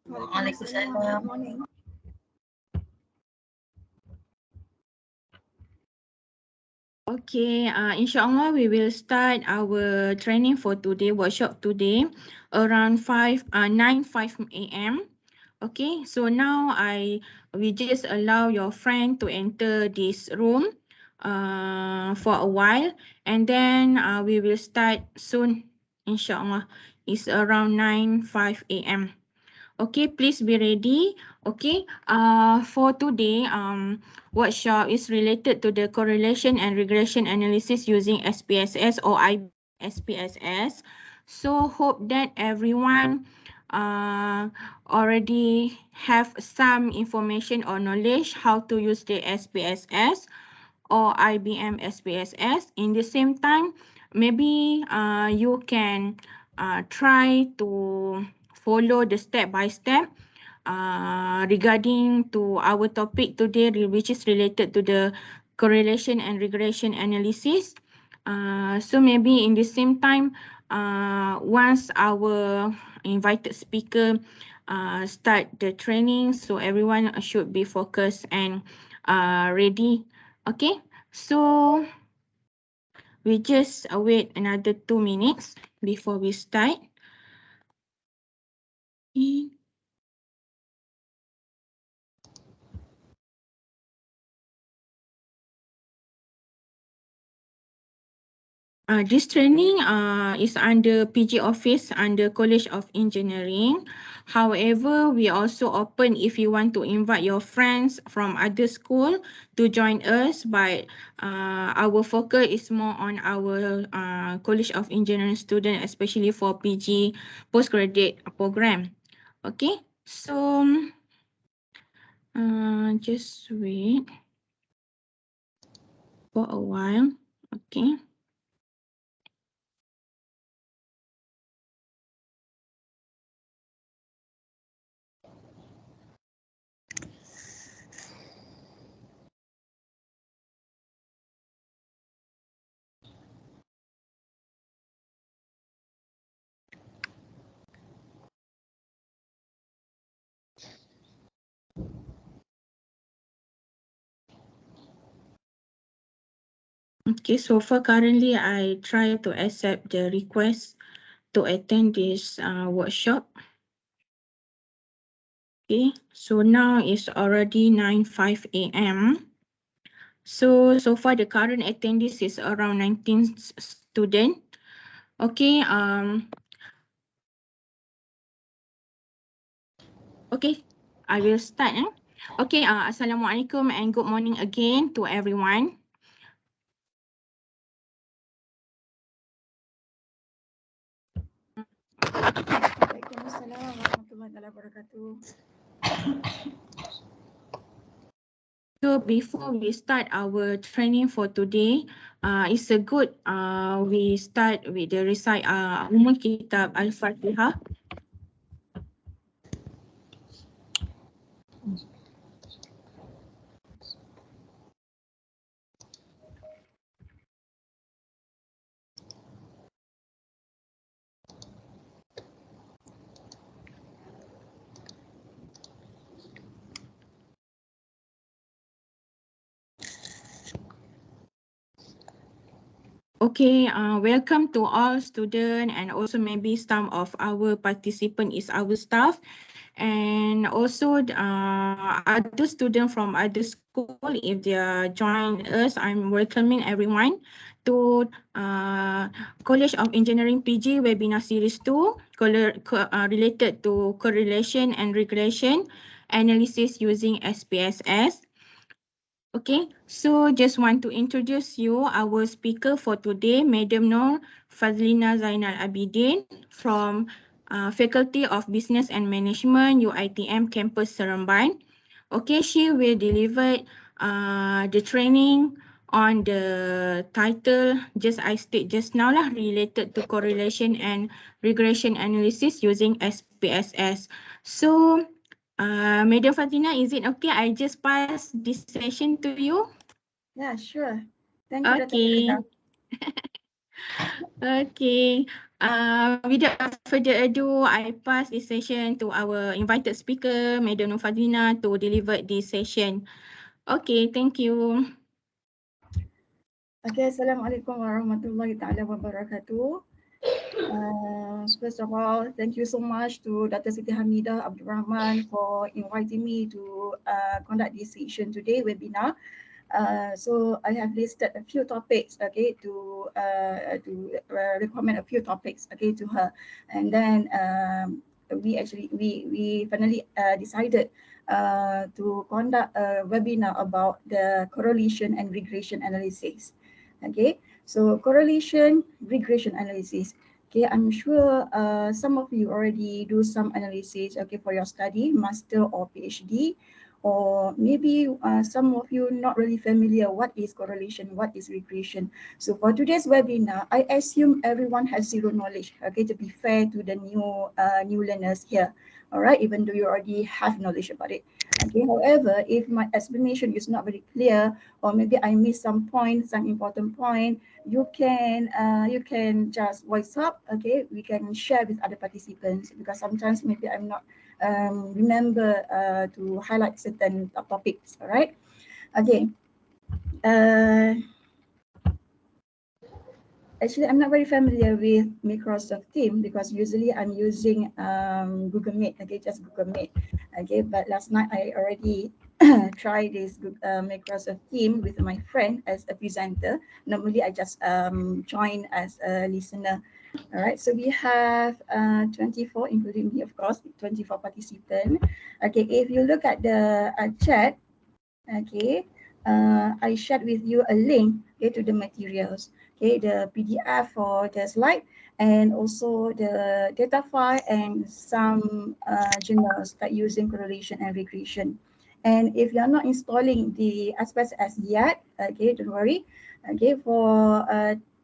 Waalaikumsalam. Good morning. Okay, inshallah we will start our training for today, workshop today, around 5 a.m. Okay, so now we just allow your friend to enter this room for a while, and then we will start soon, inshallah. It's around 5 a.m. Okay, please be ready. Okay, for today, workshop is related to the correlation and regression analysis using SPSS or IBM SPSS. So hope that everyone already have some information or knowledge how to use the SPSS or IBM SPSS. In the same time, maybe you can try to follow the step by step regarding to our topic today, which is related to the correlation and regression analysis. So maybe in the same time, once our invited speaker start the training, so everyone should be focused and ready. Okay, so we just wait another 2 minutes before we start. This training is under PG Office under College of Engineering. However, we also open if you want to invite your friends from other school to join us, but our focus is more on our College of Engineering student, especially for PG postgraduate program. Okay, so just wait for a while. Okay. Okay, so far currently I try to accept the request to attend this workshop. Okay, so now it's already 9:05 a.m. So far the current attendees is around 19 students. Okay, okay, I will start. Okay, Assalamualaikum and good morning again to everyone. Waalaikumsalam warahmatullahi wabarakatuh. So before we start our training for today, it's a good we start with the recite Ummul Kitab Al-Fatihah. Okay, welcome to all students and also maybe some of our participant is our staff and also other students from other school. If they are join us, I'm welcoming everyone to College of Engineering PG Webinar Series 2 related to correlation and regression analysis using SPSS. Okay, so just want to introduce you our speaker for today, Madam Noor Fazlina Zainal Abidin from Faculty of Business and Management, UiTM Campus Seremban. Okay, she will deliver the training on the title just I state just now lah, related to correlation and regression analysis using SPSS. So Madam Fatina, is it okay? I just pass this session to you. Yeah, sure. Thank you, Dr. Okay. Farida. Okay. Without further ado, I pass this session to our invited speaker, Madam Fadlina, to deliver this session. Okay, thank you. Okay, Assalamualaikum warahmatullahi taala wabarakatuh. First of all, thank you so much to Dr. Siti Hamidah Abdul Rahman for inviting me to conduct this session today webinar. So I have listed a few topics, okay, to recommend a few topics, okay, to her, and then we finally decided to conduct a webinar about the correlation and regression analysis. Okay, so correlation regression analysis. Okay, I'm sure some of you already do some analysis, okay, for your study, master or PhD, or maybe some of you not really familiar what is correlation, what is regression. So for today's webinar, I assume everyone has zero knowledge, okay, to be fair to the new learners here. All right, even though you already have knowledge about it. Okay, however, if my explanation is not very clear, or maybe I missed some point, some important point, you can just voice up, okay, we can share with other participants, because sometimes maybe I'm not remember to highlight certain topics. All right. Okay. Uh, Actually, I'm not very familiar with Microsoft Teams because usually I'm using Google Meet. Okay, just Google Meet. Okay, but last night I already tried this Microsoft Teams with my friend as a presenter. Normally, I just join as a listener. All right, so we have 24, including me, of course, 24 participants. Okay, if you look at the chat, okay, I shared with you a link, okay, to the materials, okay, the PDF for the slide, and also the data file and some journals that using correlation and regression. And if you're not installing the SPSS yet, okay, don't worry. Okay, for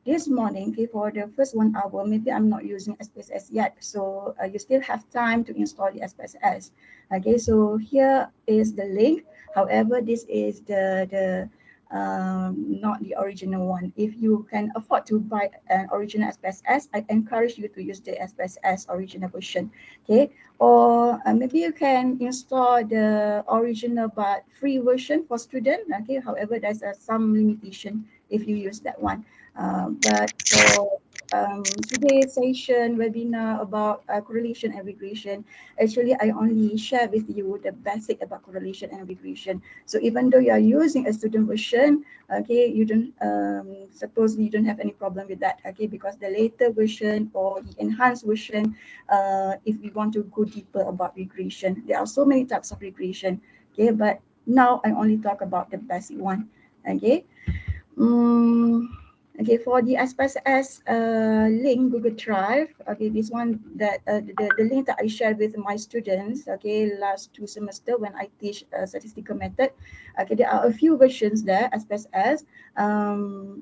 this morning, okay, for the first 1 hour, maybe I'm not using SPSS yet, so you still have time to install the SPSS. Okay, so here is the link. However, this is the not the original one. If you can afford to buy an original SPSS, I encourage you to use the SPSS original version. Okay, or maybe you can install the original but free version for student. Okay, however, there's some limitation if you use that one. But for today's session webinar about correlation and regression, actually I only share with you the basic about correlation and regression. So even though you are using a student version, okay, you don't supposedly you don't have any problem with that, okay, because the later version or the enhanced version, if we want to go deeper about regression, there are so many types of regression, okay, but now I only talk about the basic one. Okay. Mm, okay, for the SPSS link, Google Drive, okay, this one that the link that I shared with my students, okay, last 2 semester when I teach statistical method, okay, there are a few versions there, SPSS.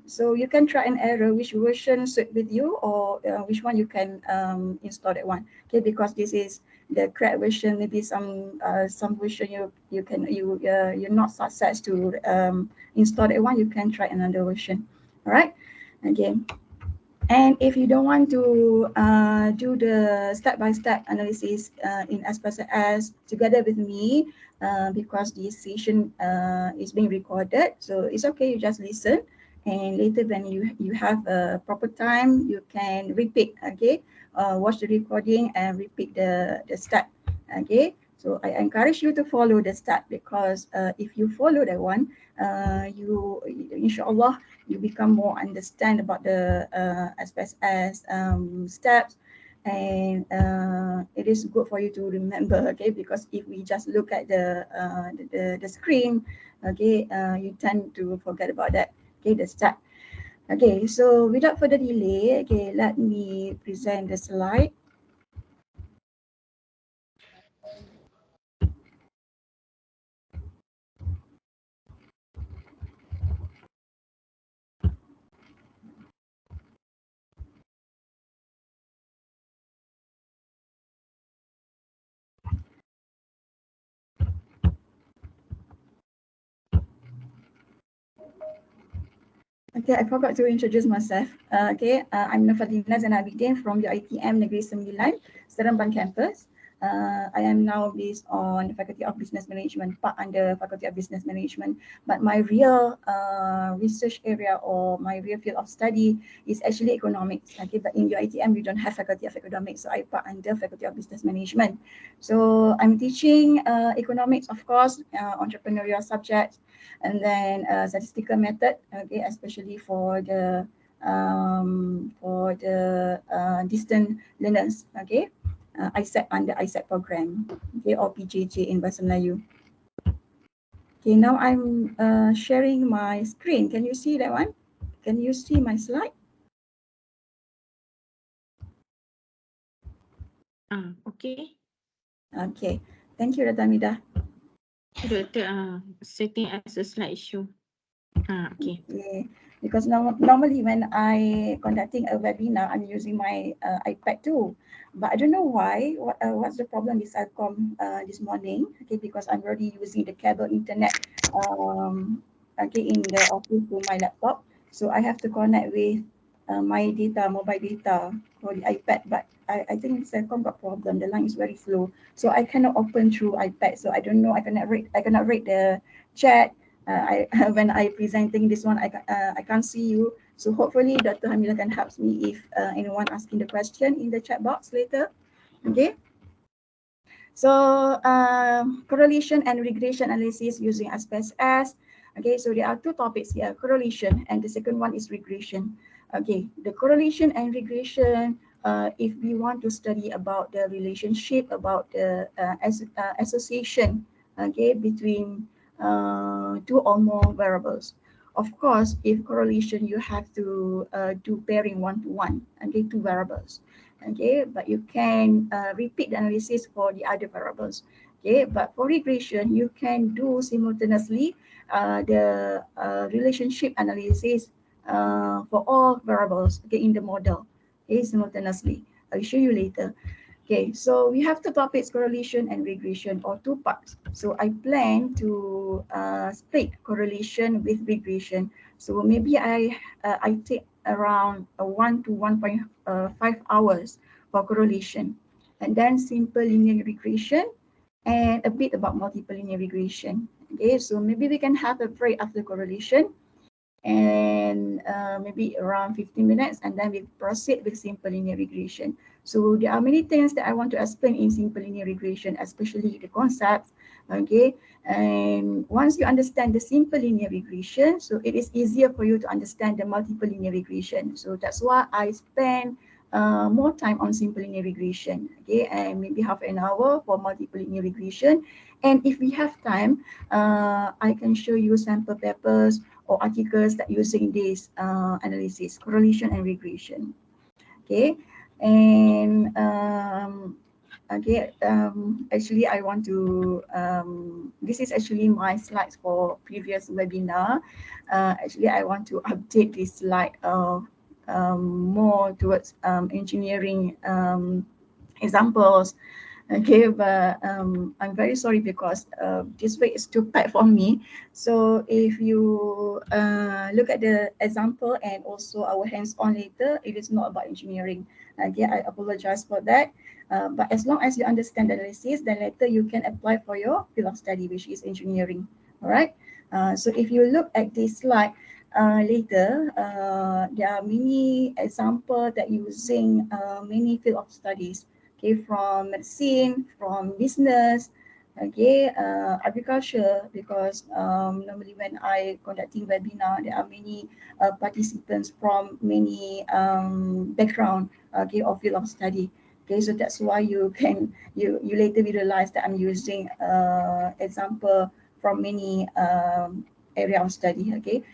So you can try and error which version suit with you, or which one you can install that one, okay, because this is the correct version. Maybe some version you're not success to install that one, you can try another version. All right. Okay. And if you don't want to do the step-by-step analysis in SPSS together with me, because this session is being recorded, so it's okay, you just listen. And later when you have a proper time, you can repeat, okay? Watch the recording and repeat the step, okay? So I encourage you to follow the step, because if you follow that one, you inshallah you become more understand about the SPSS steps, and it is good for you to remember, okay, because if we just look at the screen, okay, you tend to forget about that, okay, the step. Okay, so without further delay, okay, let me present the slide. Okay, I forgot to introduce myself. I'm Nurfadina Zanabidin from the ITM Negeri Sembilan, Seremban campus. I am now based on the Faculty of Business Management, part under Faculty of Business Management. But my real research area or my real field of study is actually economics. Okay, but in UiTM we don't have Faculty of Economics, so I part under Faculty of Business Management. So I'm teaching economics, of course, entrepreneurial subjects, and then statistical method, okay, especially for the distant learners, okay, ISET under ISET program, okay, or PJJ in Bahasa Melayu. Okay, now I'm sharing my screen. Can you see that one? Can you see my slide? Okay. Okay, thank you, Ratamida. Doktor, setting as a slideshow. Okay. Yeah, because normally when I conducting a webinar, I'm using my iPad too. But I don't know why. What's the problem with Celcom this morning? Okay, because I'm already using the cable internet okay, in the office to my laptop. So I have to connect with my data, mobile data for the iPad. But I think Celcom got problem. The line is very slow. So I cannot open through iPad. So I don't know. I cannot read the chat. When I presenting this one, I can't see you. So hopefully Dr. Hamila can help me if anyone asking the question in the chat box later. Okay. So correlation and regression analysis using SPSS. Okay, so there are two topics here, correlation, and the second one is regression. Okay, the correlation and regression, if we want to study about the relationship, about the association, okay, between two or more variables. Of course, if correlation, you have to do pairing one-to-one, okay, two variables. Okay, but you can repeat the analysis for the other variables. Okay, but for regression, you can do simultaneously the relationship analysis for all variables, okay, in the model, okay, simultaneously. I'll show you later. Okay, so we have two topics, correlation and regression, or two parts. So I plan to split correlation with regression. So maybe I take around 1 to 1.5 hours for correlation, and then simple linear regression, and a bit about multiple linear regression. Okay, so maybe we can have a break after correlation, and maybe around 15 minutes, and then we proceed with simple linear regression. So there are many things that I want to explain in simple linear regression, especially the concepts. Okay, and once you understand the simple linear regression, so it is easier for you to understand the multiple linear regression. So that's why I spend more time on simple linear regression. Okay, and maybe half an hour for multiple linear regression. And if we have time, I can show you sample papers or articles that using this analysis, correlation and regression. Okay, and actually I want to, this is actually my slides for previous webinar. Actually, I want to update this slide more towards engineering examples. Okay, but I'm very sorry because this week is too packed for me. So if you look at the example and also our hands-on later, it is not about engineering. Okay, I apologize for that. But as long as you understand the analysis, then later you can apply for your field of study, which is engineering. All right. So if you look at this slide later, there are many examples that using many field of studies. Okay, from medicine, from business, okay, agriculture, because normally when I conducting webinar, there are many participants from many background, okay, or field of study. Okay, so that's why you later realize that I'm using example from many area of study. Okay,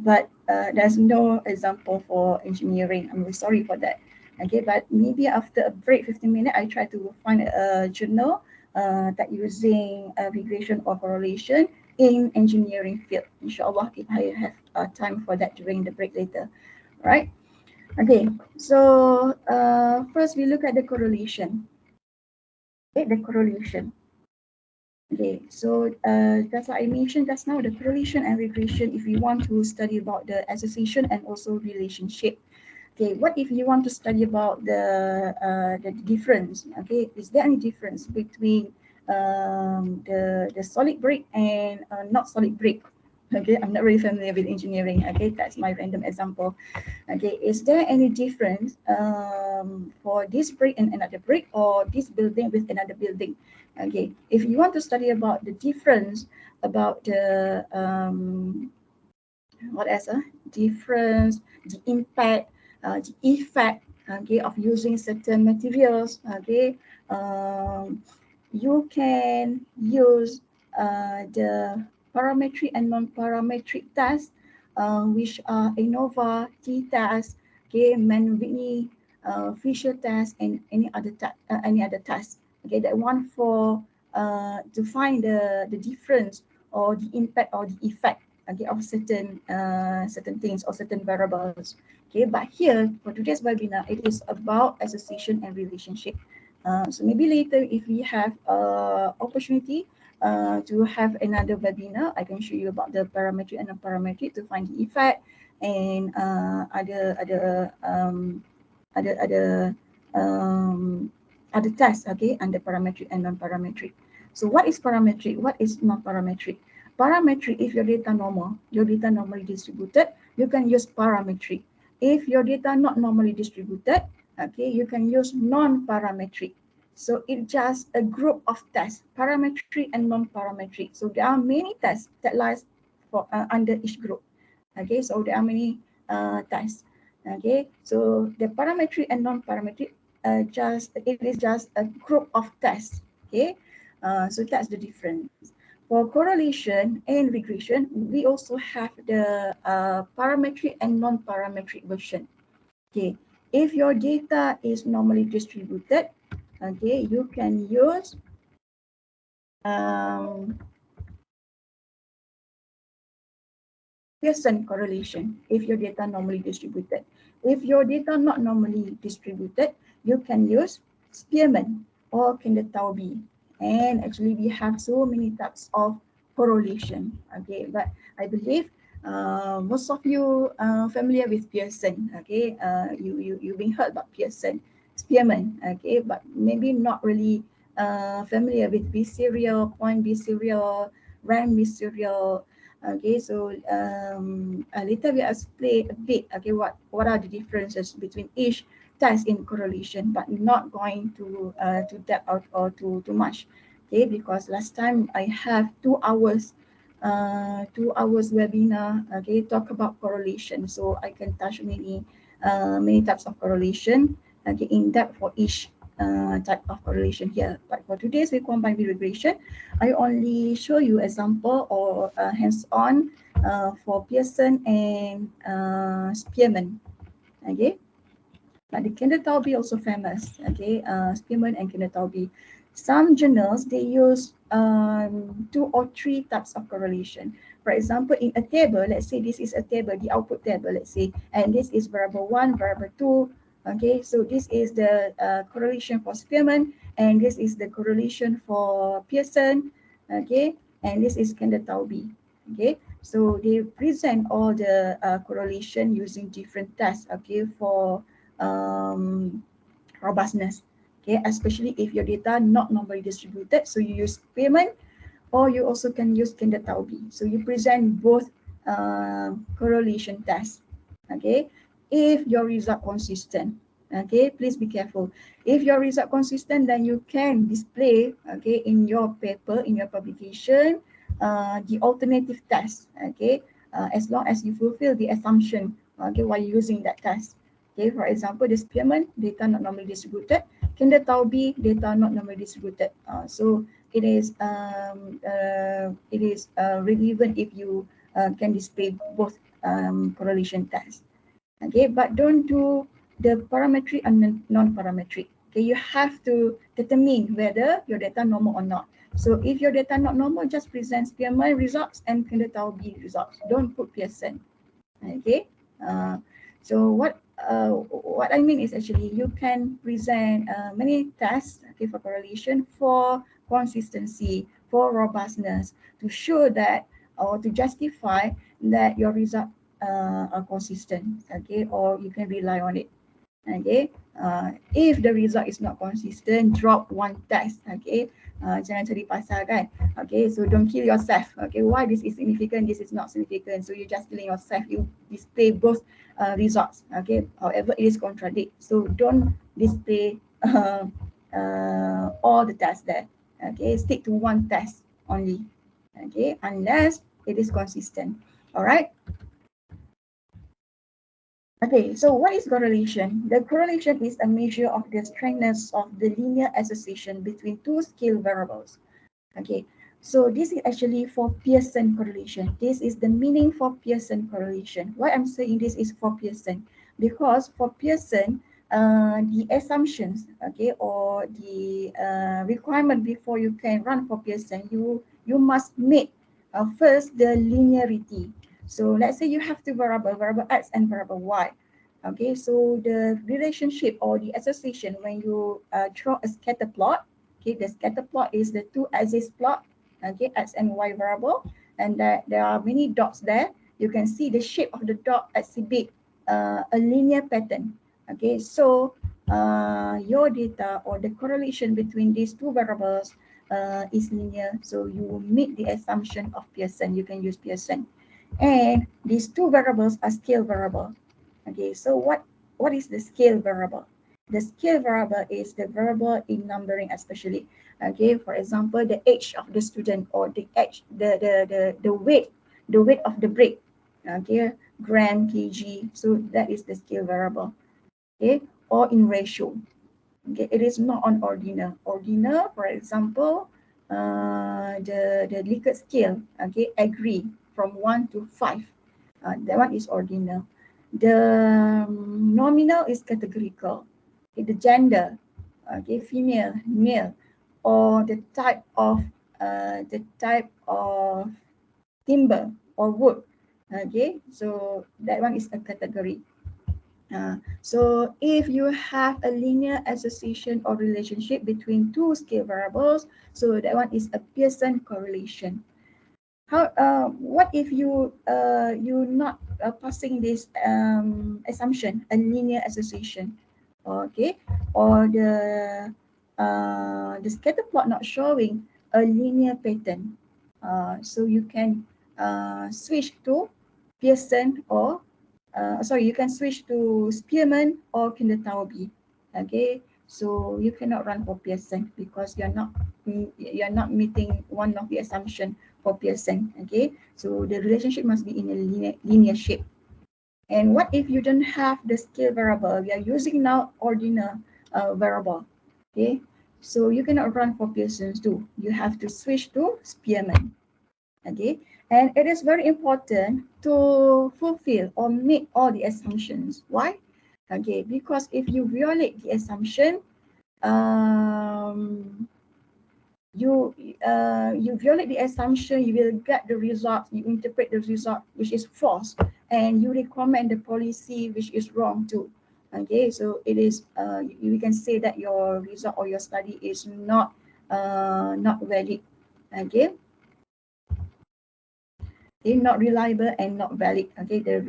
but there's no example for engineering. I'm really sorry for that. Okay, but maybe after a break, 15 minutes, I try to find a journal that using regression or correlation in engineering field. Inshallah, if I have time for that during the break later, right? Okay, so first we look at the correlation. Okay, the correlation. Okay, so that's what I mentioned just now, the correlation and regression, if we want to study about the association and also relationship. Okay, what if you want to study about the difference? Okay, is there any difference between the solid brick and not solid brick? Okay, I'm not really familiar with engineering. Okay, that's my random example. Okay, is there any difference for this brick and another brick, or this building with another building? Okay, if you want to study about the difference, about the what else? Difference, the impact, the effect, okay, of using certain materials. Okay, um, you can use the parametric and non-parametric tests, which are ANOVA, t-test, okay, Mann-Whitney, Fisher test, and any other test. Okay, that one for to find the difference or the impact or the effect, okay, of certain things or certain variables. Okay, but here for today's webinar, it is about association and relationship. So maybe later, if we have opportunity to have another webinar, I can show you about the parametric and non-parametric to find the effect and other um, other tests, okay, under parametric and non-parametric. So what is parametric? What is non-parametric? Parametric, if your data normally distributed, you can use parametric. If your data not normally distributed, okay, you can use non-parametric. So it's just a group of tests, parametric and non-parametric. So there are many tests that lies for under each group. Okay, so there are many tests. Okay, so the parametric and non-parametric, just it is just a group of tests. Okay, so that's the difference. For correlation and regression, we also have the parametric and non-parametric version. Okay, if your data is normally distributed, okay, you can use um, Pearson correlation if your data normally distributed. If your data not normally distributed, you can use Spearman or Kendall-Taubes. And actually, we have so many types of correlation. Okay, but I believe most of you are familiar with Pearson. Okay, you've been heard about Pearson, Spearman. Okay, but maybe not really familiar with B serial, point B serial, rank B serial. Okay, so later we explain a bit, okay, what are the differences between each test in correlation, but not going to depth out or too much. Okay, because last time I have 2 hours 2 hours webinar, okay, talk about correlation, so I can touch many types of correlation, okay, in depth for each type of correlation here. But for today's we combine with regression, I only show you example or hands-on for Pearson and Spearman. Okay, but the Kendall-Taubes also famous. Okay, Spearman and Kendall-Taubes. Some journals they use 2 or 3 types of correlation. For example, in a table, let's say this is a table, the output table, let's say, and this is variable 1, variable 2. Okay, so this is the correlation for Spearman, and this is the correlation for Pearson. Okay, and this is Kendall-Taubes. Okay, so they present all the correlation using different tests. Okay, for um, robustness. Okay, especially if your data not normally distributed, so you use payment, or you also can use Kendall-Taubes. So you present both correlation tests. Okay, if your result consistent. Okay, please be careful. If your result consistent, then you can display, okay, in your paper, in your publication, the alternative test. Okay, as long as you fulfill the assumption, okay, while using that test. Okay, for example, the Spearman data not normally distributed, Kendall-Taubes data not normally distributed. So it is relevant if you can display both correlation tests. Okay, but don't do the parametric and non-parametric. Okay, you have to determine whether your data normal or not. So if your data not normal, just present Spearman results and Kendall-Taubes results. Don't put Pearson. Okay, uh, so what I mean is actually you can present many tests, okay, for correlation, for consistency, for robustness, to show that or to justify that your results are consistent, okay, or you can rely on it. Okay, if the result is not consistent, drop one test. Okay, jangan cari pasal kan. Okay, so don't kill yourself. Okay, why this is significant, this is not significant, so you just killing yourself. You display both results. Okay, however it is contradict, so don't display all the tests there. Okay, stick to one test only. Okay, unless it is consistent. All right. Okay, so what is correlation? The correlation is a measure of the strengthness of the linear association between two scale variables. Okay, so this is actually for Pearson correlation. This is the meaning for Pearson correlation. Why I'm saying this is for Pearson? Because for Pearson, the assumptions, okay, or the requirement before you can run for Pearson, you must meet first the linearity. So let's say you have two variable X and variable Y. Okay, so the relationship or the association when you draw a scatter plot. Okay, the scatter plot is the two axis plot, okay, X and Y variable, and there are many dots there. You can see the shape of the dot exhibit a linear pattern. Okay, so your data or the correlation between these two variables is linear. So you meet the assumption of Pearson. You can use Pearson. And these two variables are scale variable. Okay, so what is the scale variable? The scale variable is the variable in numbering, especially. Okay, for example, the age of the student or the age, the weight of the brick. Okay, gram, kg. So that is the scale variable. Okay, or in ratio. Okay, it is not on ordinal. Ordinal, for example, the Likert scale. Okay, agree from 1 to 5. That one is ordinal. The nominal is categorical. Okay, the gender, okay, female, male, or the type of timber or wood. Okay, so that one is a category. So if you have a linear association or relationship between two scale variables, so that one is a Pearson correlation. How? What if you not passing this assumption, a linear association, okay, or the scatter plot not showing a linear pattern, so you can switch to Pearson or sorry, you can switch to Spearman or Kindertaubi. Okay, so you cannot run for Pearson because you're not meeting one of the assumption for Pearson. Okay, so the relationship must be in a linear shape. And what if you don't have the scale variable? We are using now ordinal variable. Okay, so you cannot run for Pearson's too. You have to switch to Spearman. Okay, and it is very important to fulfill or meet all the assumptions. Why? Okay, because if you violate the assumption, um, you violate the assumption, you will get the result, you interpret the result which is false, and you recommend the policy which is wrong too. Okay, so it is we can say that your result or your study is not valid. Okay, not reliable and not valid. Okay, the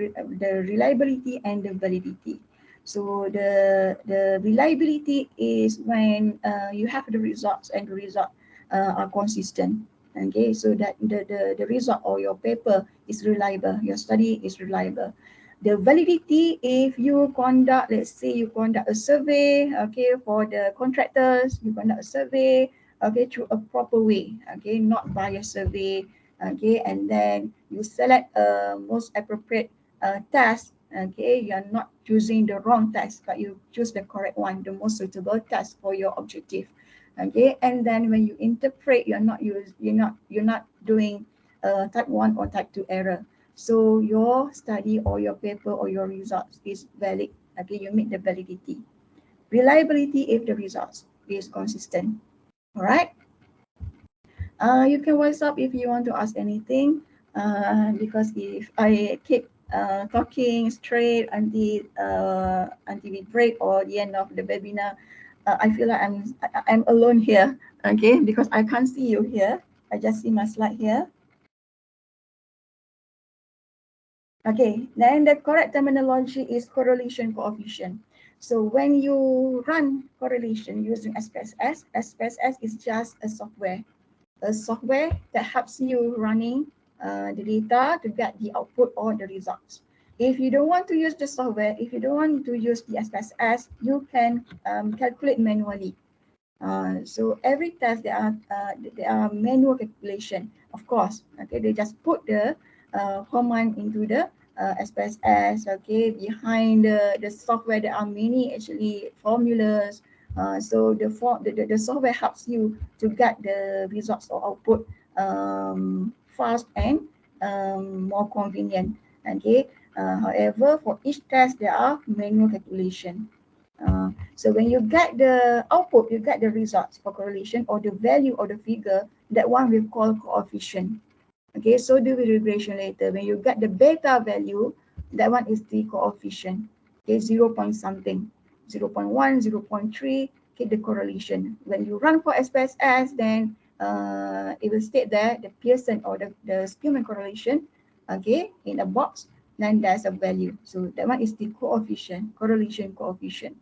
reliability and the validity. So the reliability is when you have the results and the result are consistent. Okay, so that the result or your paper is reliable, your study is reliable. The validity, if you conduct, let's say you conduct a survey, okay, for the contractors, you conduct a survey, okay, through a proper way, okay, not bias survey, okay, and then you select a most appropriate task. Okay, you are not choosing the wrong task, but you choose the correct one, the most suitable task for your objective. Okay, and then when you interpret, you're not doing type 1 or type 2 error, so your study or your paper or your results is valid. Okay, you meet the validity. Reliability, if the results is consistent. All right. You can WhatsApp if you want to ask anything. Because if I keep talking straight until we break or the end of the webinar, I feel like I'm alone here. Okay, because I can't see you here. I just see my slide here. Okay, then the correct terminology is correlation coefficient. So when you run correlation using SPSS, SPSS is just a software that helps you running the data to get the output or the results. If you don't want to use the software, if you don't want to use the SPSS, you can calculate manually. So every test there are manual calculation, of course. Okay, they just put the command into the SPSS. Okay, behind the software there are many actually formulas. So the software helps you to get the results or output fast and more convenient. Okay. However, for each test there are manual calculation. So when you get the output, you get the results for correlation or the value or the figure, that one we call coefficient. Okay, so do with regression later. When you get the beta value, that one is the coefficient. Okay, 0 point something, 0 0.1, 0 0.3, okay, the correlation. When you run for SPSS, then it will state there the Pearson or the Spearman correlation, okay, in a box, then there's a value. So that one is the coefficient, correlation coefficient.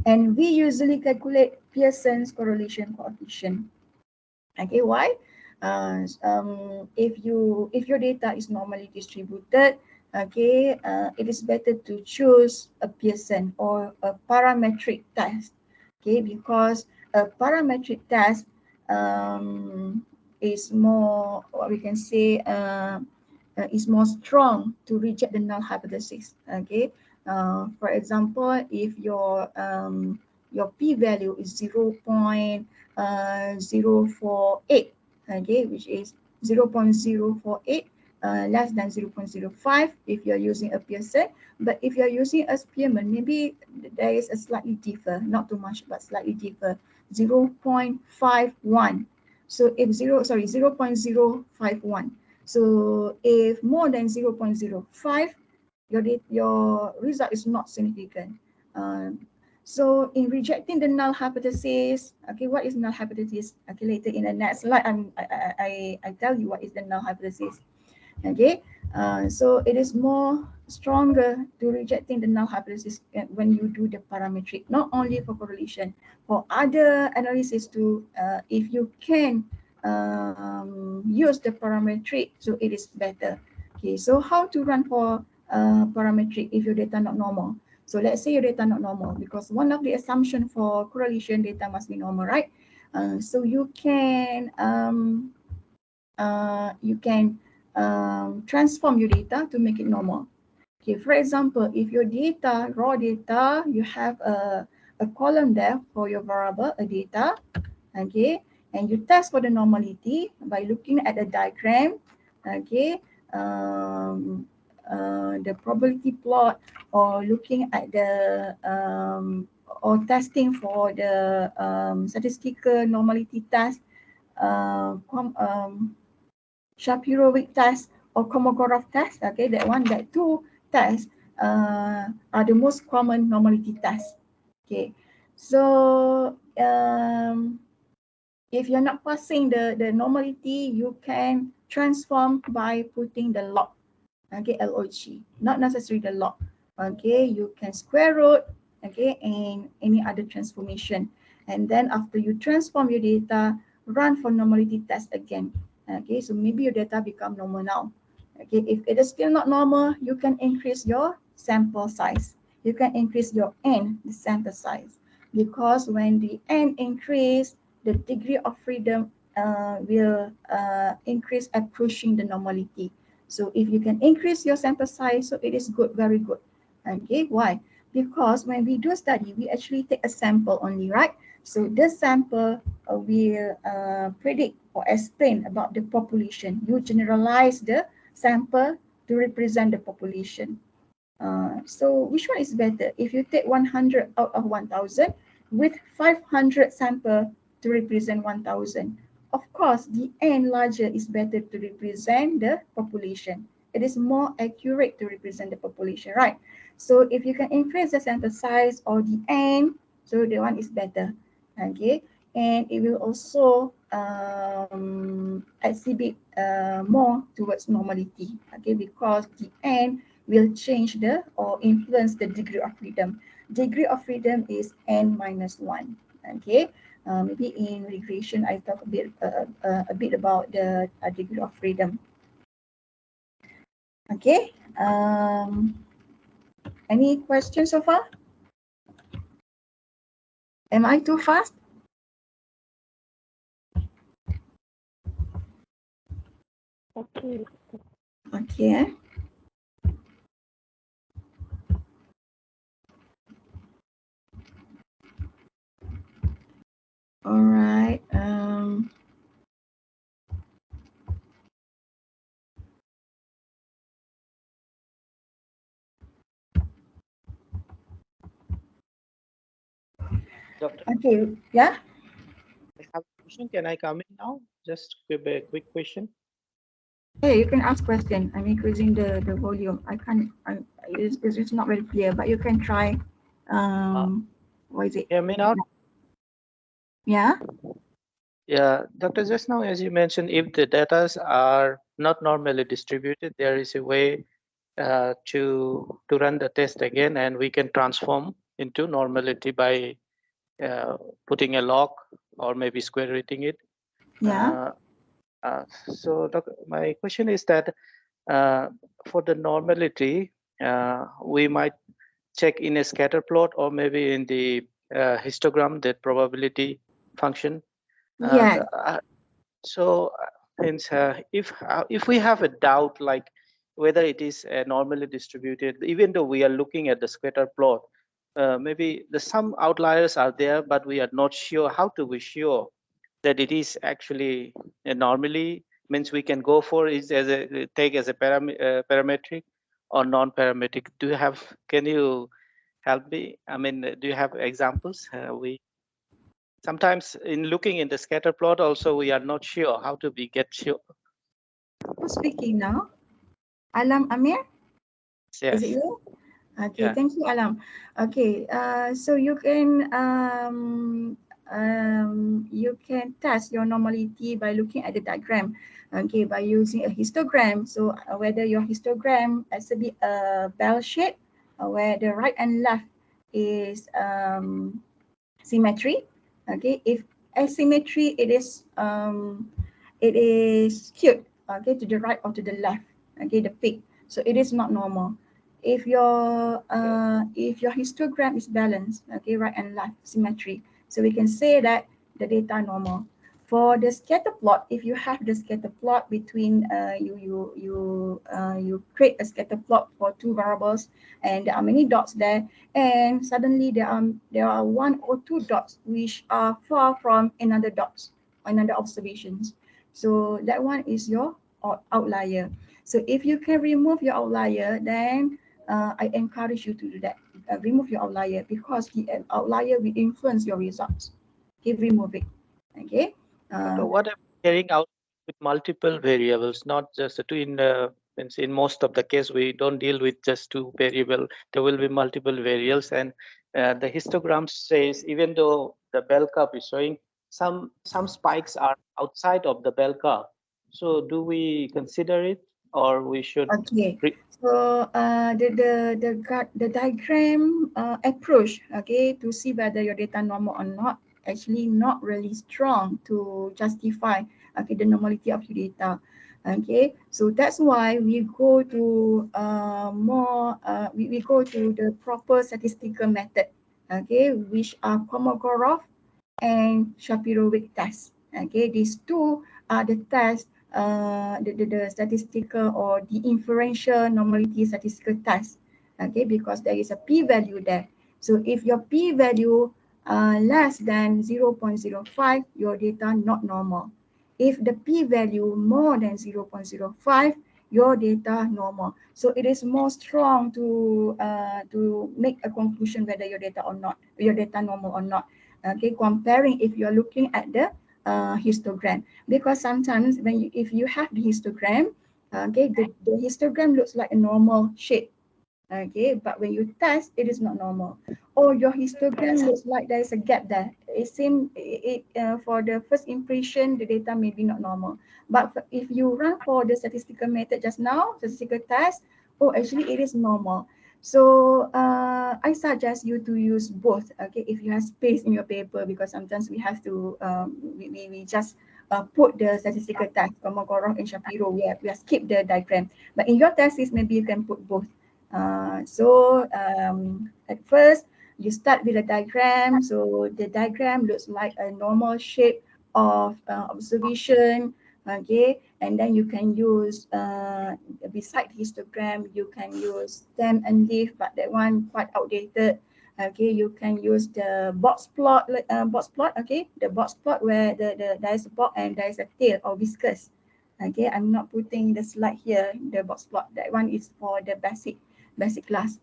And we usually calculate Pearson's correlation coefficient. Okay, why? If your data is normally distributed, okay, it is better to choose a Pearson or a parametric test. Okay, because a parametric test is more, what we can say, is more strong to reject the null hypothesis. Okay, for example, if your p-value is 0.048, okay, which is 0.048 less than 0.05 if you're using a Pearson. But if you're using a Spearman, maybe there is a slightly differ, not too much, but slightly differ, 0.51. So if 0.051. So if more than 0.05, your result is not significant. So in rejecting the null hypothesis, okay, what is null hypothesis? Okay, later in the next slide, I tell you what is the null hypothesis. Okay, so it is more stronger to rejecting the null hypothesis when you do the parametric, not only for correlation, for other analysis too. If you can use the parametric, so it is better. Okay, so how to run for parametric if your data not normal? So let's say your data not normal, because one of the assumption for correlation data must be normal, right? So you can transform your data to make it normal. Okay, for example, if your data, raw data, you have a column there for your variable, a data, okay, and you test for the normality by looking at the diagram, okay, the probability plot, or looking at the or testing for the statistical normality test, Shapirovic test or Kolmogorov test. Okay, that two tests are the most common normality tests. Okay, so if you're not passing the normality, you can transform by putting the log. Okay, log, not necessarily the log. Okay, you can square root, okay, and any other transformation. And then after you transform your data, run for normality test again. Okay, so maybe your data become normal now. Okay, if it is still not normal, you can increase your sample size. You can increase your n, the sample size, because when the n increase, the degree of freedom will increase, approaching the normality. So if you can increase your sample size, so it is good, very good. Okay, why? Because when we do study, we actually take a sample only, right? So this sample will predict or explain about the population. You generalize the sample to represent the population. So which one is better? If you take 100 out of 1,000 with 500 sample to represent 1,000, of course, the n larger is better to represent the population. It is more accurate to represent the population, right? So if you can increase the sample size or the n, so the one is better, okay? And it will also exhibit more towards normality, okay, because the n will change the or influence the degree of freedom. Degree of freedom is n minus 1, okay. Maybe in regression I talk a bit about the degree of freedom, okay. Any questions so far? Am I too fast? Okay. Okay. All right. Doctor, Okay. Yeah. I have a question. Can I come in now? Just a quick question. Hey, you can ask question. I'm increasing the volume. I can't. It's not very clear, but you can try. Uh, What is it? Hear me now? Yeah. Yeah, Doctor, just now, as you mentioned, if the data are not normally distributed, there is a way to run the test again, and we can transform into normality by putting a lock or maybe square rooting it. Yeah. So, my question is that uh, for the normality, we might check in a scatter plot or maybe in the histogram, the probability function. Uh, Yeah. the, uh, so, hence, if we have a doubt like whether it is normally distributed, even though we are looking at the scatter plot, maybe some outliers are there, but we are not sure. How to be sure that it is actually normally, means we can go for is as a take as a parametric or non-parametric. Do you have? Can you help me? I mean, do you have examples? We sometimes in looking in the scatter plot also we are not sure how to be get sure. Who's speaking now? Alam Amir? Is it Yes. you? Okay, Yeah. thank you, Alam. Okay, so you can test your normality by looking at the diagram. Okay, by using a histogram. So whether your histogram is a bit bell shape, where the right and left is symmetry. Okay, if asymmetry, it is skewed, okay, to the right or to the left, okay, the peak. So it is not normal. Okay. If your histogram is balanced, okay, right and left symmetry, so we can say that the data are normal. For the scatter plot, if you have the scatter plot between you create a scatter plot for two variables and there are many dots there, and suddenly there are one or two dots which are far from another dots, another observations. So that one is your outlier. So if you can remove your outlier, then I encourage you to do that. Remove your outlier because the outlier will influence your results. Okay, remove it. Okay. Doctor, Uh, what I'm carrying out with multiple variables, not just two in means in most of the case we don't deal with just two variable. There will be multiple variables, and the histogram says even though the bell curve is showing some spikes are outside of the bell curve. So do we consider it, or we should? Okay, so the diagram approach, okay, to see whether your data normal or not, actually not really strong to justify, okay, the normality of your data. Okay, so that's why we go to we go to the proper statistical method, okay, which are Kolmogorov and Shapiro-Wilk test. Okay, these two are the tests, the statistical or the inferential normality statistical test. Okay, because there is a p-value there. So if your p-value less than 0.05, your data not normal. If the p-value more than 0.05, your data normal. So it is more strong to make a conclusion whether your data or not, your data normal or not. Okay, comparing if you're looking at the histogram, because sometimes if you have the histogram, okay, the histogram looks like a normal shape, okay, but when you test it is not normal, or your histogram looks like there is a gap there, it seems for the first impression, the data may be not normal. But if you run for the statistical method just now, statistical test, oh, actually it is normal. So I suggest you to use both, okay, if you have space in your paper, because sometimes we have to, we just put the statistical test, Kolmogorov and Shapiro, we have skipped the diagram. But in your thesis, maybe you can put both. At first, you start with a diagram. So the diagram looks like a normal shape of observation, okay, and then you can use beside histogram you can use stem and leaf, but that one quite outdated. Okay, you can use the box plot, okay, the box plot where there is a box and there is a tail or viscous. Okay, I'm not putting the slide here, the box plot, that one is for the basic class.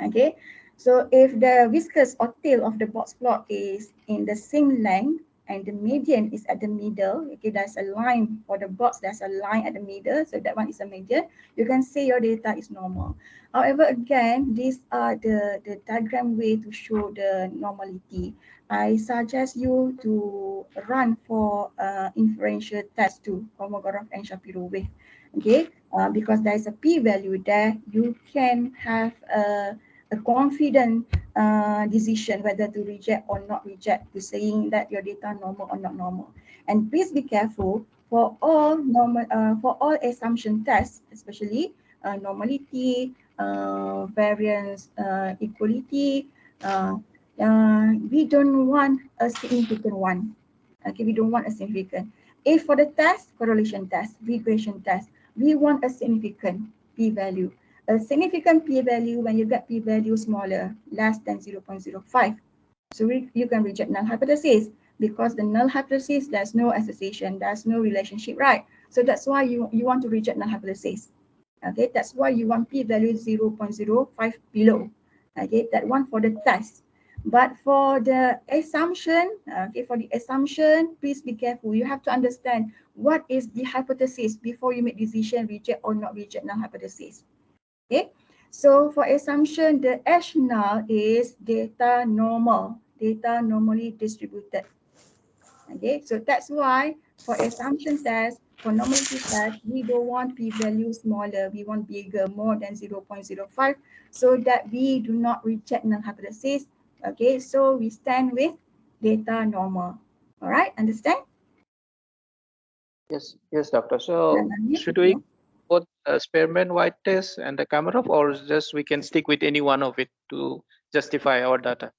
Okay, so if the viscous or tail of the box plot is in the same length and the median is at the middle, okay, there's a line for the box, there's a line at the middle, so that one is a median, you can say your data is normal. However, again, these are the diagram way to show the normality. I suggest you to run for inferential test too, Kolmogorov and Shapiro wave. Okay, because there is a p-value there, you can have a confident decision whether to reject or not reject, to saying that your data normal or not normal. And please be careful for all for all assumption tests, especially normality, variance, equality. We don't want a significant one. Okay, we don't want a significant. If for the test, correlation test, regression test, we want a significant p-value. A significant p-value, when you get p-value smaller, less than 0.05. So you can reject null hypothesis, because the null hypothesis, there's no association, there's no relationship, right? So that's why you want to reject null hypothesis. Okay, that's why you want p-value 0.05 below. Okay, that one for the test. But for the assumption, okay, for the assumption, please be careful. You have to understand what is the hypothesis before you make decision, reject or not reject null hypothesis. Okay, so for assumption, the H null is data normal, data normally distributed. Okay, so that's why for assumption test, for normality test, we don't want p-value smaller, we want bigger, more than 0.05, so that we do not reject null hypothesis. Okay, so we stand with data normal. All right, understand? Yes, doctor. So should we both Spearman White test and the Kamarov, or just we can stick with any one of it to justify our data?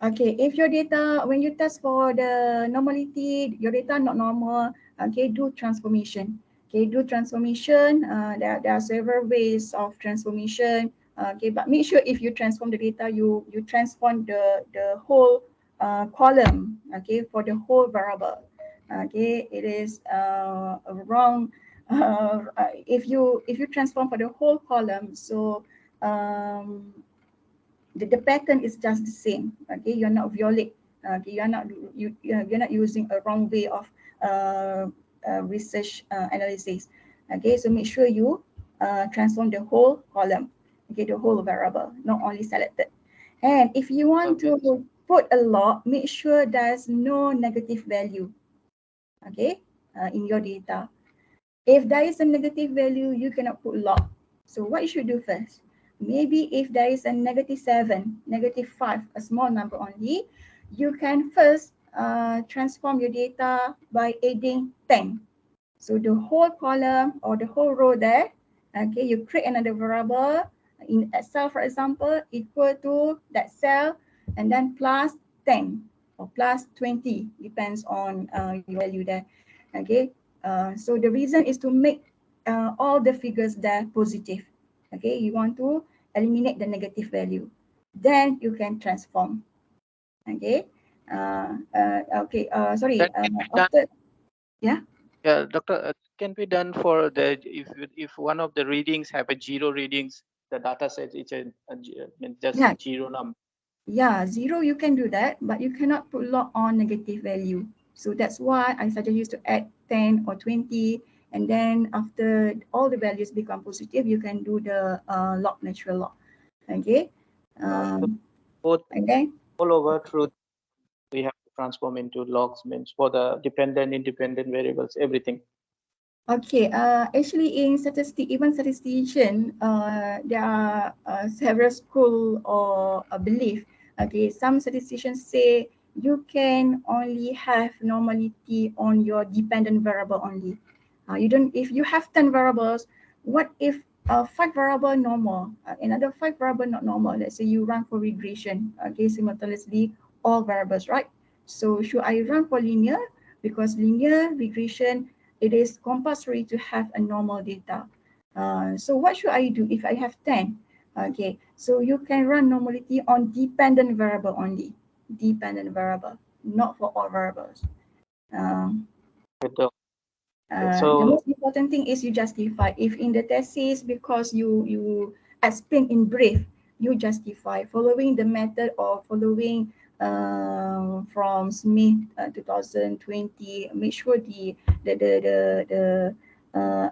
Okay, if your data, when you test for the normality, your data not normal, okay, do transformation. Okay, do transformation. There are several ways of transformation. Okay, but make sure if you transform the data, you transform the whole column. Okay, for the whole variable. Okay, it is wrong. If you transform for the whole column, so the pattern is just the same. Okay, you're not violate. Okay, you're not using a wrong way of research analysis. Okay, so make sure you transform the whole column. Okay, the whole variable, not only selected. And if you want to put a log, make sure there's no negative value. Okay, in your data. If there is a negative value, you cannot put log. So what you should do first? Maybe if there is a -7, -5, a small number only, you can first transform your data by adding 10. So the whole column or the whole row there, okay, you create another variable in Excel, for example, equal to that cell, and then plus 10 or plus 20, depends on your value there. Okay, so the reason is to make all the figures there positive. Okay, you want to eliminate the negative value, then you can transform. Okay, sorry. After, yeah. Yeah, doctor, can be done for the if one of the readings have a 0 readings, the data says it's just Yeah. 0 number. Yeah, 0 you can do that, but you cannot put log on negative value. So that's why I suggest you to add 10 or 20, and then after all the values become positive, you can do the log, natural log. Okay. So both And then all over through we have transform into logs means for the dependent, independent variables, everything? Okay, actually in statistic, even statistician, there are several school or belief. Okay, some statisticians say you can only have normality on your dependent variable only. You don't, if you have 10 variables, what if 5 variable normal, another 5 variable not normal? Let's say you run for regression, okay, simultaneously all variables, right? So should I run for linear? Because linear regression, it is compulsory to have a normal data. So what should I do if I have 10? Okay, so you can run normality on dependent variable only, dependent variable, not for all variables. Um, the So most important thing is you justify. If in the thesis, because you explain in brief, you justify following the method or following from Smith 2020. Make sure the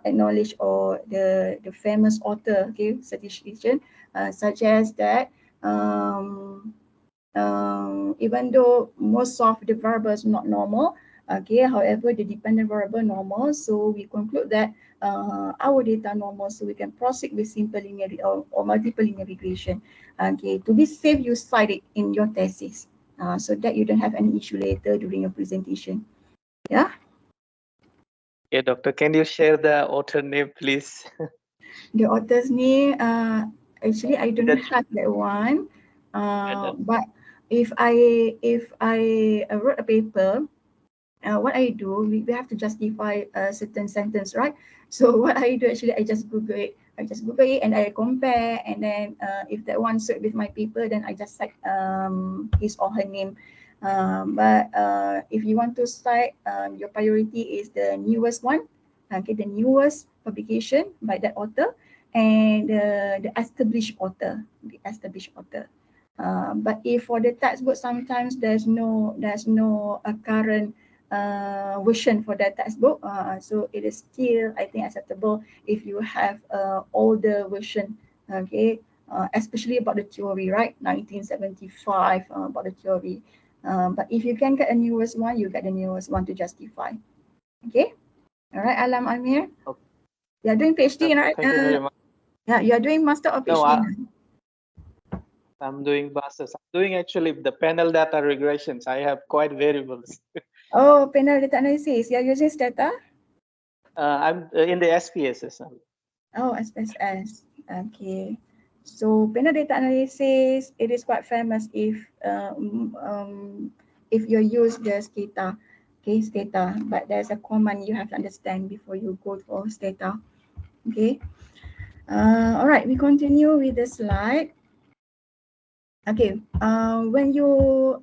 acknowledge or the famous author, okay, statistician, suggests that even though most of the variables not normal, okay, however the dependent variable normal, so we conclude that our data normal, so we can proceed with simple linear or multiple linear regression. Okay, to be safe, you cite it in your thesis, so that you don't have any issue later during your presentation. Yeah. yeah, doctor, can you share the author name, please? The author's name, actually I don't That, have that one, that but if I wrote a paper, what I do, we have to justify a certain sentence, right? So what I do actually, I just Google it. I just Google it and I compare, and then if that one suit with my paper, then I just cite his or her name. But if you want to cite, your priority is the newest one, okay, the newest publication by that author, and the established author, the established author. But if for the textbook, sometimes there's no current version for that textbook. So it is still, I think, acceptable if you have older version, okay, especially about the theory, right? 1975 about the theory. But if you can get a newest one, you get the newest one to justify. Okay. All right, Alam Amir. okay. You're doing PhD, right? Thank you very much. Yeah, you're doing master or No, PhD now? I'm doing masters. I'm doing actually the panel data regressions. I have quite variables. Oh, panel data analysis. You're using Stata? I'm in the SPSS now. Oh, SPSS. Okay. So panel data analysis, it is quite famous if you use the Stata, okay, Stata. But there's a command you have to understand before you go for Stata. Okay. All right. We continue with the slide. Okay. When you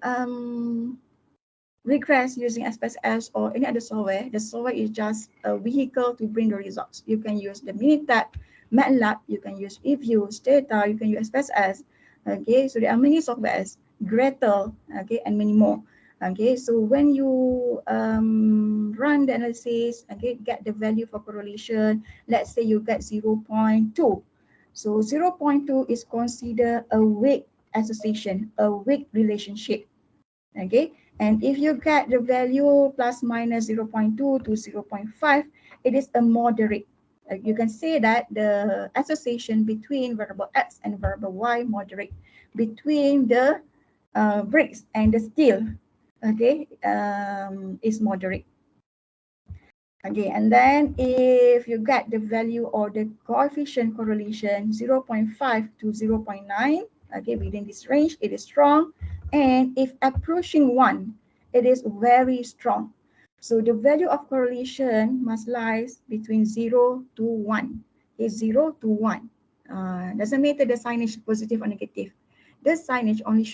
regress using SPSS or any other software, the software is just a vehicle to bring the results. You can use the Minitab, MATLAB, you can use eView, Stata, you can use SPSS. Okay, so there are many softwares, Gretel, okay, and many more. Okay, so when you run the analysis, okay, get the value for correlation, let's say you get 0.2. So 0.2 is considered a weak association, a weak relationship. Okay, and if you get the value plus minus 0.2 to 0.5, it is a moderate. You can say that the association between variable x and variable y moderate, between the bricks and the steel, okay, is moderate. Okay, and then if you get the value or the coefficient correlation 0.5 to 0.9, okay, within this range, it is strong. And if approaching 1, it is very strong. So the value of correlation must lie between 0 to 1. Okay, 0 to 1. Doesn't matter the signage positive or negative. The signage only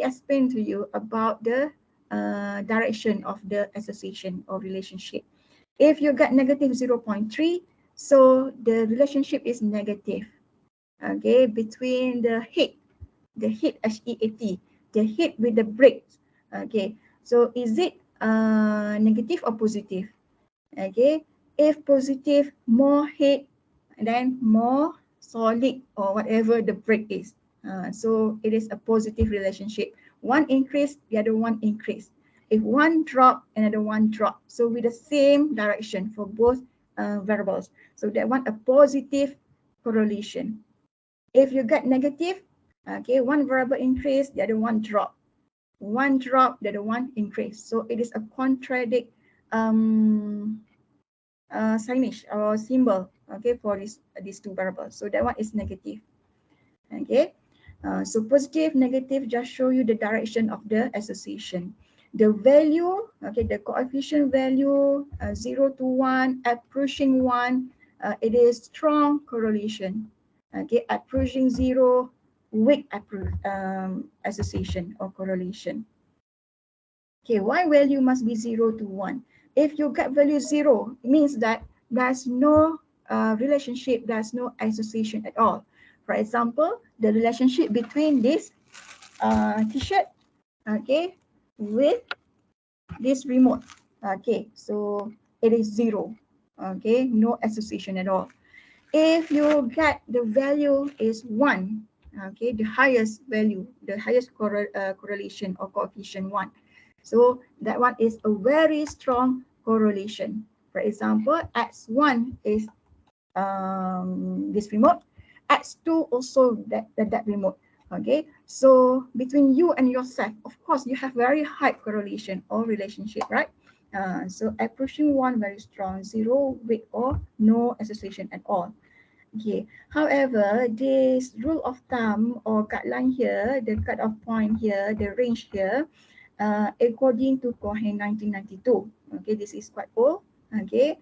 explain to you about the direction of the association or relationship. If you get negative 0.3, so the relationship is negative, okay, between the heat, HEAT, the heat with the brakes, okay. So is it negative or positive? Okay, if positive, more heat, then more solid or whatever the brake is. So it is a positive relationship. One increase, the other one increase. If one drop, another one drop. So with the same direction for both variables. So that one a positive correlation. If you get negative, okay, one variable increase, the other one drop. One drop, the other one increase. So it is a contradict signage or symbol, okay, for these two variables. So that one is negative. Okay, so positive, negative just show you the direction of the association. The value, okay, the coefficient value 0 to 1, approaching 1, it is strong correlation. Okay, approaching 0, weak association or correlation. Okay, why value must be 0 to 1? If you get value 0, it means that there's no relationship, there's no association at all. For example, the relationship between this t-shirt, okay, with this remote. Okay, so it is 0. Okay, no association at all. If you get the value is 1, okay, the highest value, the highest correlation or coefficient 1. So that one is a very strong correlation. For example, X1 is this remote, X2 also that remote. Okay, so between you and yourself, of course, you have very high correlation or relationship, right? So approaching 1 very strong, 0 weak or no association at all. Okay. However, this rule of thumb or guideline here, the cutoff point here, the range here, according to Cohen 1992. Okay, this is quite old. Okay.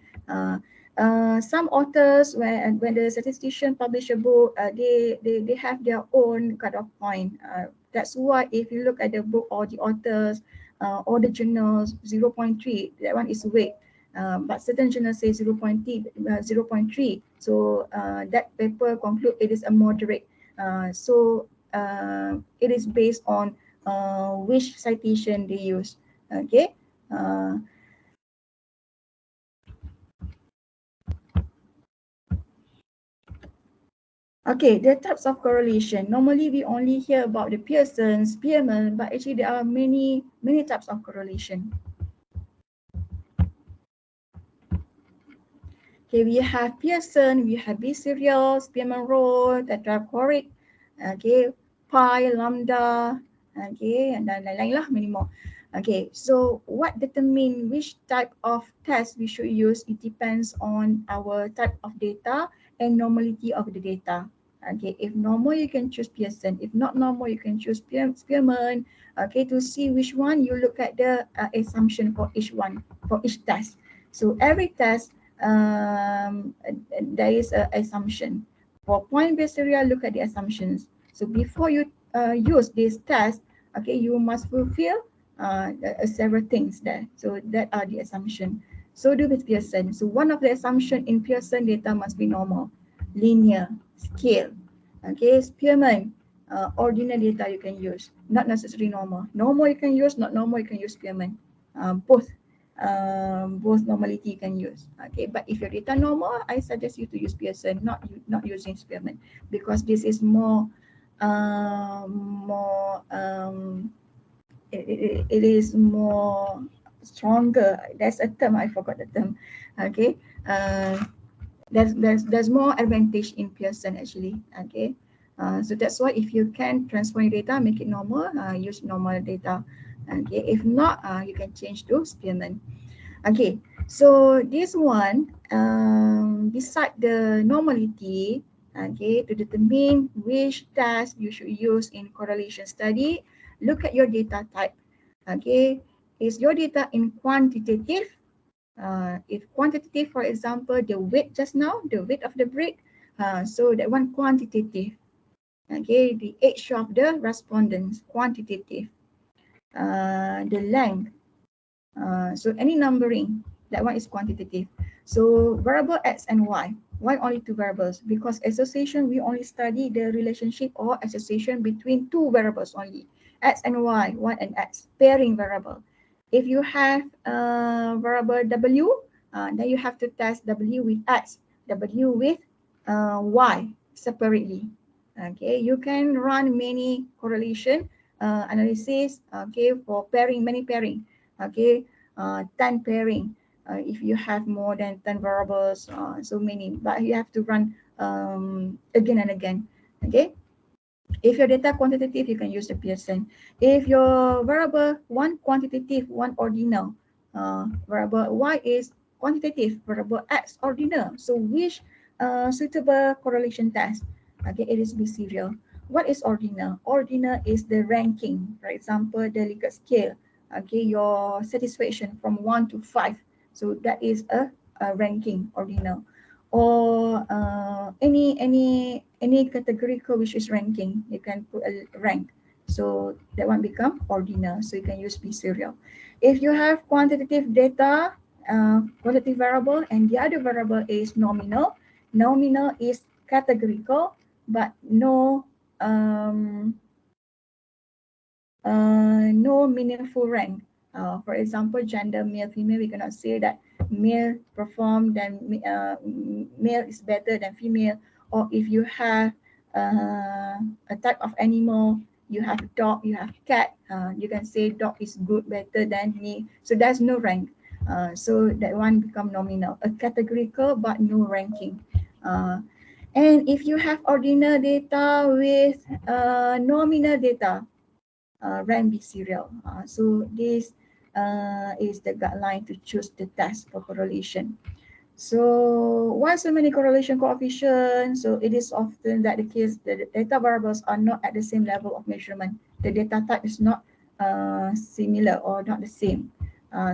Some authors, when the statistician publish a book, they have their own cutoff point. That's why if you look at the book or the authors or the journals, 0.3, that one is weak. But certain journals say 0.3. So that paper conclude it is a moderate. So it is based on which citation they use. Okay. Okay, the types of correlation. Normally, we only hear about the Pearson, Spearman, but actually there are many types of correlation. Okay, we have Pearson, we have B-serial, Spearman-Rowe, tetrachoric, okay, pi, lambda, okay, and then lain-lain lah, many more. Okay, so what determine which type of test we should use? It depends on our type of data and normality of the data. Okay, if normal, you can choose Pearson. If not normal, you can choose Spearman. Okay, to see which one, you look at the assumption for each one, for each test. So every test, there is an assumption. For point-based area, look at the assumptions. So before you use this test, okay, you must fulfill several things there. So that are the assumption. So do with Pearson. So one of the assumption in Pearson data must be normal, linear, scale. Okay, Spearman, ordinal data you can use, not necessarily normal. Normal you can use, not normal you can use Spearman. Both normality you can use. Okay, but if your data normal, I suggest you to use Pearson, not using Spearman, because this is more it is more stronger. There's a term, I forgot the term. Okay, there's more advantage in Pearson actually. Okay, so that's why if you can transform your data, make it normal, use normal data. Okay, if not, you can change to Spearman. Okay, so this one, beside the normality, okay, to determine which test you should use in correlation study, look at your data type. Okay, is your data in quantitative? If quantitative, for example, the weight just now, the weight of the brick, so that one quantitative. Okay, the age of the respondents, quantitative. The length, so any numbering, that one is quantitative. So variable X and Y. Why only two variables? Because association, we only study the relationship or association between two variables only. X and Y, Y and X, pairing variable. If you have variable W, then you have to test W with X, W with Y separately. Okay, you can run many correlation analysis, okay, for pairing, many pairing. Okay, 10 pairing. If you have more than 10 variables, so many, but you have to run again and again. Okay. If your data quantitative, you can use the Pearson. If your variable one quantitative, one ordinal, variable Y is quantitative, variable X ordinal. So which suitable correlation test? Okay, it is B serial. What is ordinal? Ordinal is the ranking. For example, the Likert scale. Okay, your satisfaction from 1 to 5. So that is a ranking ordinal, or any categorical which is ranking, you can put a rank, so that one become ordinal, so you can use B serial. If you have quantitative data, quantitative variable, and the other variable is nominal. Nominal is categorical but no meaningful rank. For example, gender, male, female, we cannot say that male perform than male is better than female. Or if you have a type of animal, you have dog, you have cat, you can say dog is good, better than me. So there's no rank. So that one become nominal, a categorical but no ranking. And if you have ordinal data with nominal data, rank B serial. So this is the guideline to choose the test for correlation. So why so many correlation coefficients? So it is often that the case that the data variables are not at the same level of measurement. The data type is not similar or not the same.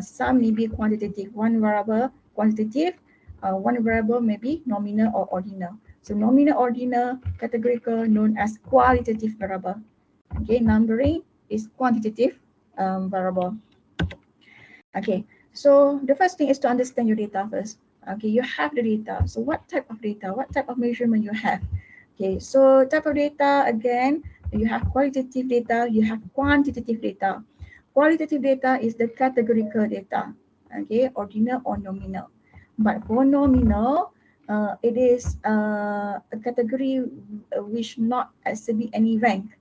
Some may be quantitative, one variable quantitative, one variable may be nominal or ordinal. So nominal, ordinal, categorical, known as qualitative variable. Okay, numbering is quantitative variable. Okay, so the first thing is to understand your data first. Okay, you have the data. So what type of data? What type of measurement you have? Okay, so type of data, again, you have qualitative data, you have quantitative data. Qualitative data is the categorical data, okay, ordinal or nominal. But for nominal, it is a category which not exhibit any rank,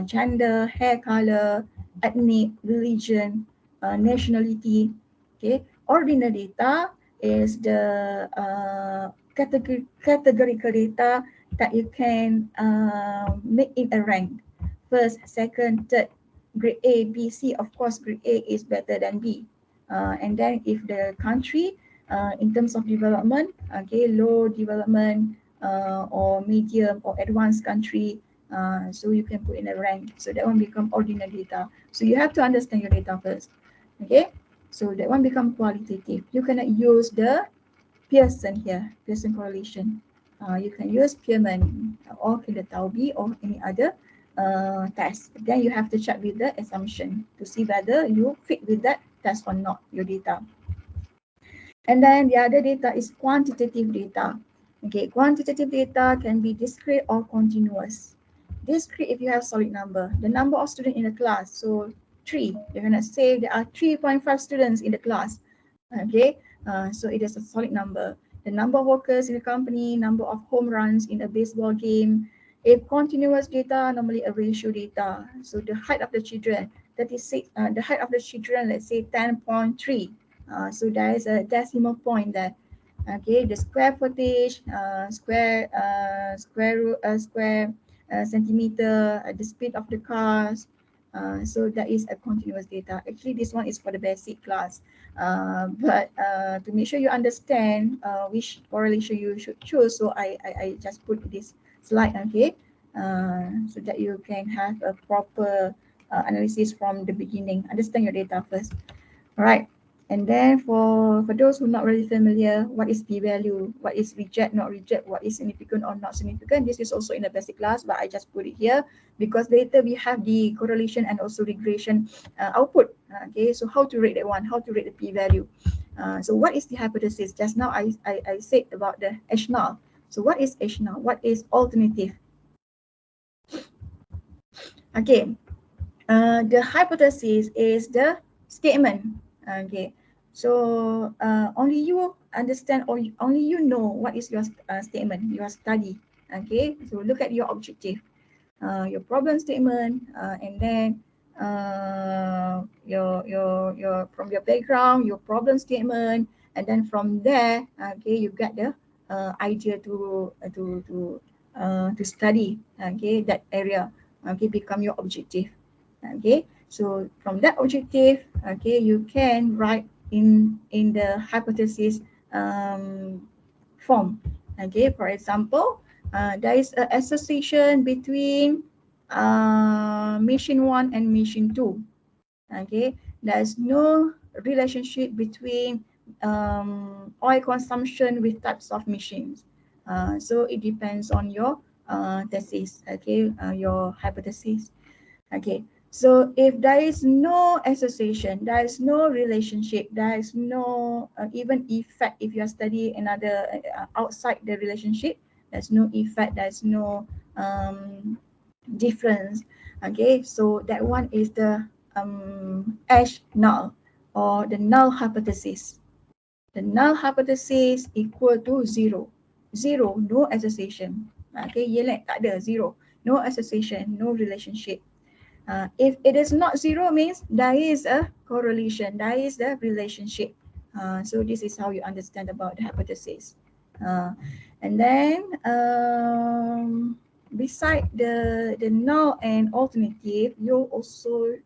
gender, hair color, ethnic, religion, nationality. Okay, ordinal data is the categorical data that you can make in a rank. First, second, third, grade A, B, C. Of course, grade A is better than B. And then if the country, in terms of development, okay, low development or medium or advanced country, so you can put in a rank. So that one become ordinal data. So you have to understand your data first. Okay, so that one become qualitative. You cannot use the Pearson here, Pearson correlation. You can use Pearman or Kinder-Taubi or any other test. Then you have to check with the assumption to see whether you fit with that test or not, your data. And then the other data is quantitative data. Okay, quantitative data can be discrete or continuous. Discrete if you have solid number, the number of students in the class. So 3, you're gonna say there are 3.5 students in the class. Okay, so it is a solid number. The number of workers in the company, number of home runs in a baseball game. If continuous data, normally a ratio data. So the height of the children, 36, the height of the children, let's say 10.3. So there is a decimal point there. Okay, the square footage, square centimeter, the speed of the cars. So that is a continuous data. Actually, this one is for the basic class. But to make sure you understand which correlation you should choose, so I just put this slide, okay, so that you can have a proper analysis from the beginning. Understand your data first. All right. And then for those who are not really familiar, what is p-value, what is reject, not reject, what is significant or not significant, this is also in the basic class, but I just put it here because later we have the correlation and also regression output. Okay, so how to rate that one, how to rate the p-value. So what is the hypothesis? Just now I said about the H null. So what is H null? What is alternative? Okay, the hypothesis is the statement. Okay, so only you understand or only you know what is your statement, your study. Okay, so look at your objective, your problem statement, and then from your background, your problem statement, and then from there, okay, you get the idea to study, okay, that area, okay, become your objective, okay. So from that objective, okay, you can write in the hypothesis form, okay. For example, there is an association between machine 1 and machine 2, okay. There's no relationship between oil consumption with types of machines. So it depends on your thesis, okay, your hypothesis, okay. So if there is no association, there is no relationship, there is no even effect. If you are studying another outside the relationship, there's no effect, there's no difference, okay. So that one is the H null, or the null hypothesis. The null hypothesis equal to zero. Zero, no association, okay. Yelek tak ada, zero, no association, no relationship. If it is not zero, means there is a correlation, there is a relationship. So this is how you understand about the hypothesis. And then beside the null and alternative, you also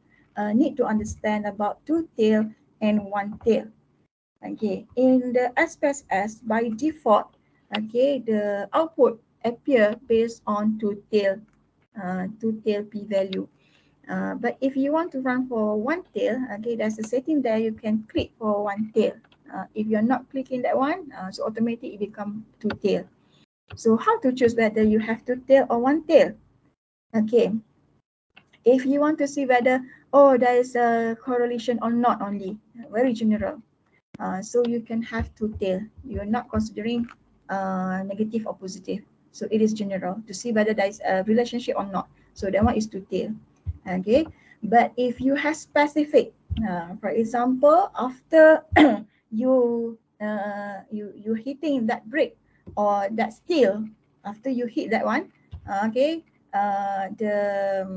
need to understand about two tail and one tail. Okay, in the SPSS by default, okay, the output appear based on two tail p-value. But if you want to run for one tail, okay, there's a setting there, you can click for one tail. If you're not clicking that one, so automatically it become two tail. So how to choose whether you have two tail or one tail? Okay, if you want to see whether, oh, there is a correlation or not only, very general. So you can have two tail. You're not considering negative or positive. So it is general to see whether there is a relationship or not. So that one is two tail. Okay, but if you have specific, for example, after you hitting that brick or that steel, after you hit that one, okay, the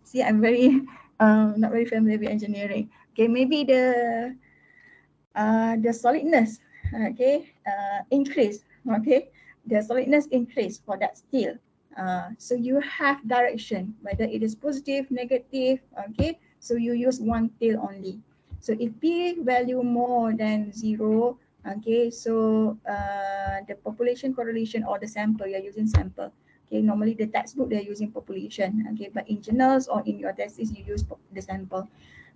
see, I'm very not very familiar with engineering. Okay, maybe the solidness, okay, increase, okay, the solidness increase for that steel. So you have direction, whether it is positive, negative, okay. So you use one tail only. So if P value more than zero, okay, so the population correlation or the sample, you're using sample. Okay, normally the textbook they're using population, okay, but in journals or in your thesis you use the sample.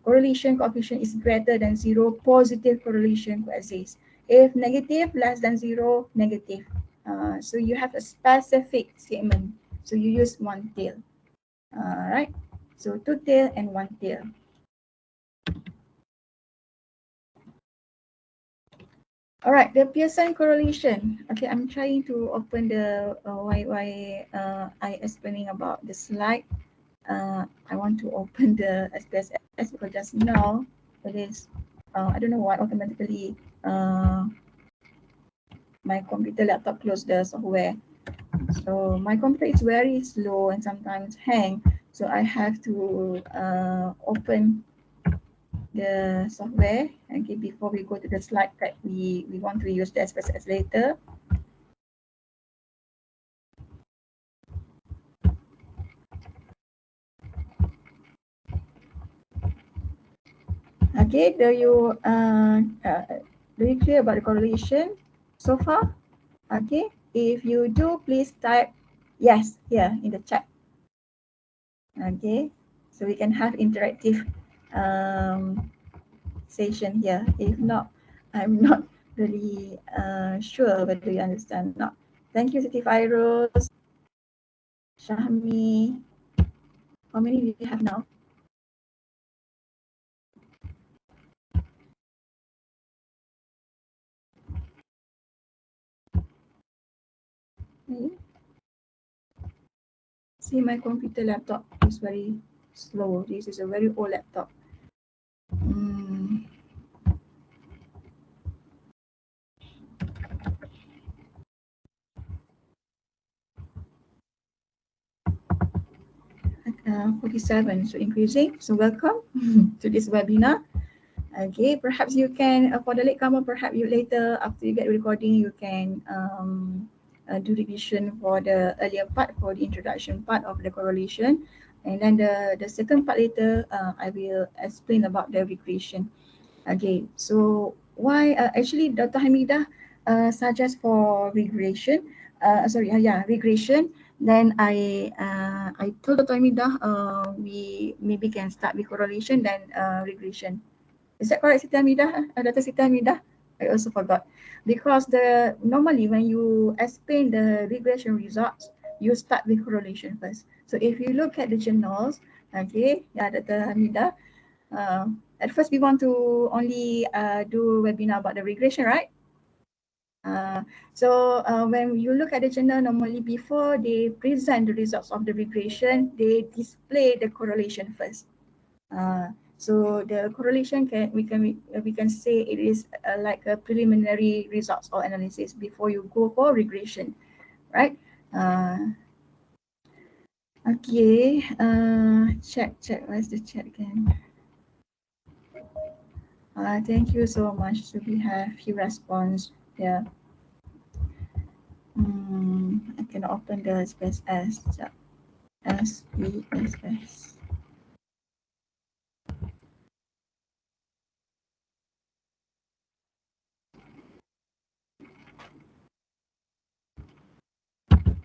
Correlation coefficient is greater than zero, positive correlation coexists. If negative, less than zero, negative. So you have a specific statement. So you use one tail. Right? So two tail and one tail. All right, the Pearson correlation. Okay, I'm trying to open the why I explaining about the slide. I want to open the SPSS because just now it is I don't know why automatically my computer laptop close the software. So my computer is very slow and sometimes hang. So I have to open the software, okay, before we go to the slide that we want to use the SPSS later. Okay, do you clear about the correlation so far? Okay, if you do, please type yes here in the chat. Okay, so we can have interactive session here. If not, I'm not really sure whether you understand or not. Thank you, Siti Fairuz, Shahmi. How many do you have now? See, my computer laptop is very slow. This is a very old laptop. 47, so increasing. So welcome to this webinar. Okay, perhaps you can, for the latecomer, perhaps you later, after you get the recording, you can do revision for the earlier part, for the introduction part of the correlation. And then the second part later, I will explain about the regression. Okay, so why, actually Dr. Hamidah suggests for regression, regression. Then I told Dr. Hamidah we maybe can start with correlation, then regression. Is that correct, Siti Hamidah? Dr. Siti Hamidah? I also forgot. Because normally when you explain the regression results, you start with correlation first. So if you look at the journals, okay, yeah, Dr. Hamidah, at first we want to only do webinar about the regression, right? When you look at the journal, normally before they present the results of the regression, they display the correlation first. So the correlation we can say it is like a preliminary results or analysis before you go for regression, right? Okay. Check. Where's the chat again? Thank you so much. So we have few response here. I can open the SPSS. SPSS.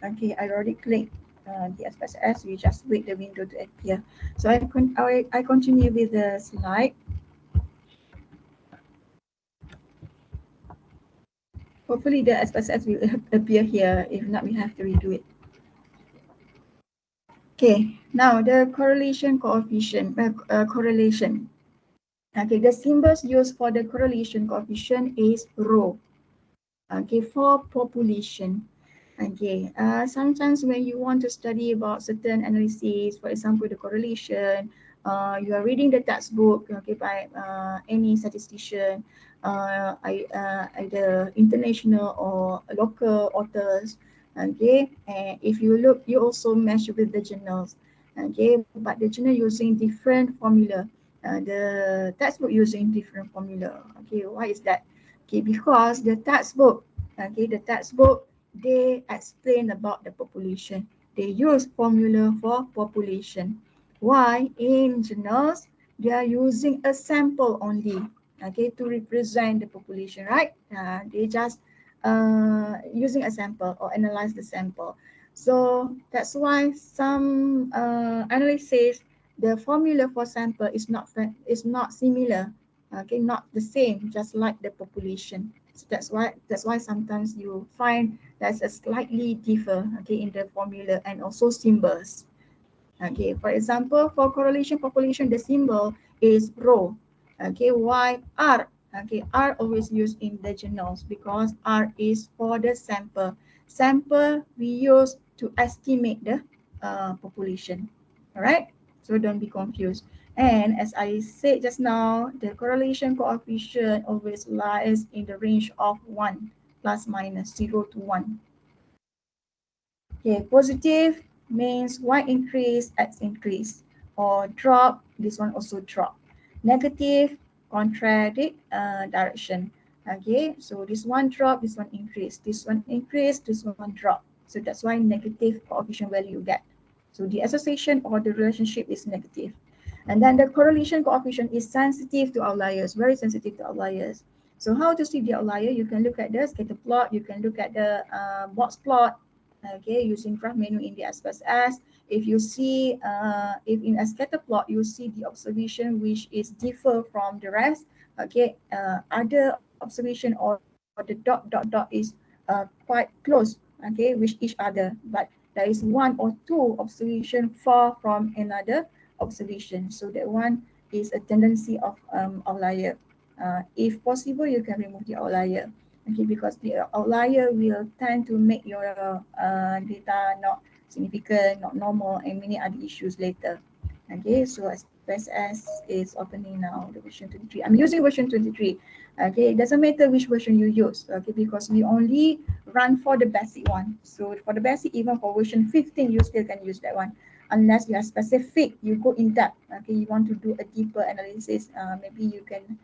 Okay, I already clicked the SPSS. We just wait the window to appear. So I continue with the slide. Hopefully the SPSS will appear here. If not, we have to redo it. Okay, now the correlation coefficient, correlation. Okay, the symbols used for the correlation coefficient is rho. Okay, for population. Okay, sometimes when you want to study about certain analysis, for example, the correlation, you are reading the textbook, okay, by any statistician, either international or local authors, okay. And if you look, you also measure with the journals, okay, but the journal using different formula, the textbook using different formula, okay. Why is that? Okay, because the textbook, they explain about the population. They use formula for population. Why? In journals, they are using a sample only, okay, to represent the population, right? They just using a sample or analyze the sample. So that's why some analysis, the formula for sample is not similar, okay, not the same, just like the population. So that's why sometimes you find there's a slightly differ, okay, in the formula and also symbols. Okay, for example, for correlation population, the symbol is rho. Okay, why R? Okay, R always used in the journals because R is for the sample. Sample we use to estimate the population. All right, so don't be confused. And as I said just now, the correlation coefficient always lies in the range of 1 plus minus 0 to 1. Okay, positive means Y increase, X increase, or drop, this one also drop. Negative, contradict direction. Okay, so this one drop, this one increase, this one increase, this one drop. So that's why negative coefficient value you get. So the association or the relationship is negative. And then the correlation coefficient is sensitive to outliers, very sensitive to outliers. So how to see the outlier? You can look at the scatter plot, you can look at the box plot, okay, using graph menu in the SPSS. If you see, if in a scatter plot, you see the observation which is differ from the rest, okay, other observation or the dot is quite close, okay, with each other, but there is one or two observation far from another observation. So that one is a tendency of outlier. If possible, you can remove the outlier. Okay, because the outlier will tend to make your data not significant, not normal, and many other issues later. Okay, so SPSS is opening now, the version 23. I'm using version 23. Okay, it doesn't matter which version you use, okay, because we only run for the basic one. So for the basic, even for version 15, you still can use that one. unless you are specific, you go in depth. Okay, you want to do a deeper analysis. Maybe you can,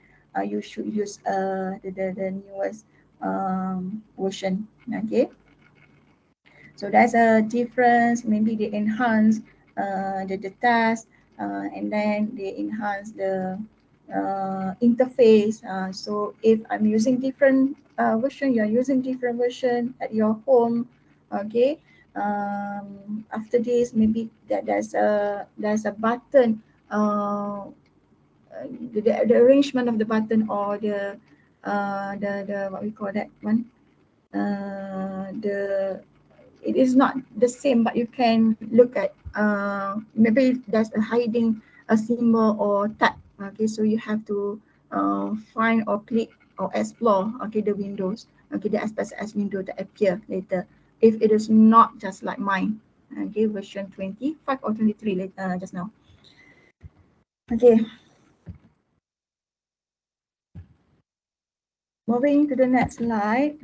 you should use the newest version. Okay, so there's a difference. Maybe they enhance the task, and then they enhance the interface. So if I'm using different version, you're using different version at your home. Okay. After this, maybe there's a button. The arrangement of the button, or the what we call that one. The It is not the same, but you can look at maybe there's a hiding a symbol or tag. Okay, so you have to find or click or explore, okay, the windows, okay, the SPSS window that appear later, if it is not just like mine. Okay, version 25 or 23 later, just now. Okay, moving to the next slide.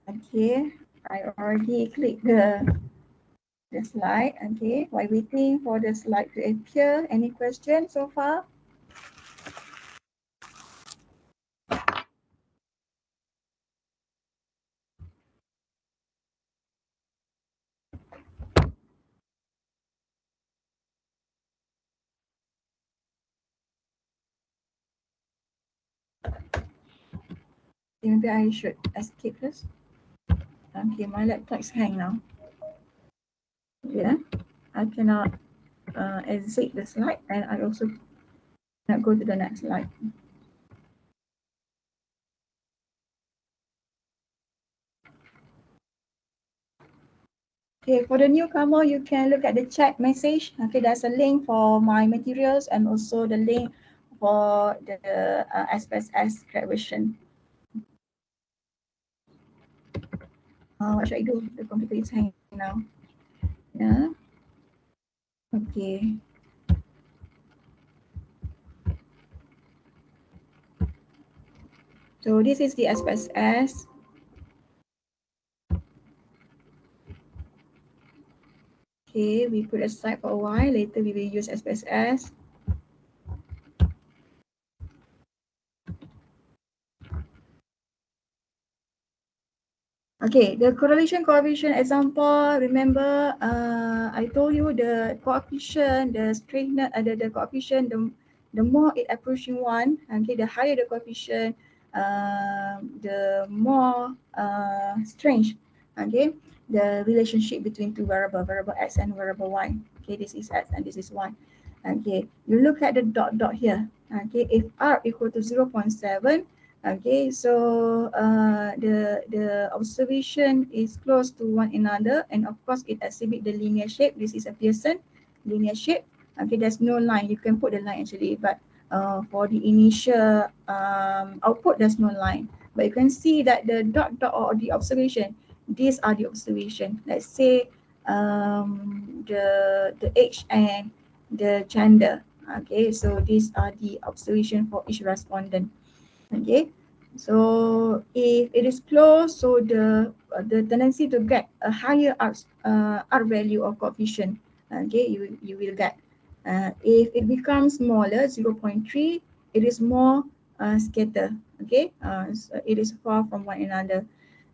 Okay, I already clicked the slide. Okay, while waiting for the slide to appear, any questions so far? Maybe I should escape first. Okay, my laptop is hang now. Yeah, I cannot exit the slide, and I also cannot go to the next slide. Okay, for the newcomer, you can look at the chat message. Okay, there's a link for my materials and also the link for the SPSS graduation. What should I do? The computer is hanging now. Yeah. Okay. So this is the SPSS. Okay, we put aside for a while. Later we will use SPSS. Okay, the correlation coefficient example, remember I told you the coefficient, the straightness, the coefficient, the more it approaching 1, okay, the higher the coefficient, the more strange, okay, the relationship between two variable x and variable y. Okay, this is x and this is y. Okay, you look at the dot here. Okay, if r equal to 0.7, okay, so the observation is close to one another, and of course it exhibit the linear shape. This is a Pearson linear shape. Okay, there's no line. You can put the line actually, but for the initial output, there's no line. But you can see that the dot or the observation, these are the observation. Let's say the age and the gender. Okay, so these are the observation for each respondent. Okay, so if it is close, so the tendency to get a higher R value of coefficient, okay, you will get. If it becomes smaller, 0.3, it is more scatter. Okay, so it is far from one another.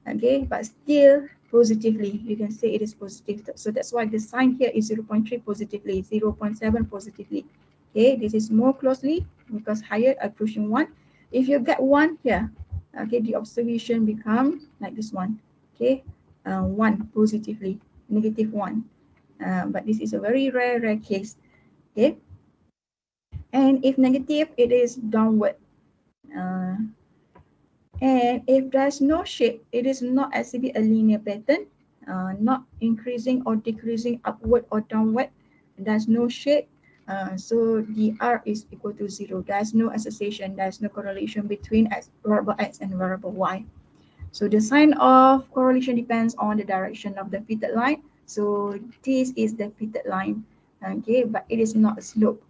Okay, but still positively, you can say it is positive. So that's why the sign here is 0.3 positively, 0.7 positively. Okay, this is more closely because higher approaching 1. If you get 1 here, okay, the observation become like this one. Okay, 1 positively, negative 1. But this is a very rare case. Okay, and if negative, it is downward. And if there's no shape, it is not exhibit a linear pattern, not increasing or decreasing upward or downward. There's no shape. So the R is equal to 0. There's no association. There's no correlation between variable X and variable Y. So the sign of correlation depends on the direction of the fitted line. So this is the fitted line, okay, but it is not a slope.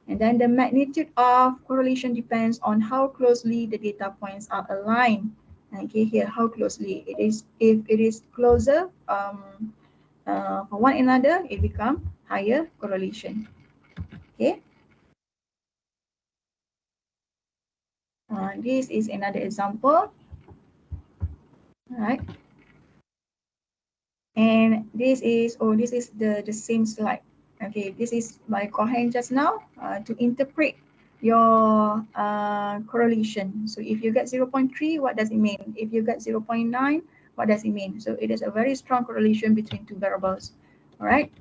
And then the magnitude of correlation depends on how closely the data points are aligned. Okay, here how closely it is. If it is closer for one another, it become higher correlation. Okay. This is another example. All right. And this is the same slide. Okay, this is by Cohen just now to interpret your correlation. So if you get 0.3, what does it mean? If you get 0.9, what does it mean? So it is a very strong correlation between two variables. All right.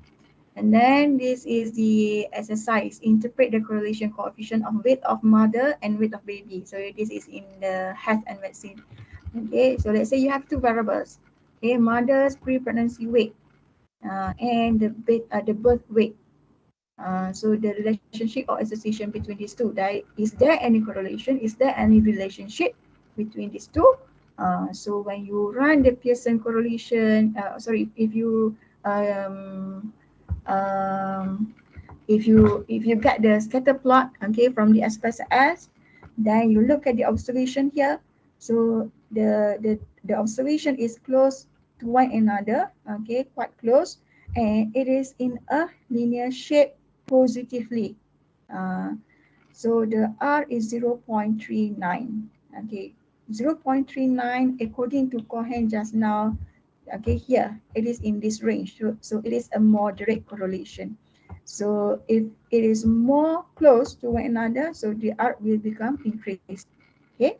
And then this is the exercise. Interpret the correlation coefficient of weight of mother and weight of baby. So this is in the health and medicine. Okay, so let's say you have two variables. Okay, mother's pre-pregnancy weight and the birth weight. So the relationship or association between these two. Is there any correlation? Is there any relationship between these two? So when you run the Pearson correlation, if you um, um, if you get the scatter plot, okay, from the SPSS, then you look at the observation here. So the observation is close to one another, okay, quite close, and it is in a linear shape positively. Uh, so the R is 0.39, okay, 0.39 according to Cohen just now. Okay, here it is in this range, so it is a moderate correlation. So if it is more close to one another, so the R will become increased. Okay,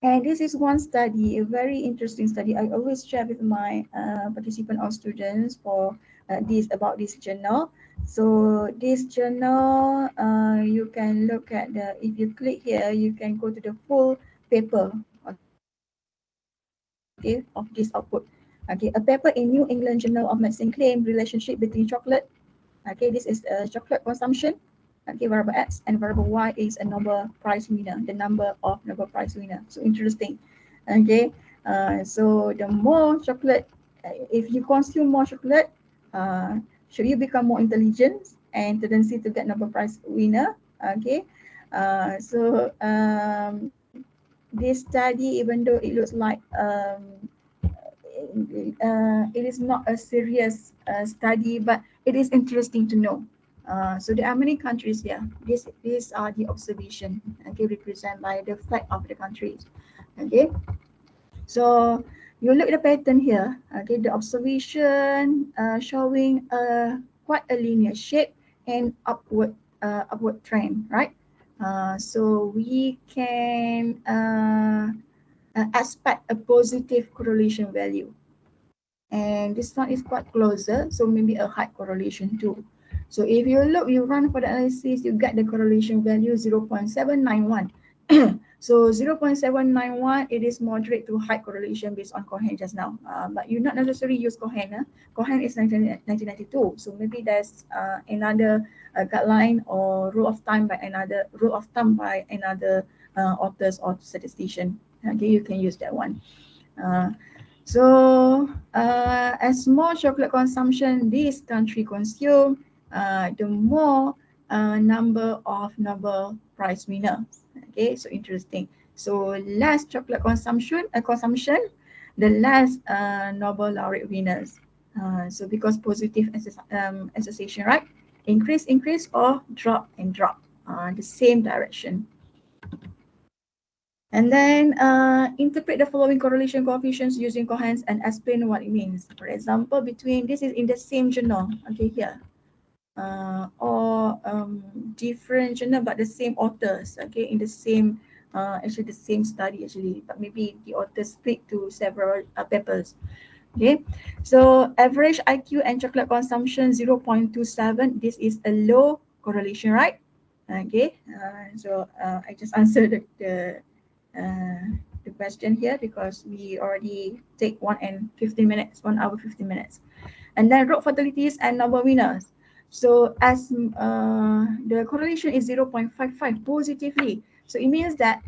and this is one study, a very interesting study. I always share with my participant or students for this about this journal. So this journal, you can look at the, if you click here, you can go to the full paper, okay, of this output. Okay, a paper in New England Journal of Medicine claim relationship between chocolate. Okay, this is chocolate consumption. Okay, variable X and variable Y is a Nobel Prize winner, the number of Nobel Prize winner. So interesting. Okay, so the more chocolate, if you consume more chocolate, uh, should you become more intelligent and tendency to get Nobel Prize winner? Okay, this study, even though it looks like it is not a serious study, but it is interesting to know. So there are many countries here. These are the observation, okay, represented by the flag of the countries. Okay, so you look at the pattern here. Okay, the observation showing quite a linear shape and upward trend, right? So we can expect a positive correlation value. And this one is quite closer, so maybe a high correlation too. So if you look, you run for the analysis, you get the correlation value 0.791. So 0.791, it is moderate to high correlation based on Cohen just now. But you not necessarily use Cohen. Cohen is 1992, so maybe there's another guideline or rule of thumb by another authors or statistician. Okay, you can use that one. So as more chocolate consumption this country consume, the more number of Nobel Prize winners. Okay, so interesting. So less chocolate consumption, the less Nobel laureate winners. So because positive association, right? Increase or drop, the same direction. And then interpret the following correlation coefficients using Cohen's and explain what it means. For example, between, this is in the same journal, okay, here. Or different journal but the same authors, okay, in the same, actually the same study actually, but maybe the authors split to several papers. Okay, so average IQ and chocolate consumption 0.27. This is a low correlation, right? Okay, so I just answered the question here because we already take 1 hour 15 minutes. And then road fatalities and Nobel winners. So as the correlation is 0.55 positively, so it means that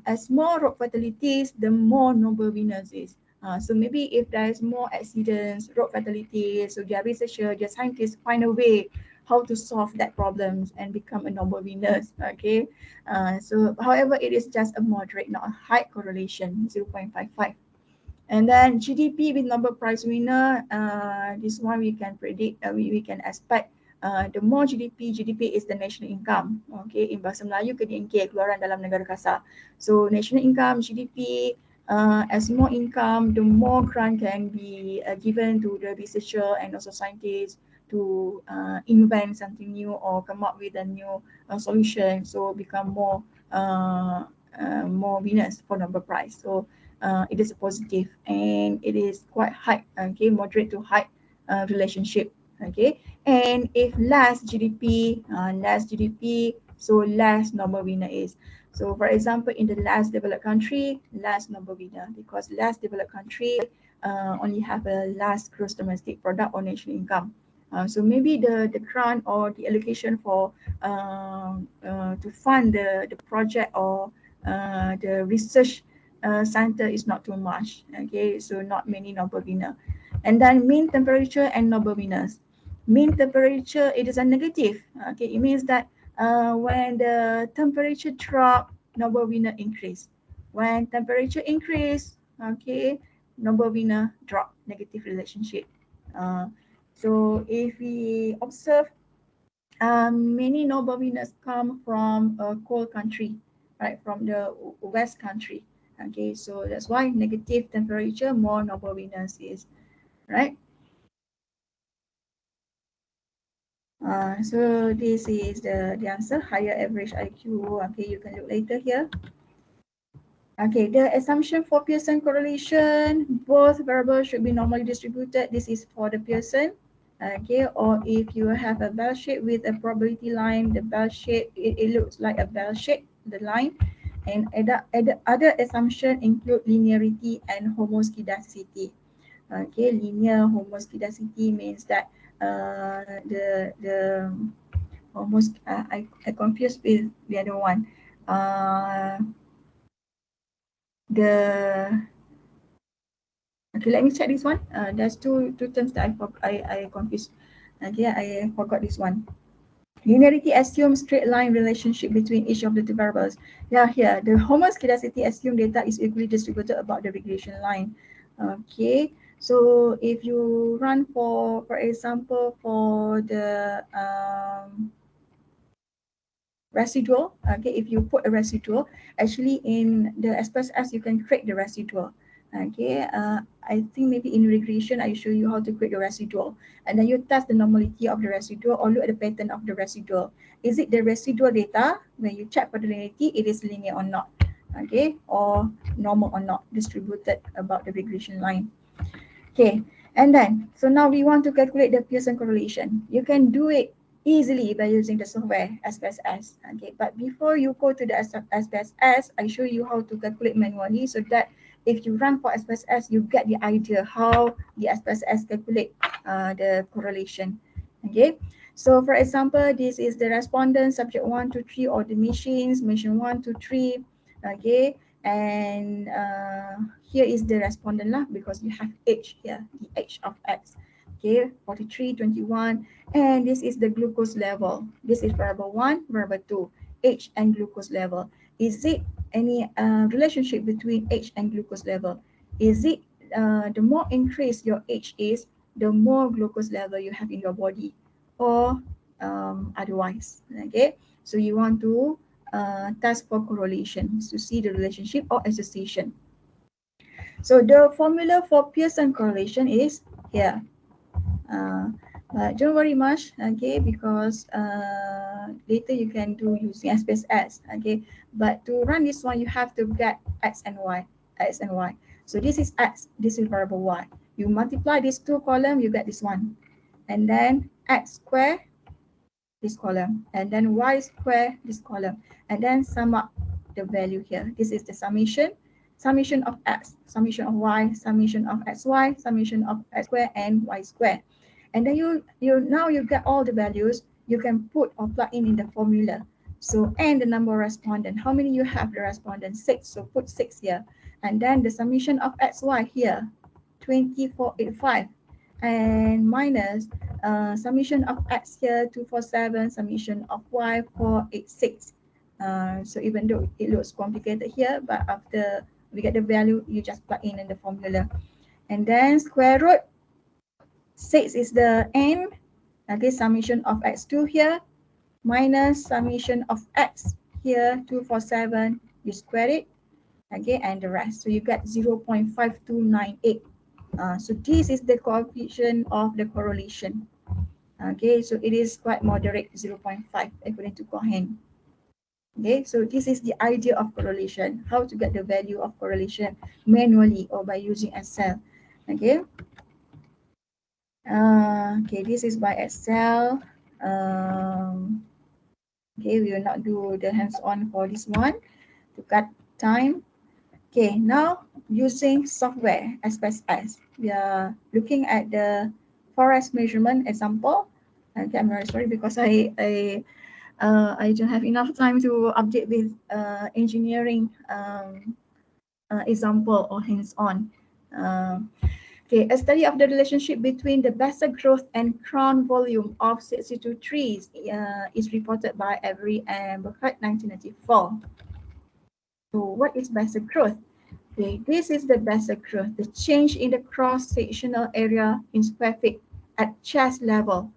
as more road fatalities, the more Nobel winners is. So maybe if there is more accidents, road fatalities, so their researchers, their scientists find a way how to solve that problems and become a Nobel winners. Okay, so however, it is just a moderate, not a high correlation, 0.55. And then GDP with Nobel Prize winner, this one we can predict, we can expect the more GDP is the national income. Okay, in bahasa Melayu KDNK, keluaran dalam negara kasar. So national income, GDP, as more income, the more grant can be given to the researcher and also scientists to invent something new or come up with a new solution. So become more winners for Nobel Prize. So it is a positive and it is quite high, okay, moderate to high relationship, okay. And if less GDP, so less Nobel winner is. So for example, in the less developed country, less Nobel winner, because less developed country only have a less gross domestic product or national income. So maybe the grant or the allocation for to fund the project or the research center is not too much. Okay, so not many Nobel winner. And then mean temperature and Nobel winners. Mean temperature, it is a negative. Okay, it means that when the temperature drop, Nobel winner increase. When temperature increase, okay, Nobel winner drop, negative relationship. So if we observe, many Nobel winners come from a cold country, right? From the West country. Okay, so that's why negative temperature, more Nobel winners is, right? So this is the answer, higher average IQ. Okay, you can look later here. Okay, the assumption for Pearson correlation, both variables should be normally distributed. This is for the Pearson. Okay, or if you have a bell shape with a probability line, the bell shape, it looks like a bell shape, the line. And other assumption include linearity and homoscedasticity. Okay, linear homoscedasticity means that the almost I confused with the other one. The Okay, let me check this one. There's two terms that I confused. Okay, I forgot this one. Linearity assumes straight line relationship between each of the two variables. Yeah, here the homoscedasticity assume data is equally distributed about the regression line. Okay, so if you run for example, for the residual, okay, if you put a residual, actually in the SPSS you can create the residual. Okay, I think maybe in regression I show you how to create the residual, and then you test the normality of the residual or look at the pattern of the residual. Is it the residual data? When you check for the linearity, it is linear or not, okay, or normal or not, distributed about the regression line. Okay, and then, so now we want to calculate the Pearson correlation. You can do it easily by using the software SPSS. Okay, but before you go to the SPSS, I show you how to calculate manually so that if you run for SPSS, you get the idea how the SPSS calculate the correlation. Okay, so for example, this is the respondent, subject 1 to 3, or the machine 1 to 3. Okay, and here is the respondent lah, because you have age here, the age of X. Okay, 43, 21, and this is the glucose level. This is variable 1, variable 2, age and glucose level. Is it any relationship between age and glucose level? Is it the more increased your age is, the more glucose level you have in your body, or otherwise? Okay, so you want to test for correlations to see the relationship or association. So the formula for Pearson correlation is here. But don't worry much, okay, because later you can do using SPSS, okay. But to run this one, you have to get X and Y, X and Y. So this is X, this is variable Y. You multiply these two columns, you get this one. And then X square, this column, and then Y square, this column, and then sum up the value here. This is the summation of X, summation of Y, summation of XY, summation of X square and Y square. And then you now you get all the values you can put or plug in the formula. So, and the number of respondent, how many you have the respondent? 6, so put 6 here. And then the summation of XY here, 2485, and minus summation of X here, 247, summation of Y, 486. So even though it looks complicated here, but after we get the value, you just plug in the formula. And then square root 6 is the n, okay, summation of x2 here, minus summation of x here, 247, you square it, okay, and the rest. So you get 0.5298. So this is the coefficient of the correlation. Okay, so it is quite moderate, 0.5 according to Cohen. Okay, so this is the idea of correlation, how to get the value of correlation manually or by using Excel. Okay. Okay, this is by Excel. Okay, we will not do the hands-on for this one to cut time. Okay, now using software SPSS, we are looking at the forest measurement example. Okay, I'm very sorry because I don't have enough time to update with engineering example or hands-on. Okay, a study of the relationship between the basal growth and crown volume of 62 trees is reported by Avery and Burkhardt 1994. So what is basal growth? Okay, this is the basal growth, the change in the cross-sectional area in square feet at chest level,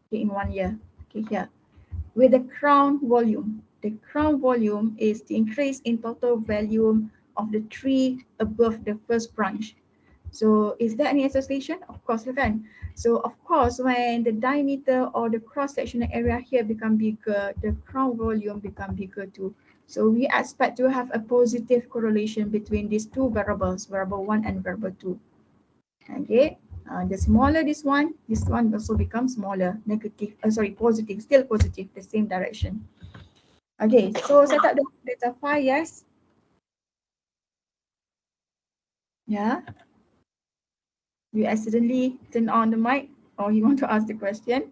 okay, in 1 year. Okay, here. With the crown volume. The crown volume is the increase in total volume of the tree above the first branch. So is there any association? Of course, kan. So of course, when the diameter or the cross-sectional area here become bigger, the crown volume become bigger too. So we expect to have a positive correlation between these two variables, variable 1 and variable 2. Okay. The smaller this one also becomes smaller, negative, positive, still positive, the same direction. Okay, so set up the data file, yes. Yeah. You accidentally turn on the mic or you want to ask the question.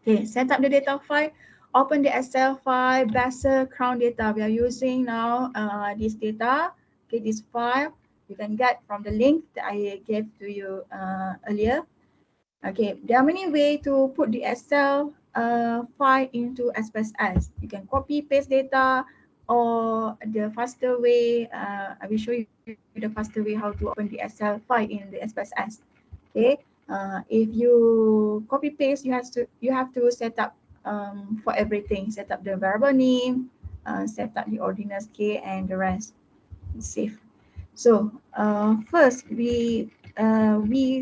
Okay, set up the data file, open the Excel file, basal crown data. We are using now this data, okay, this file you can get from the link that I gave to you earlier. Okay, there are many ways to put the Excel file into SPSS. You can copy paste data, or the faster way, I will show you the faster way how to open the Excel file in the SPSS. Okay, if you copy paste, you have to set up for everything. Set up the variable name, set up the ordinal scale, and the rest. Save. So first we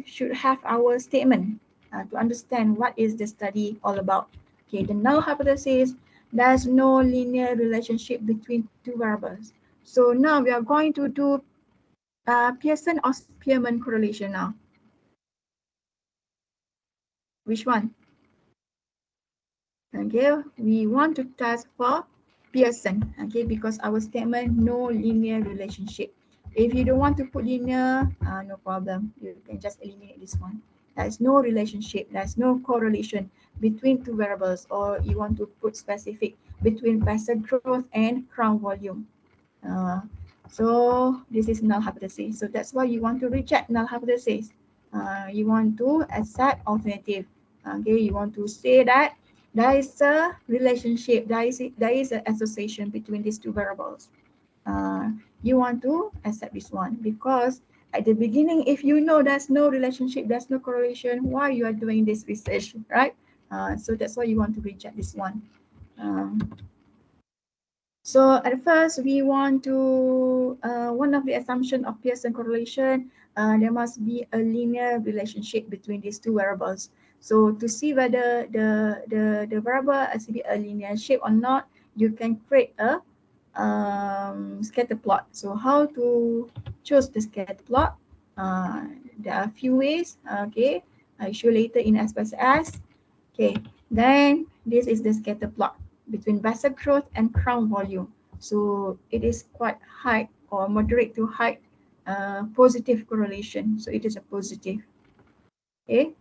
should have our statement to understand what is the study all about. Okay, the null hypothesis, there's no linear relationship between two variables. So now we are going to do Pearson or Spearman correlation now. Which one? Okay, we want to test for Pearson, okay, because our statement no linear relationship. If you don't want to put linear, no problem. You can just eliminate this one. There's no relationship, there's no correlation between two variables, or you want to put specific between basal growth and crown volume. So this is null hypothesis. So that's why you want to reject null hypothesis. You want to accept alternative. Okay, you want to say that there is a relationship, there is an association between these two variables. You want to accept this one because at the beginning, if you know there's no relationship, there's no correlation, why you are doing this research, right? So that's why you want to reject this one. So at first, we want to, one of the assumptions of Pearson correlation, there must be a linear relationship between these two variables. So to see whether the variable has to be a linear shape or not, you can create a scatter plot. So how to choose the scatter plot? There are a few ways. Okay, I show later in SPSS. Okay, then this is the scatter plot between basal growth and crown volume. So it is quite high or moderate to high positive correlation. So it is a positive. Okay,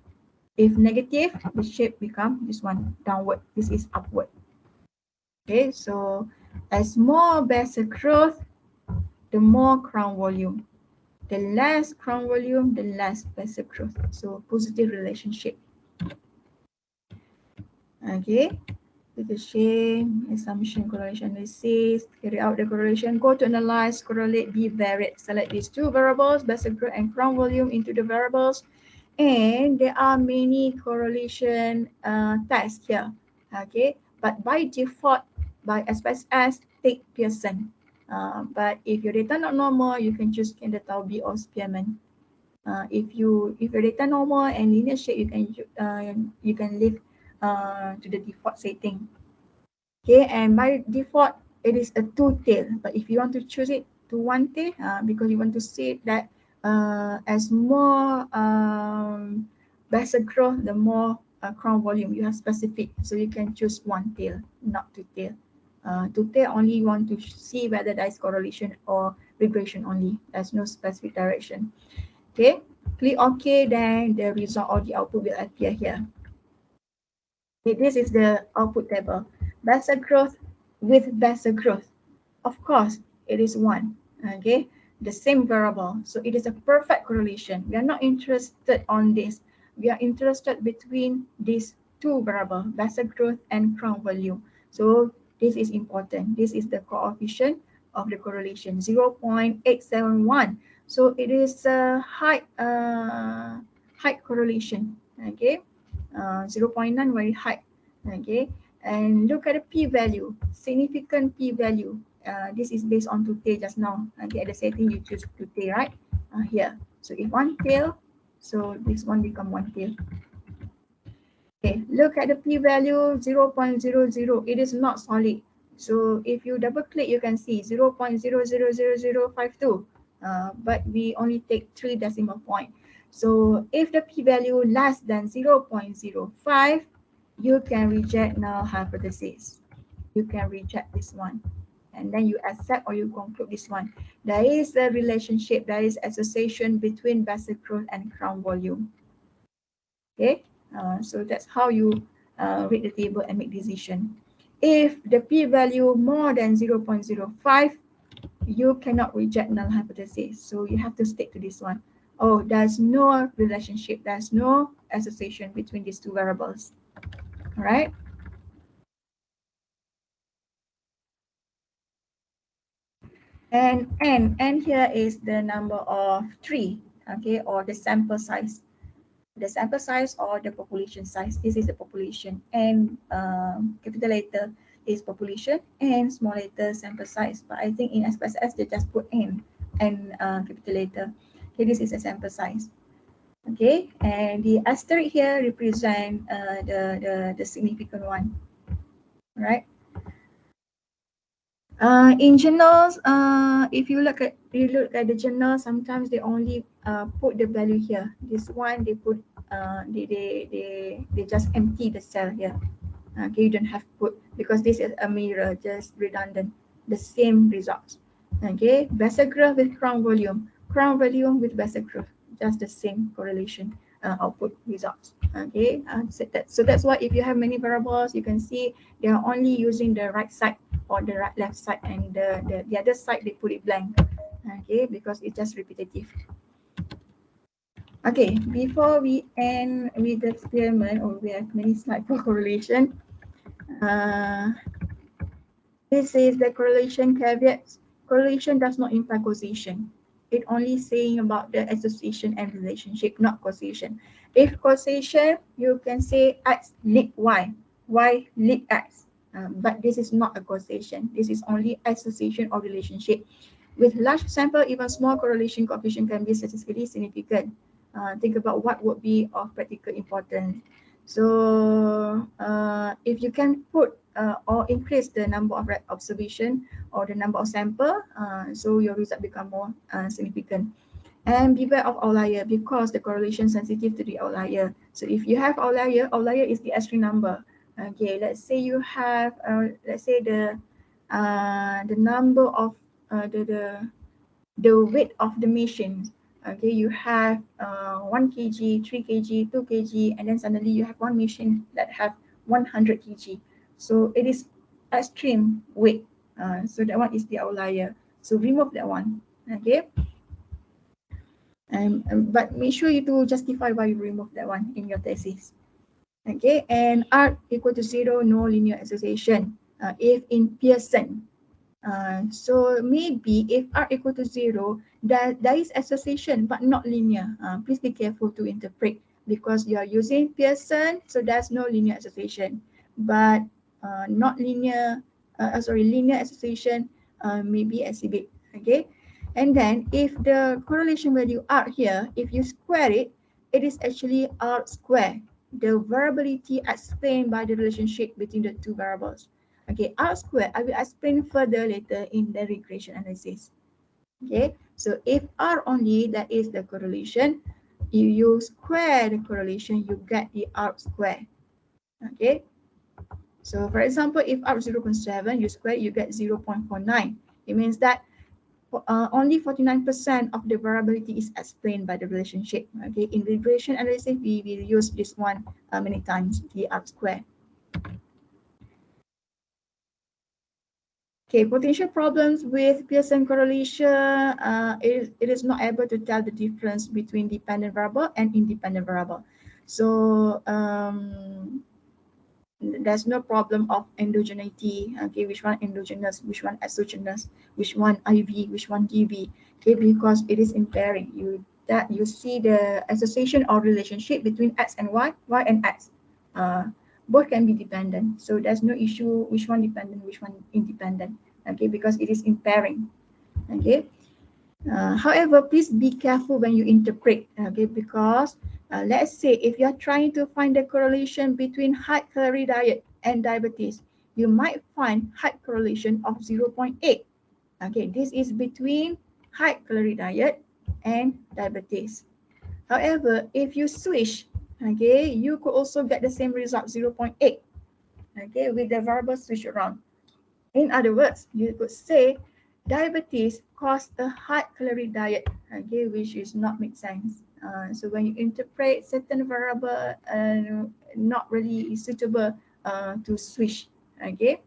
if negative, the shape become this one downward. This is upward. Okay, so as more basal growth, the more crown volume. The less crown volume, the less basal growth. So positive relationship. Okay. Click the shame, assumption, correlation analysis, carry out the correlation, go to analyze, correlate, bivariate. Select these two variables, basic growth and crown volume into the variables. And there are many correlation tests here. Okay, but by default, by SPSS, take Pearson. But if your data not normal, you can choose Kendall Taubes or Spearman. If your data normal and linear shape, you can leave to the default setting. Okay, and by default it is a two tail. But if you want to choose it to one tail, because you want to see that as more better growth, the more crown volume you have specific. So you can choose one tail, not two tail. Two tail only you want to see whether there is correlation or regression only. There's no specific direction. Okay, click OK, then the result or the output will appear here. Okay, this is the output table. Better growth with better growth. Of course, it is one. Okay, the same variable. So it is a perfect correlation. We are not interested on this. We are interested between these two variables, better growth and crown volume. So this is important. This is the coefficient of the correlation, 0.871. So it is a high correlation. Okay, 0.9 very high. Okay, and look at the p-value, significant p-value. This is based on two tail just now. Okay, at the setting you choose two tail, right? Here. So if one tail, so this one become one tail. Okay, look at the p-value 0.00. It is not solid. So if you double click, you can see 0.000052. But we only take 3 decimal point. So if the p-value less than 0.05, you can reject null hypothesis. You can reject this one. And then you accept or you conclude this one. There is a relationship, there is association between basic growth and crown volume. Okay, so that's how you read the table and make decision. If the p-value more than 0.05, you cannot reject null hypothesis. So you have to stick to this one. Oh, there's no relationship, there's no association between these two variables. All right. And here is the number of 3, okay, or the sample size. The sample size or the population size. This is the population, and capital letter is population and small letter sample size. But I think in SPSS they just put n and capital letter. Okay, this is a sample size. Okay, and the asterisk here represent the significant one. All right. In journals, if you look at the journal, sometimes they only put the value here. This one they put they just empty the cell here. Okay, you don't have to put, because this is a mirror, just redundant, the same results. Okay, basic growth with crown volume with basic growth, just the same correlation output results. Okay, so that's why if you have many variables, you can see they are only using the right side or the right left side, and the other side they put it blank. Okay, because it's just repetitive. Okay, before we end with the experiment, or we have many slides for correlation. This is the correlation caveats. Correlation does not imply causation. It only saying about the association and relationship, not causation. If causation, you can say X lead Y, Y lead X. But this is not a causation. This is only association or relationship. With large sample, even small correlation coefficient can be statistically significant. Think about what would be of practical importance. So if you can put or increase the number of observation or the number of sample, so your result become more significant. And beware of outlier, because the correlation sensitive to the outlier. So if you have outlier is the extreme number. Okay, let's say you have let's say the number of the weight of the machine. Okay, you have 1 kg, 3 kg, 2 kg, and then suddenly you have one machine that have 100 kg. So it is extreme weight. So that one is the outlier. So remove that one. Okay. But make sure you to justify why you remove that one in your thesis. Okay, and R equal to 0, no linear association. If in Pearson, so maybe if R equal to 0, there is association but not linear. Please be careful to interpret because you are using Pearson, so there's no linear association. But not linear, linear association may be exhibit. Okay, and then if the correlation value R here, if you square it, it is actually R square, the variability explained by the relationship between the two variables. Okay, R squared, I will explain further later in the regression analysis. Okay, so if R only, that is the correlation, you square the correlation, you get the R square. Okay, so for example, if R 0.7, you square, you get 0.49. It means that only 49% of the variability is explained by the relationship. Okay, in regression analysis, we will use this one many times, the R square. Okay, potential problems with Pearson correlation, it is not able to tell the difference between dependent variable and independent variable. So there's no problem of endogeneity, okay, which one endogenous, which one exogenous, which one IV, which one DV, okay, because it is impairing. You see the association or relationship between X and Y and X. Both can be dependent. So there's no issue which one dependent, which one independent, okay, because it is impairing, okay. However, please be careful when you interpret, okay, because let's say if you're trying to find the correlation between high calorie diet and diabetes, you might find high correlation of 0.8. Okay, this is between high calorie diet and diabetes. However, if you switch, okay, you could also get the same result, 0.8, okay, with the variable switch around. In other words, you could say diabetes caused a high calorie diet, okay, which is not make sense. So when you interpret certain variable, not really suitable to switch, okay,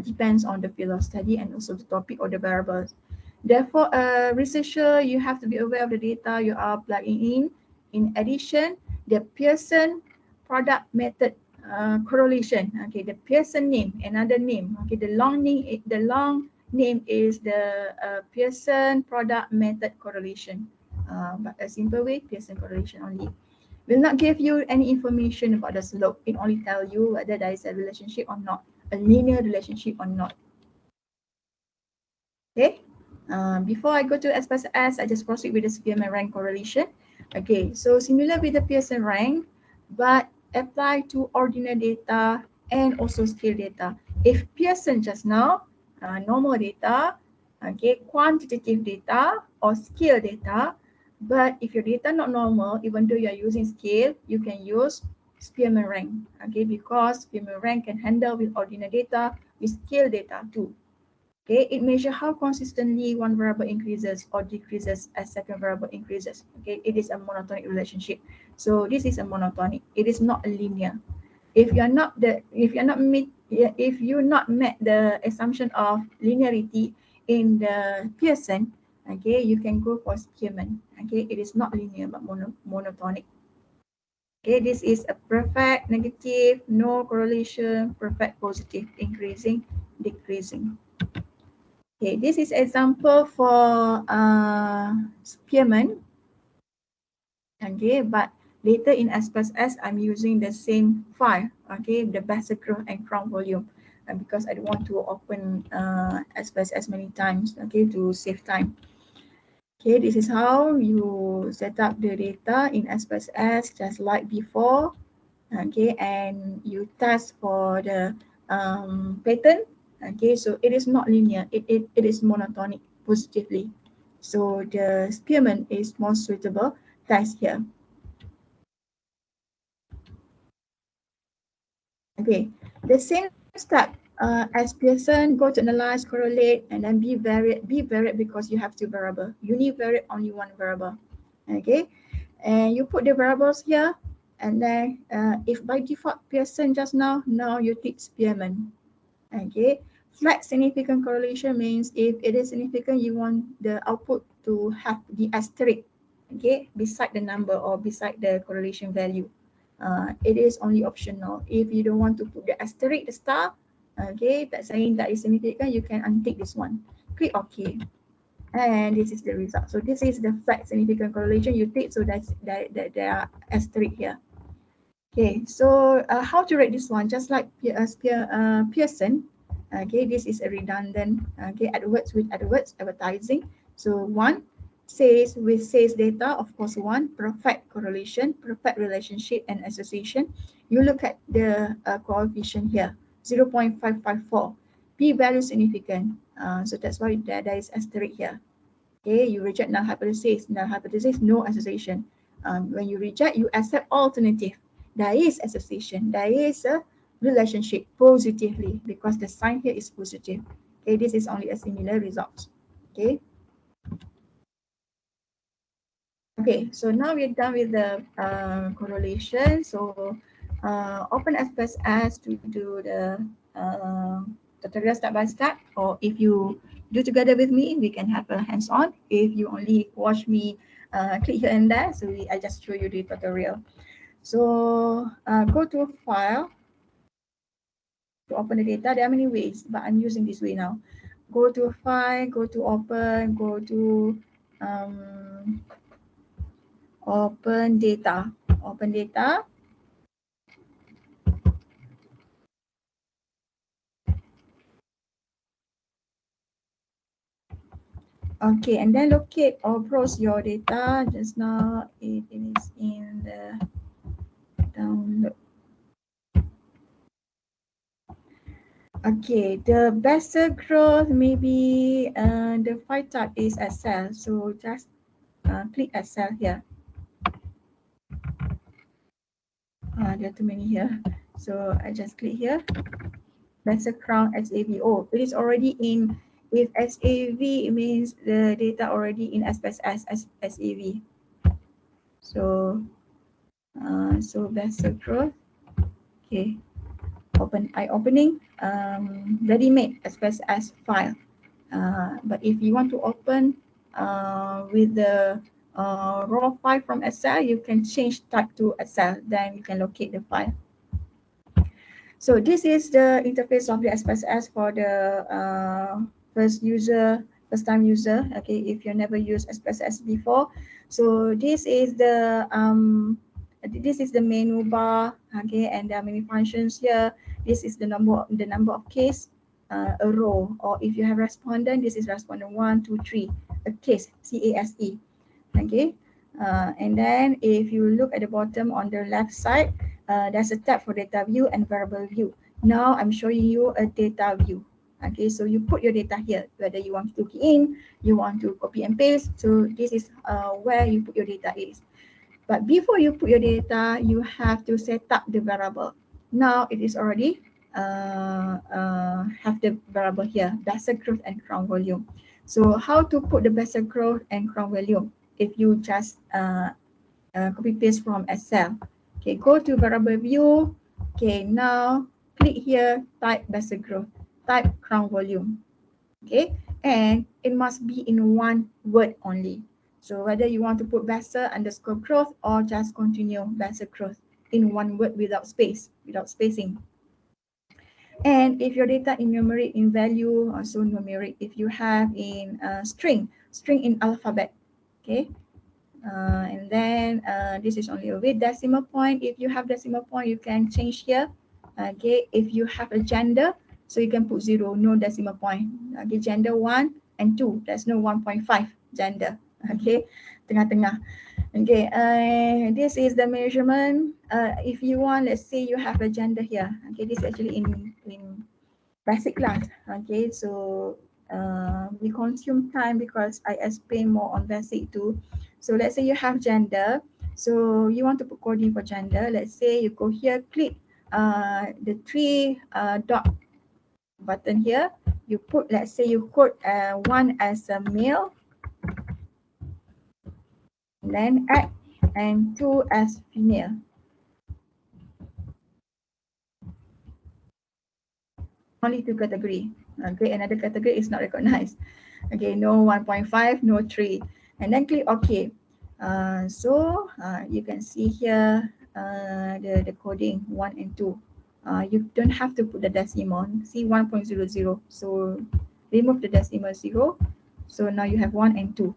depends on the field of study and also the topic or the variables. Therefore, researcher, you have to be aware of the data you are plugging in. In addition, the Pearson product method correlation. Okay, the Pearson name, another name. Okay, the long name is the Pearson product method correlation. But a simple way, Pearson correlation only. Will not give you any information about the slope. It only tell you whether there is a relationship or not, a linear relationship or not. Okay. Before I go to SPSS, I just proceed with the Spearman rank correlation. Okay, so similar with the Pearson rank, but apply to ordinal data and also scale data. If Pearson just now, normal data, okay, quantitative data or scale data, but if your data not normal, even though you are using scale, you can use Spearman rank, okay, because Spearman rank can handle with ordinal data, with scale data too. Okay, it measures how consistently one variable increases or decreases as second variable increases. Okay, it is a monotonic relationship. So this is a monotonic. It is not a linear. If you not met the assumption of linearity in the Pearson, okay, you can go for Spearman. Okay, it is not linear but monotonic. Okay, this is a perfect negative, no correlation, perfect positive, increasing, decreasing. Okay, this is example for Spearman. Okay, but later in SPSS, I'm using the same file. Okay, the basic growth and crown volume, because I don't want to open SPSS many times. Okay, to save time. Okay, this is how you set up the data in SPSS, just like before. Okay, and you test for the pattern. Okay, so it is not linear, it is monotonic positively. So the Spearman is more suitable test here. Okay, the same step as Pearson, go to analyze, correlate, and then be varied because you have two variable. Univariate, only one variable. Okay, and you put the variables here, and then if by default Pearson just now you take Spearman. Okay, flat significant correlation means if it is significant, you want the output to have the asterisk, okay, beside the number or beside the correlation value. It is only optional. If you don't want to put the asterisk, the star, okay, that's saying that is significant, you can untick this one. Click OK. And this is the result. So this is the flat significant correlation you take. So that's that there are asterisk here. Okay, so how to rate this one? Just like Pearson. Okay, this is a redundant. Okay, AdWords with AdWords advertising. So one says with sales data, of course, one perfect correlation, perfect relationship and association. You look at the coefficient here, 0.554. P value significant. So that's why there is asterisk here. Okay, you reject null hypothesis. Null hypothesis, no association. When you reject, you accept alternative. There is association. There is a relationship positively because the sign here is positive. Okay, this is only a similar result. Okay. Okay, so now we're done with the correlation. So open SPSS to do the tutorial step by step, or if you do together with me, we can have a hands-on. If you only watch me click here and there, so I just show you the tutorial. So go to a file to open the data. There are many ways, but I'm using this way now. Go to a file, go to open, go to open data. Open data. Okay, and then locate or browse your data. Just now it is in the download. Okay, the better growth maybe the file type is Excel. So just click Excel here. There are too many here. So I just click here. Better crown SAV. Oh, it is already in. With SAV, it means the data already in SPSS as SAV. So, so better growth. Okay. Opening ready-made SPSS file. But if you want to open with the raw file from Excel, you can change type to Excel. Then you can locate the file. So this is the interface of the SPSS for the first time user. Okay, if you never used SPSS before, so this is the menu bar. Okay, and there are many functions here. This is the number of case, a row, or if you have respondent, this is respondent 1, 2, 3, a case, CASE. Okay, and then if you look at the bottom on the left side, there's a tab for data view and variable view. Now I'm showing you a data view. Okay, so you put your data here, whether you want to key in, you want to copy and paste. So this is where you put your data is. But before you put your data, you have to set up the variable. Now it is already have the variable here, basic growth and crown volume. So how to put the basic growth and crown volume? If you just copy paste from Excel. Okay, go to variable view. Okay, now click here, type basic growth, type crown volume. Okay, and it must be in one word only. So whether you want to put basic underscore growth or just continue basic growth in one word without space, without spacing. And if your data in numeric in value, also numeric. If you have in string in alphabet. Okay. And then this is only with decimal point. If you have decimal point, you can change here. Okay, if you have a gender, so you can put 0, no decimal point. Okay, gender 1 and 2, there's no 1.5 gender. Okay, tengah-tengah. Okay, this is the measurement. If you want, let's say you have a gender here. Okay, this is actually in basic class. Okay, so we consume time because I explain more on basic too. So let's say you have gender. So you want to put coding for gender. Let's say you go here, click the 3 dot button here. You put, let's say you code 1 as a male, then add, and 2 as female. Only 2 category. Okay, another category is not recognized. Okay, no 1.5, no 3. And then click OK. So you can see here the coding 1 and 2. You don't have to put the decimal. See 1.00. So remove the decimal 0. So now you have 1 and 2.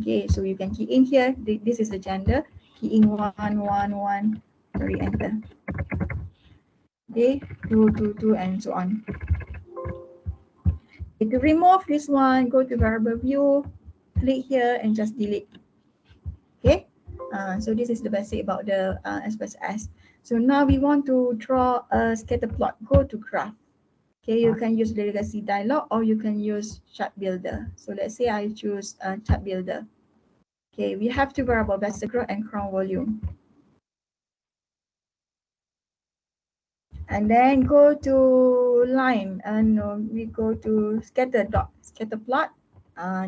Okay, so you can key in here. This is the gender. Key in 1, 1, 1. Re-enter. Okay, 2, 2, 2, and so on. To remove this one, go to variable view, click here and just delete. Okay, so this is the basic about the SPSS. So now we want to draw a scatter plot. Go to graph. Okay, you can use the legacy dialog or you can use chart builder. So let's say I choose chart builder. Okay, we have two variables, basic growth and crown volume. And then go to line, no, we go to scatter plot.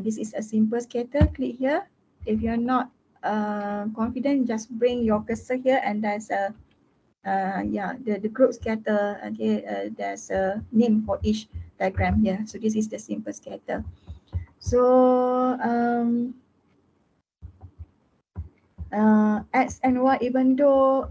This is a simple scatter. Click here. If you're not confident, just bring your cursor here and there's a the group scatter. Okay, there's a name for each diagram here. So this is the simple scatter. So X and Y, even though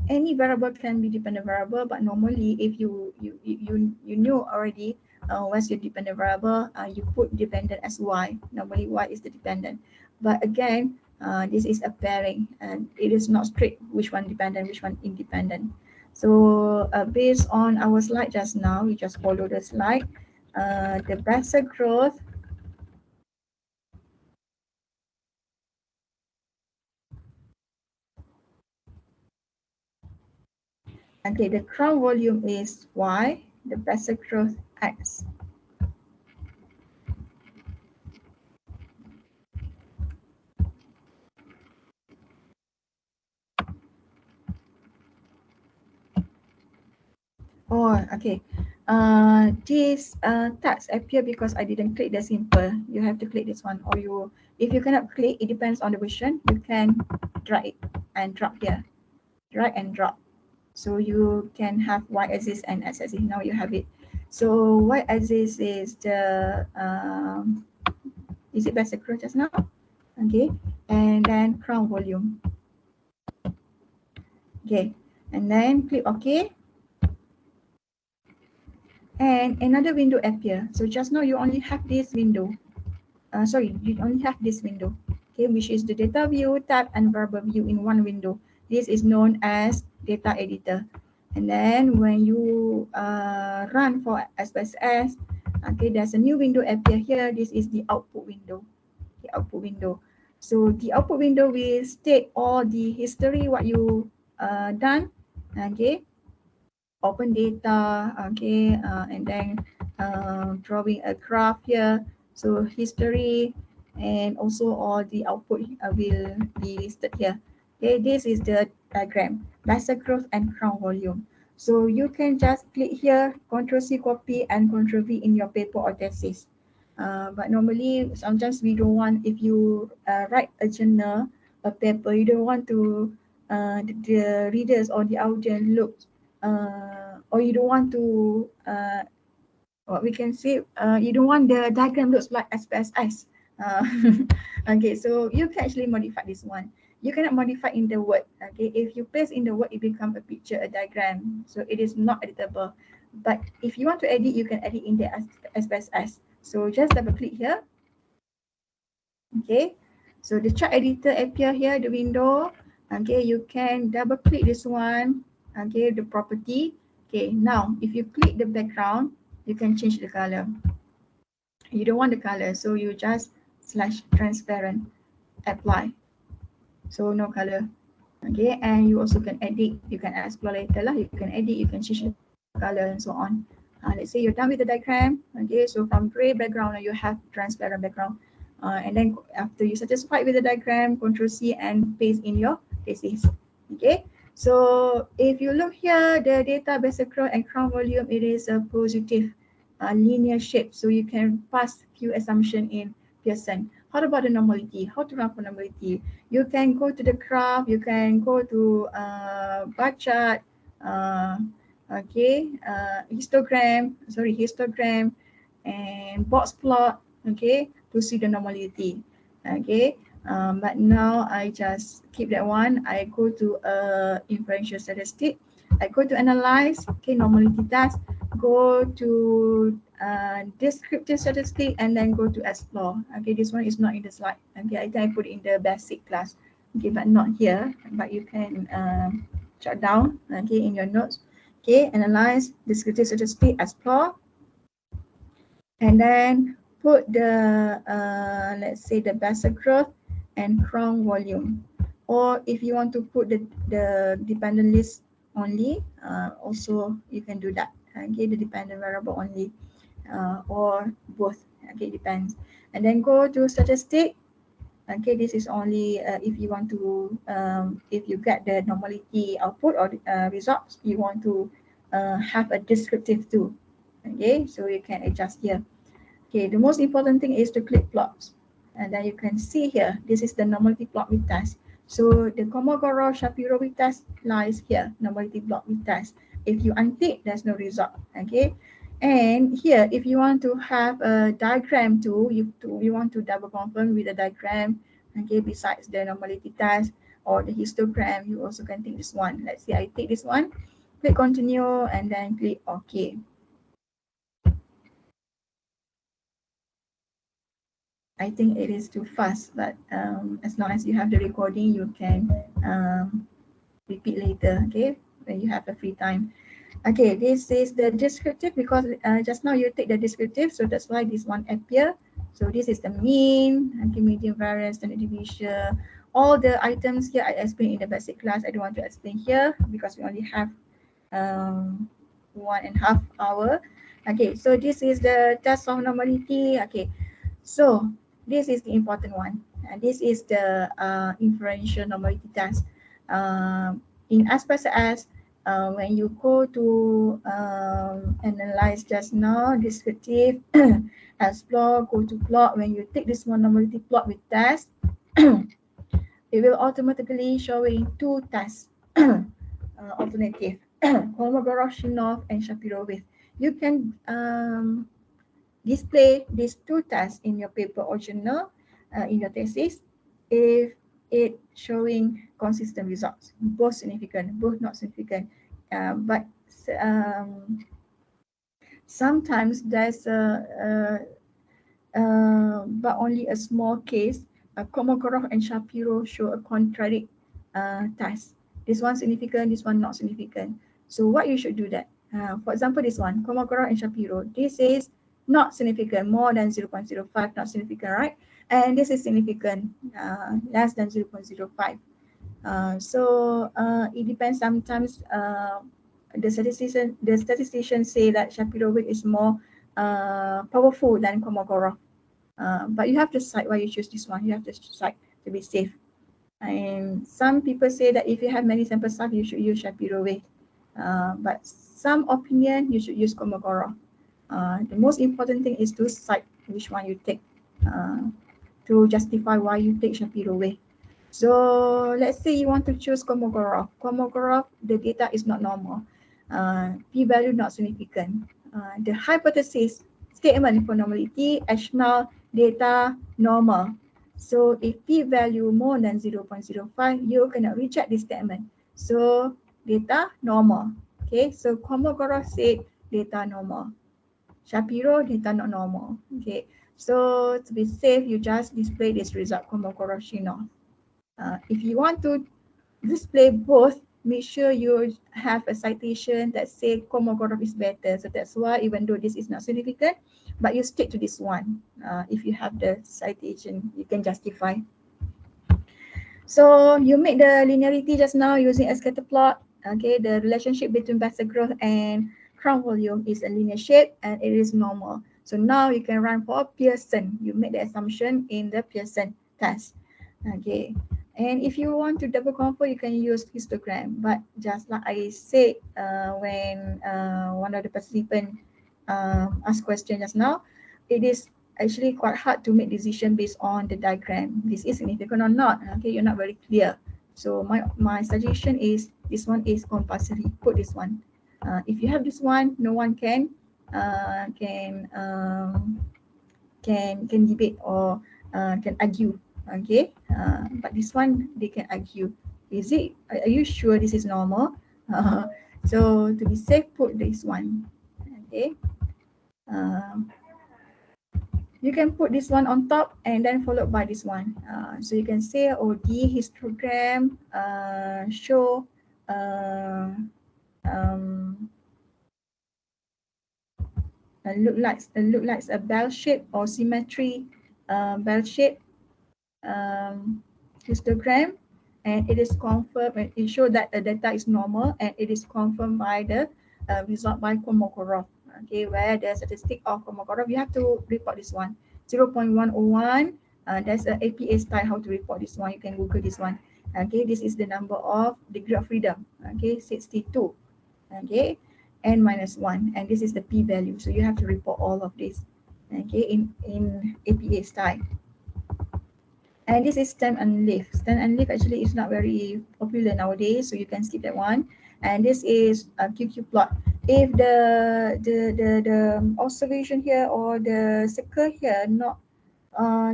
any variable can be dependent variable, but normally if you knew already what's your dependent variable, you put dependent as Y. Normally Y is the dependent, but again this is a pairing and it is not strict which one dependent, which one independent. So based on our slide just now, we just follow the slide. The basic growth okay, the crown volume is Y, the basic growth X. Oh, okay. This text appear because I didn't click the simple. You have to click this one, or you, if you cannot click, it depends on the version. You can drag it and drop here, drag and drop. So you can have y-axis and x-axis. Now you have it. So y-axis is the is it basic growth just now? Okay, and then crown volume. Okay, and then click OK. And another window appear. So just now you only have this window. You only have this window, okay, which is the data view, tab, and variable view in one window. This is known as data editor. And then when you run for SPSS, okay, there's a new window appear here. This is the output window. The output window. So the output window will state all the history what you done. Okay, open data, okay, and then drawing a graph here. So history and also all the output will be listed here. Okay, this is the diagram, basic growth and crown volume. So you can just click here, Ctrl+C copy and Ctrl+V in your paper or thesis. But normally, sometimes we don't want, if you write a journal, a paper, you don't want to the readers or the audience look or you don't want to what we can say, you don't want the diagram looks like SPSS. Okay, so you can actually modify this one. You cannot modify in the word. Okay, if you paste in the word, it becomes a picture, a diagram. So it is not editable. But if you want to edit, you can edit in the SPSS. So just double click here. Okay, so the chart editor appear here, the window. Okay, you can double click this one. Okay, the property. Okay, now if you click the background, you can change the color. You don't want the color, so you just /transparent, apply. So no color. Okay, and you also can edit. You can explore later lah. You can edit, you can change the color and so on. Let's say you're done with the diagram. Okay, so from gray background, you have transparent background. And then after you satisfied with the diagram, Ctrl+C and paste in your thesis. Okay, so if you look here, the data basic growth and crown volume, it is a positive linear shape. So you can pass few assumption in Pearson. How about the normality? How to run for normality? You can go to the graph, you can go to bar chart, okay, histogram, and box plot, okay, to see the normality. Okay, But now I just keep that one. I go to inferential statistic. I go to analyze, okay, normality test, go to descriptive statistic, and then go to explore. Okay, this one is not in the slide. Okay, I think I put it in the basic class. Okay, but not here. But you can jot down, okay, in your notes. Okay, analyze, descriptive statistic, explore, and then put the let's say the basal growth and crown volume. Or if you want to put the dependent list only, also you can do that. Okay, the dependent variable only, or both. Okay, depends. And then go to statistic. Okay, this is only if you want to if you get the normality output or results, you want to have a descriptive too. Okay, so you can adjust here. Okay, the most important thing is to click plots. And then you can see here, this is the normality plot with test. So the Kolmogorov-Shapiro with test lies here, normality plot with test. If you untick, there's no result. Okay. And here, if you want to have a diagram too, you want to double confirm with a diagram. Okay, besides the normality test or the histogram, you also can take this one. Let's say I take this one, click continue, and then click OK. I think it is too fast, but as long as you have the recording, you can repeat later, okay, when you have a free time. Okay, this is the descriptive because just now you take the descriptive, so that's why this one appear. So this is the mean, okay, median variance, standard deviation. All the items here I explained in the basic class. I don't want to explain here because we only have 1.5 hour. Okay, so this is the test of normality. Okay, so this is the important one. And this is the inferential normality test. In SPSS, when you go to analyze just now, descriptive, explore, go to plot. When you take this one normality plot with test, it will automatically showing two tests alternative, Kolmogorov, Shinov, and Shapiro with. You can display these two tests in your paper or journal, in your thesis, if it showing consistent results, both significant, both not significant. But sometimes there's but only a small case. Kolmogorov and Shapiro show a contradict test. This one significant, this one not significant. So what you should do that? For example, this one, Kolmogorov and Shapiro. This is not significant, more than 0.05, not significant, right? And this is significant, less than 0.05. So it depends. Sometimes the statistician say that Shapiro weight is more powerful than Kolmogorov. But you have to decide why you choose this one. You have to decide to be safe. And some people say that if you have many sample size, you should use Shapiro weight. But some opinion, you should use Kolmogorov. The most important thing is to decide which one you take to justify why you take Shapiro weight. So let's say you want to choose Kolmogorov. Kolmogorov, the data is not normal. P-value not significant. The hypothesis statement for normality, Ashmal data normal. So if p-value more than 0.05, you cannot reject this statement. So data normal. Okay, so Kolmogorov said data normal. Shapiro data not normal. Okay, so to be safe, you just display this result, Kolmogorov Shinov. If you want to display both, make sure you have a citation that say Kolmogorov is better. So that's why even though this is not significant, but you stick to this one. If you have the citation, you can justify. So you make the linearity just now using a scatter plot. Okay, the relationship between basal growth and crown volume is a linear shape and it is normal. So now you can run for Pearson. You make the assumption in the Pearson test. Okay, and if you want to double confirm, you can use histogram. But just like I said, when one of the participants asked question just now, it is actually quite hard to make decision based on the diagram. This is significant or not. Okay, you're not very clear. So my suggestion is this one is compulsory. Put this one. If you have this one, no one can debate or can argue Okay, but this one they can argue, is it, are you sure this is normal? So to be safe, put this one. Okay, you can put this one on top and then followed by this one. So you can say, oh, D histogram show um, look like a bell shape or symmetry bell shape histogram, and it is confirmed, and it shows that the data is normal, and it is confirmed by the result by Kolmogorov. Okay, where the statistic of Kolmogorov, you have to report this one, 0.101. There's an APA style how to report this one. You can Google this one. Okay, this is the number of degree of freedom. Okay, 62. Okay, n minus 1, and this is the p value. So you have to report all of this. Okay, in APA style. And this is stand and lift. Stand and lift actually is not very popular nowadays, so you can skip that one. And this is a QQ plot. If the observation here or the circle here not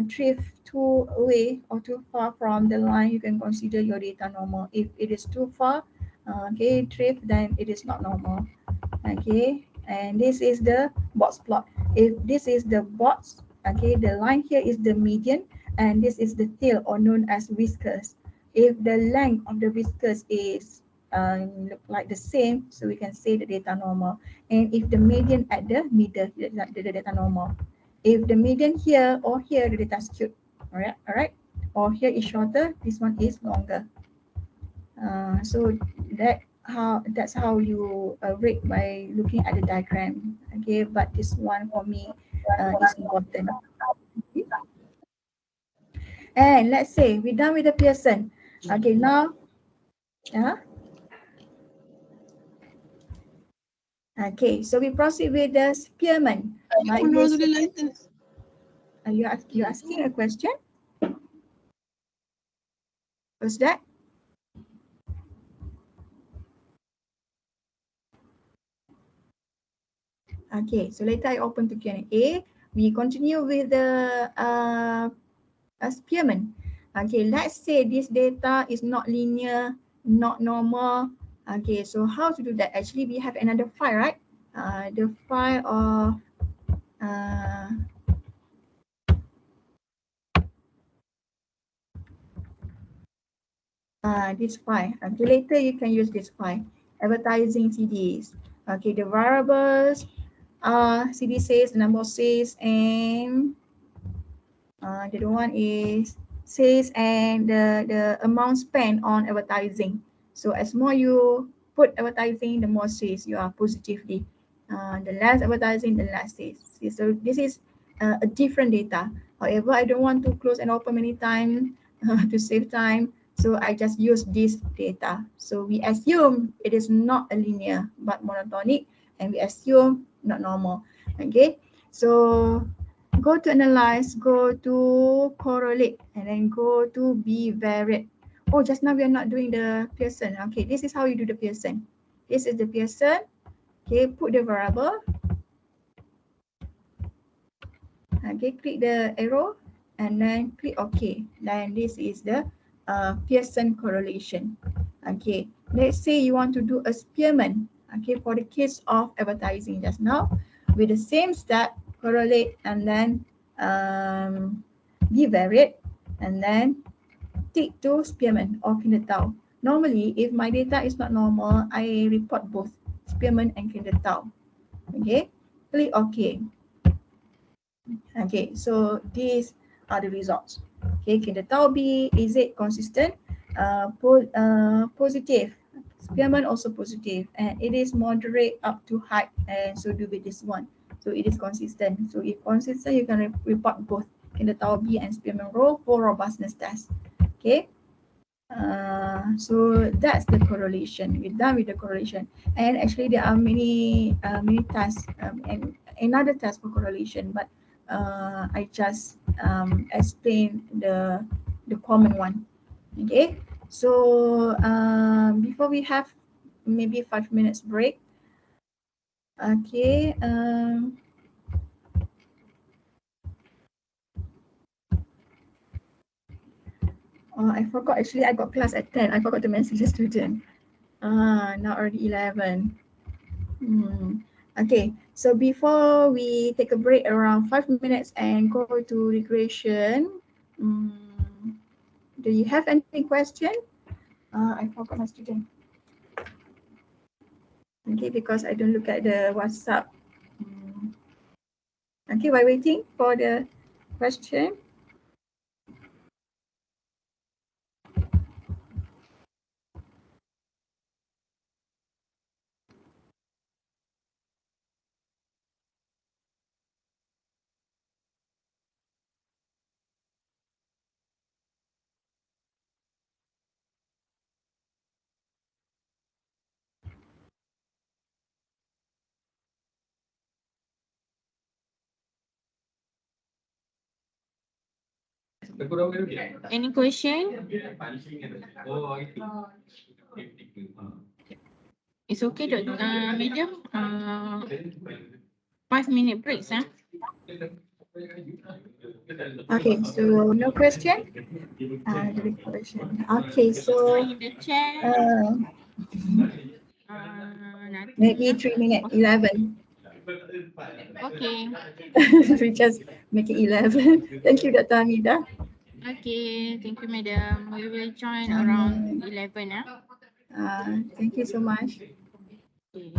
drift too away or too far from the line, you can consider your data normal. If it is too far, okay, drift, then it is not normal. Okay, and this is the box plot. If this is the box, okay, the line here is the median, and this is the tail, or known as whiskers. If the length of the whiskers is look like the same, so we can say the data normal. And if the median at the middle, the data normal. If the median here or here, the data skewed. All right, or here is shorter, this one is longer. So that's how you rate by looking at the diagram. Okay, but this one for me is important. Okay. And let's say we're done with the Pearson. Okay, now, okay, so we proceed with the Spearman. Like this. Are you asking a question? What's that? Okay, so later I open to Q&A. We continue with the Spearman. Okay, let's say this data is not linear, not normal. Okay, so how to do that? Actually, we have another file, right? The file of this file. Okay, later you can use this file. Advertising CDs. Okay, the variables are CD sales, the number of sales, and the other one is sales and the amount spent on advertising. So as more you put advertising, the more sales you are positively. The less advertising, the less sales. So this is a different data. However, I don't want to close and open many times to save time. So I just use this data. So we assume it is not a linear but monotonic, and we assume not normal. Okay, so go to analyze, go to correlate, and then go to bivariate. Oh, just now we are not doing the Pearson. Okay, this is how you do the Pearson. This is the Pearson. Okay, put the variable. Okay, click the arrow and then click OK. Then this is the Pearson correlation. Okay, let's say you want to do a Spearman. Okay, for the case of advertising just now, with the same step, correlate and then bivariate, and then tick to Spearman or Kindertau. Normally, if my data is not normal, I report both Spearman and Kindertau. Okay, click OK. Okay, so these are the results. Okay, Kindertau B, is it consistent? Positive. Spearman also positive, and it is moderate up to high, and so do with this one. So it is consistent. So if consistent, you can report both Kindertau B and Spearman row for robustness test. Okay. So that's the correlation. We're done with the correlation, and actually there are many tests and another test for correlation, but I just explain the common one. Okay, so before we have maybe 5 minutes break. Okay. I forgot. Actually, I got class at 10. I forgot to message the student. Now already 11. Okay, so before we take a break around 5 minutes and go to regression, do you have any question? I forgot my student. Okay, because I don't look at the WhatsApp. Okay, while waiting for the question. Any question? It's okay, madam. 5 minute breaks, huh? Okay, so no question? The question. Okay, so In the chat, nothing, maybe yeah? 3 minutes, 11. Okay. We just make it 11. Thank you, Dr. Hamida. Okay, thank you, madam. We will join around 11, huh? Thank you so much. Okay.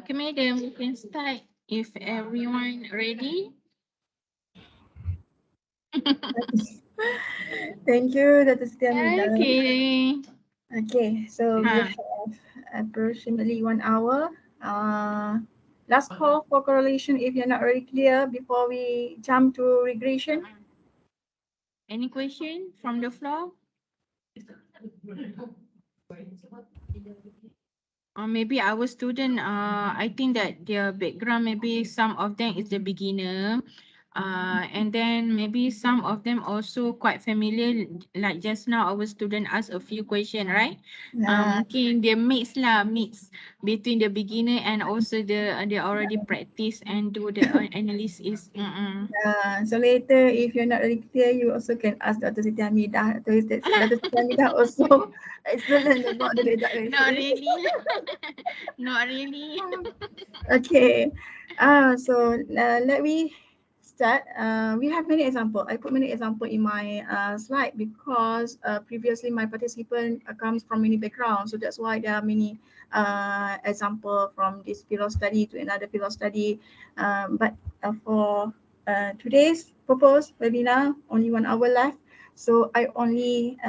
Okay, madam, we can start if everyone ready. Thank you, Dr. Setiamida. Okay. Okay, so we Ah, have approximately 1 hour. Last call for correlation if you're not really clear before we jump to regression. any question from the floor? Or maybe our student, I think that their background, maybe some of them is the beginner. And then maybe some of them also quite familiar, like just now our student asked a few questions, right? Mungkin dia mix between the beginner and also they already practice and do the analysis. So later, if you're not really clear, you also can ask Dr. Siti Hamidah. Dr. Siti Hamidah also excellent about the data Not analysis. really. Not really. Okay. Let me start. We have many example. I put many example in my slide because previously my participant comes from many backgrounds. So that's why there are many example from this field of study to another field of study. But for today's purpose webinar, only 1 hour left. So I only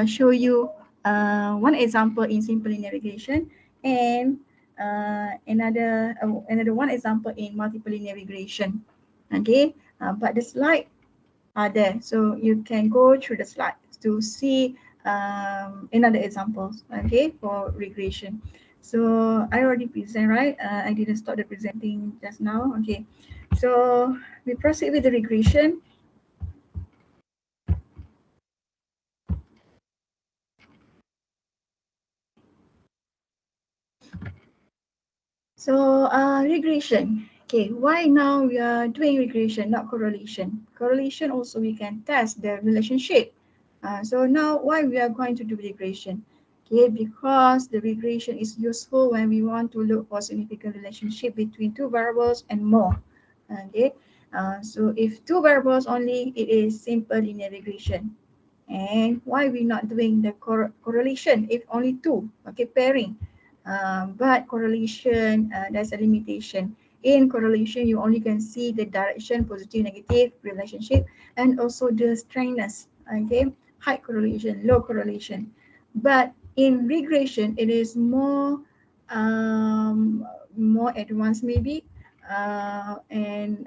show you one example in simple linear regression and another one example in multiple linear regression. Okay, but the slide are there, so you can go through the slides to see another examples. Okay, for regression. So I already present, right? I didn't start the presenting just now. Okay, so we proceed with the regression. So regression. Okay, why now we are doing regression, not correlation? Correlation also we can test the relationship. So now why we are going to do regression? Okay, because the regression is useful when we want to look for significant relationship between two variables and more. Okay, so if two variables only, it is simple linear regression. And why we not doing the correlation if only two? Okay, pairing. But correlation, there's a limitation. In correlation, you only can see the direction, positive, negative relationship, and also the strangeness. Okay, high correlation, low correlation. But in regression, it is more advanced maybe, and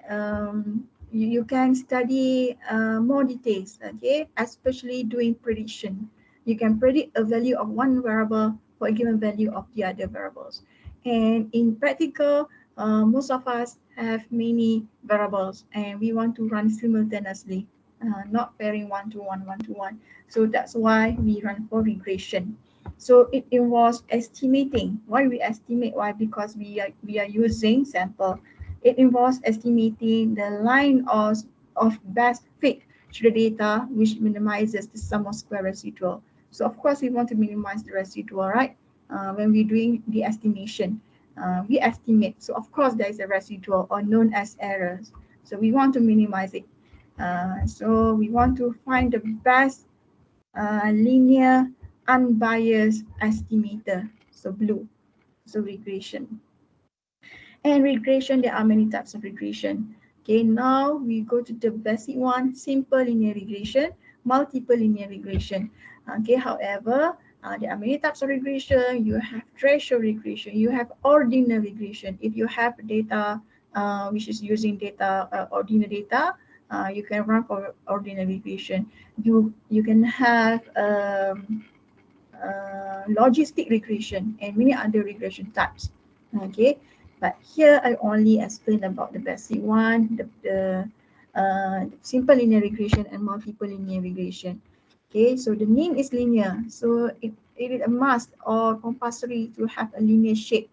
you can study more details. Okay, especially doing prediction. You can predict a value of one variable for a given value of the other variables. And in practical, most of us have many variables and we want to run simultaneously, not pairing one to one, one to one. So that's why we run for regression. So it involves estimating. Why we estimate? Why? Because we are using sample. It involves estimating the line of best fit to the data, which minimizes the sum of square residual. So of course we want to minimize the residual, right? When we're doing the estimation, we estimate. So of course there is a residual or known as errors. So we want to minimize it. So we want to find the best linear unbiased estimator. So blue. So regression. And regression, there are many types of regression. Okay, now we go to the basic one, simple linear regression, multiple linear regression. Okay, however, there are many types of regression. You have threshold regression, you have ordinal regression. If you have data which is using data, ordinal data, you can run for ordinal regression. You can have logistic regression and many other regression types. Okay, but here I only explain about the basic one, the simple linear regression and multiple linear regression. Okay, so the mean is linear, so it is a must or compulsory to have a linear shape.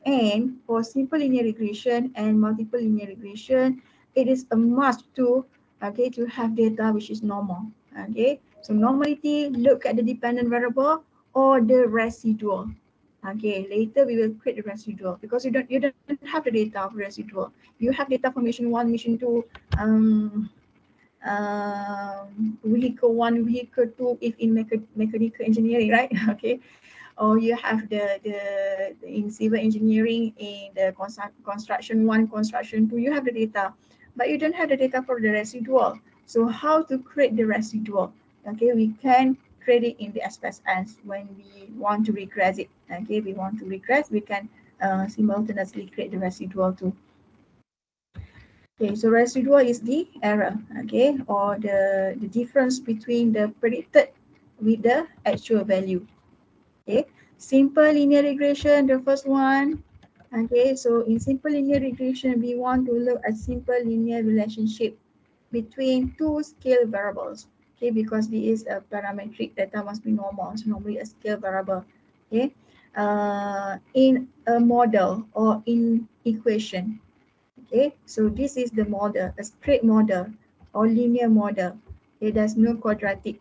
And for simple linear regression and multiple linear regression, it is a must to to have data which is normal. Okay, so normality, look at the dependent variable or the residual. Okay, later we will create the residual because you don't have the data of residual. You have data for mission 1, mission 2, vehicle 1, vehicle 2 if in mechanical engineering, right? Okay, or you have in civil engineering, in the construction 1, construction 2, you have the data, but you don't have the data for the residual. So how to create the residual? Okay, we can create it in the SPSS when we want to regress it. Okay, we want to regress, we can simultaneously create the residual too. Okay, so residual is the error, okay, or the difference between the predicted with the actual value. Okay, simple linear regression, the first one. Okay, so in simple linear regression, we want to look at simple linear relationship between two scale variables. Okay, because this is a parametric data must be normal, so normally a scale variable. Okay, in a model or in equation. Okay, so this is the model, a straight model or linear model. Okay, there's no quadratic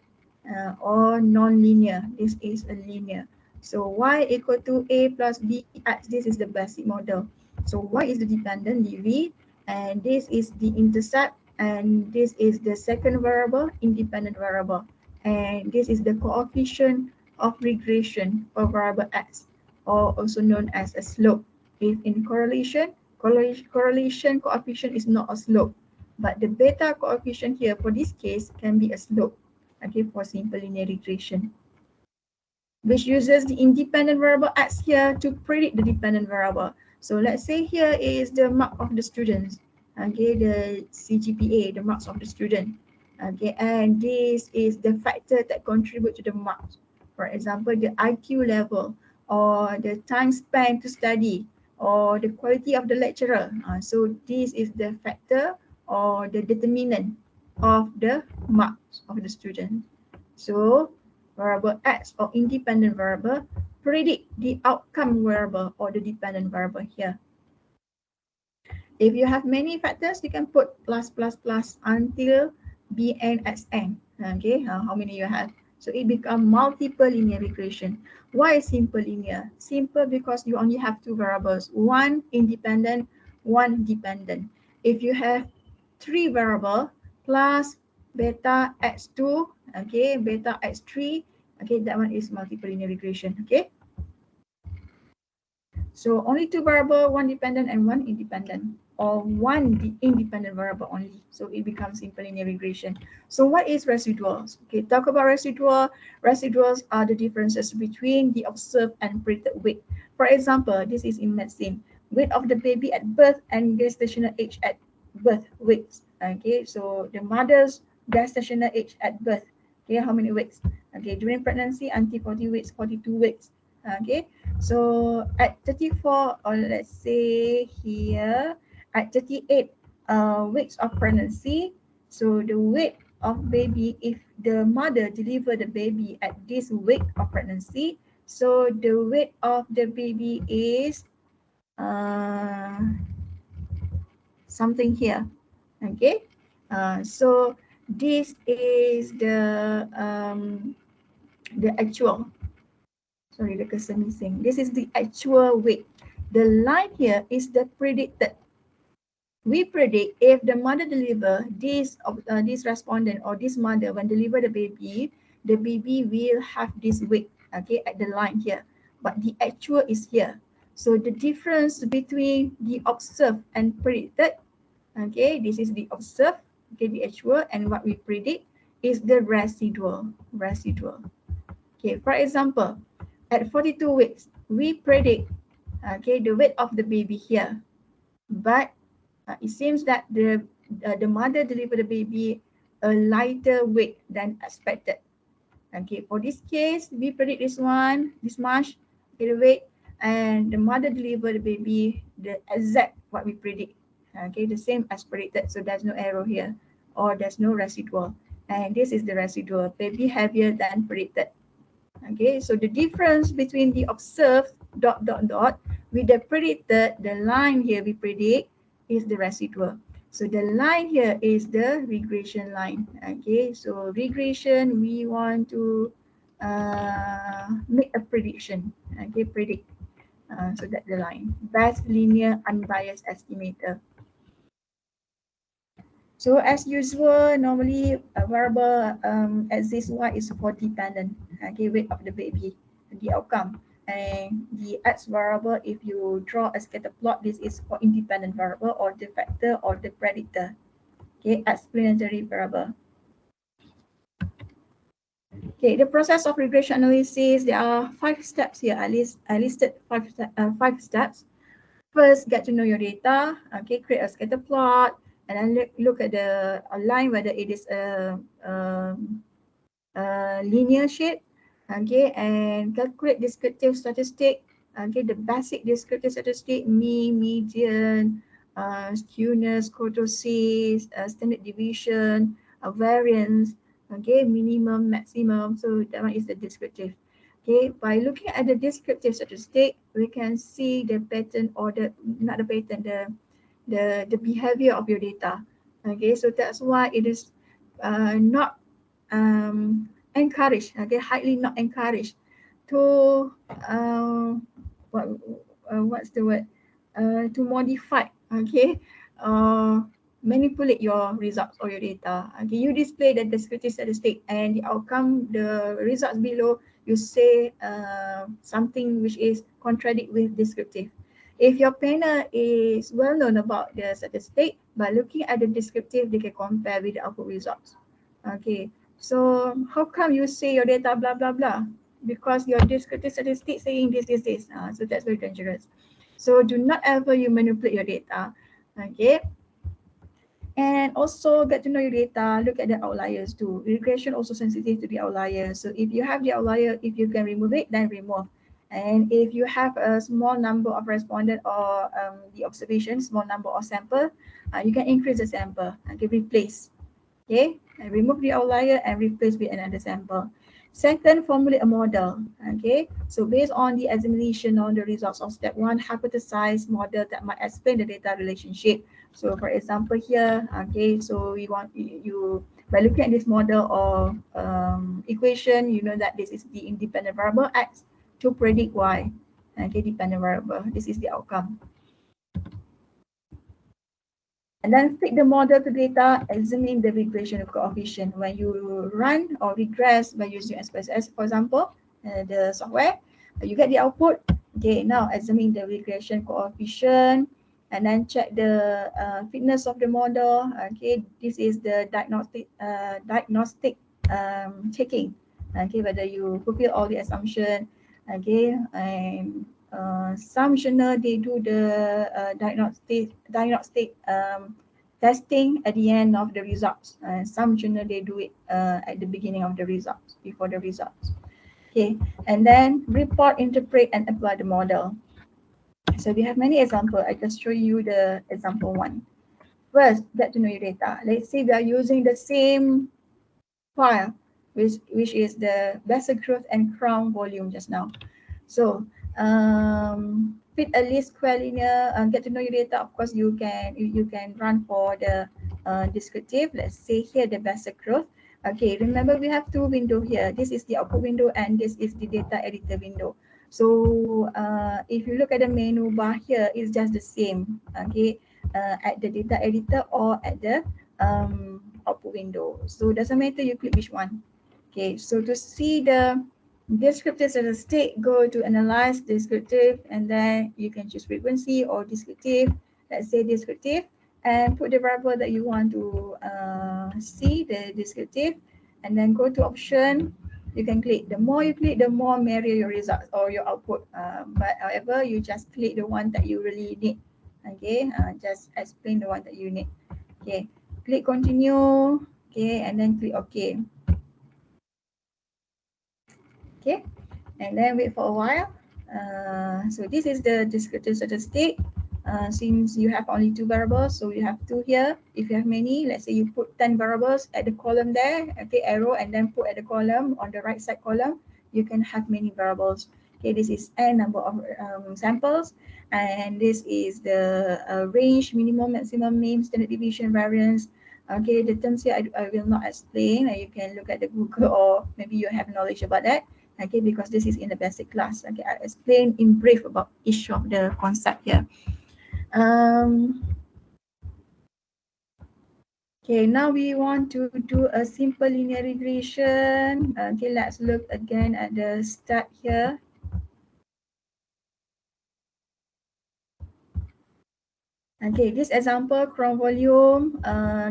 or non-linear. This is a linear. So y equal to a plus b x. This is the basic model. So y is the dependent dv, and this is the intercept, and this is the second variable, independent variable, and this is the coefficient of regression for variable x, or also known as a slope. If in correlation coefficient is not a slope, but the beta coefficient here for this case can be a slope. Okay, for simple linear regression, which uses the independent variable x here to predict the dependent variable. So let's say here is the mark of the students, okay, the CGPA, the marks of the student, okay, and this is the factor that contribute to the marks. For example, the IQ level, or the time spent to study, or the quality of the lecturer. So this is the factor or the determinant of the marks of the student. So variable x or independent variable predict the outcome variable or the dependent variable here. If you have many factors, you can put plus plus plus until bn xn. Okay, how many you have? So it becomes multiple linear regression. Why simple linear? Simple because you only have two variables, one independent, one dependent. If you have three variable plus beta x2, okay, beta x3, okay, that one is multiple linear regression. Okay, so only two variable, one dependent and one independent, or one independent variable only. So it becomes simple linear regression. So what is residuals? Okay, talk about residual. Residuals are the differences between the observed and predicted weight. For example, this is in medicine, weight of the baby at birth and gestational age at birth weights. Okay, so the mother's gestational age at birth. Okay, how many weeks? Okay, during pregnancy, until 40 weeks, 42 weeks. Okay, so at 34, or let's say here at 38 weeks of pregnancy, so the weight of baby, if the mother deliver the baby at this week of pregnancy, so the weight of the baby is something here. Okay, so this is the actual. Sorry, the cursor missing. This is the actual weight. The line here is the predicted. We predict if the mother deliver this respondent or this mother when deliver the baby will have this weight, okay, at the line here. But the actual is here. So the difference between the observed and predicted, okay, this is the observed, okay, the actual, and what we predict is the residual. Okay, for example, at 42 weeks, we predict, okay, the weight of the baby here, but it seems that the mother delivered the baby a lighter weight than expected. Okay, for this case, we predict this one, this much, okay, the weight, and the mother delivered the baby the exact what we predict. Okay, the same as predicted, so there's no error here, or there's no residual. And this is the residual, baby heavier than predicted. Okay, so the difference between the observed ... with the predicted, the line here we predict is the residual. So the line here is the regression line. Okay, so regression, we want to make a prediction. Okay, predict. So that's the line. Best linear unbiased estimator. So as usual, normally a variable exists. Y is for dependent, okay, weight of the baby. the outcome. And the X variable, if you draw a scatter plot, this is for independent variable or the factor or the predictor. Okay, explanatory variable. Okay, the process of regression analysis, there are 5 steps here. I listed 5 steps. First, get to know your data. Okay, create a scatter plot, and then look at the line whether it is a linear shape. Okay, and calculate descriptive statistic. Okay, the basic descriptive statistic: mean, median, skewness, kurtosis, standard deviation, variance. Okay, minimum, maximum. So that one is the descriptive. Okay, by looking at the descriptive statistic, we can see the pattern or the not the pattern, the behavior of your data. Okay, so that's why it is not encouraged. Okay, highly not encouraged to what what's the word? To modify. Okay, uh, manipulate your results or your data. Okay, you display the descriptive statistic and the outcome, the results below. You say something which is contradict with descriptive. If your panel is well known about the statistic, by looking at the descriptive, they can compare with the output results. Okay, so how come you say your data blah blah blah? Because your descriptive statistic saying this. So that's very dangerous. So do not ever you manipulate your data. Okay. And also get to know your data, look at the outliers too. Regression also sensitive to the outliers. So if you have the outlier, if you can remove it, then remove. And if you have a small number of respondent or the observation, small number of sample, you can increase the sample and replace. Okay, and remove the outlier and replace with another sample. Second, formulate a model. Okay, so based on the examination on the results of step 1, hypothesize model that might explain the data relationship. So for example here, okay, so we want you by looking at this model or equation, you know that this is the independent variable X to predict Y. Okay, dependent variable, this is the outcome. And then fit the model to data, examine the regression coefficient. When you run or regress by using SPSS, for example, the software, you get the output. Okay, now examine the regression coefficient and then check the fitness of the model. Okay, this is the diagnostic checking. Okay, whether you fulfill all the assumption. Okay, and some journal they do the diagnostic testing at the end of the results. Some journal they do it at the beginning of the results, before the results. Okay, and then report, interpret, and apply the model. So we have many examples. I just show you the example 1. First, get to know your data. Let's say we are using the same file, which is the vessel growth and crown volume just now. So fit a least square linear, get to know your data. Of course, you can run for the descriptive. Let's say here the vessel growth. Okay, remember we have 2 windows here. This is the output window and this is the data editor window. So if you look at the menu bar here, it's just the same. Okay, at the data editor or at the output window. So it doesn't matter you click which one. Okay, so to see the descriptive statistic, go to analyze descriptive and then you can choose frequency or descriptive. Let's say descriptive and put the variable that you want to see, the descriptive, and then go to option. You can click. The more you click, the more merrier your results or your output. But however, you just click the one that you really need. Okay, just explain the one that you need. Okay, click continue. Okay, and then click OK. Okay, and then wait for a while. So this is the descriptive statistic. Since you have only 2 variables, so you have 2 here. If you have many, let's say you put 10 variables at the column there, okay, arrow, and then put at the column on the right side column, you can have many variables. Okay, this is n number of samples, and this is the range, minimum, maximum, mean, standard deviation, variance. Okay, the terms here I will not explain. You can look at the Google or maybe you have knowledge about that. Okay, because this is in the basic class. Okay, I explain in brief about each of the concept here. Okay, now we want to do a simple linear regression. Okay, let's look again at the start here. Okay, this example, crown volume,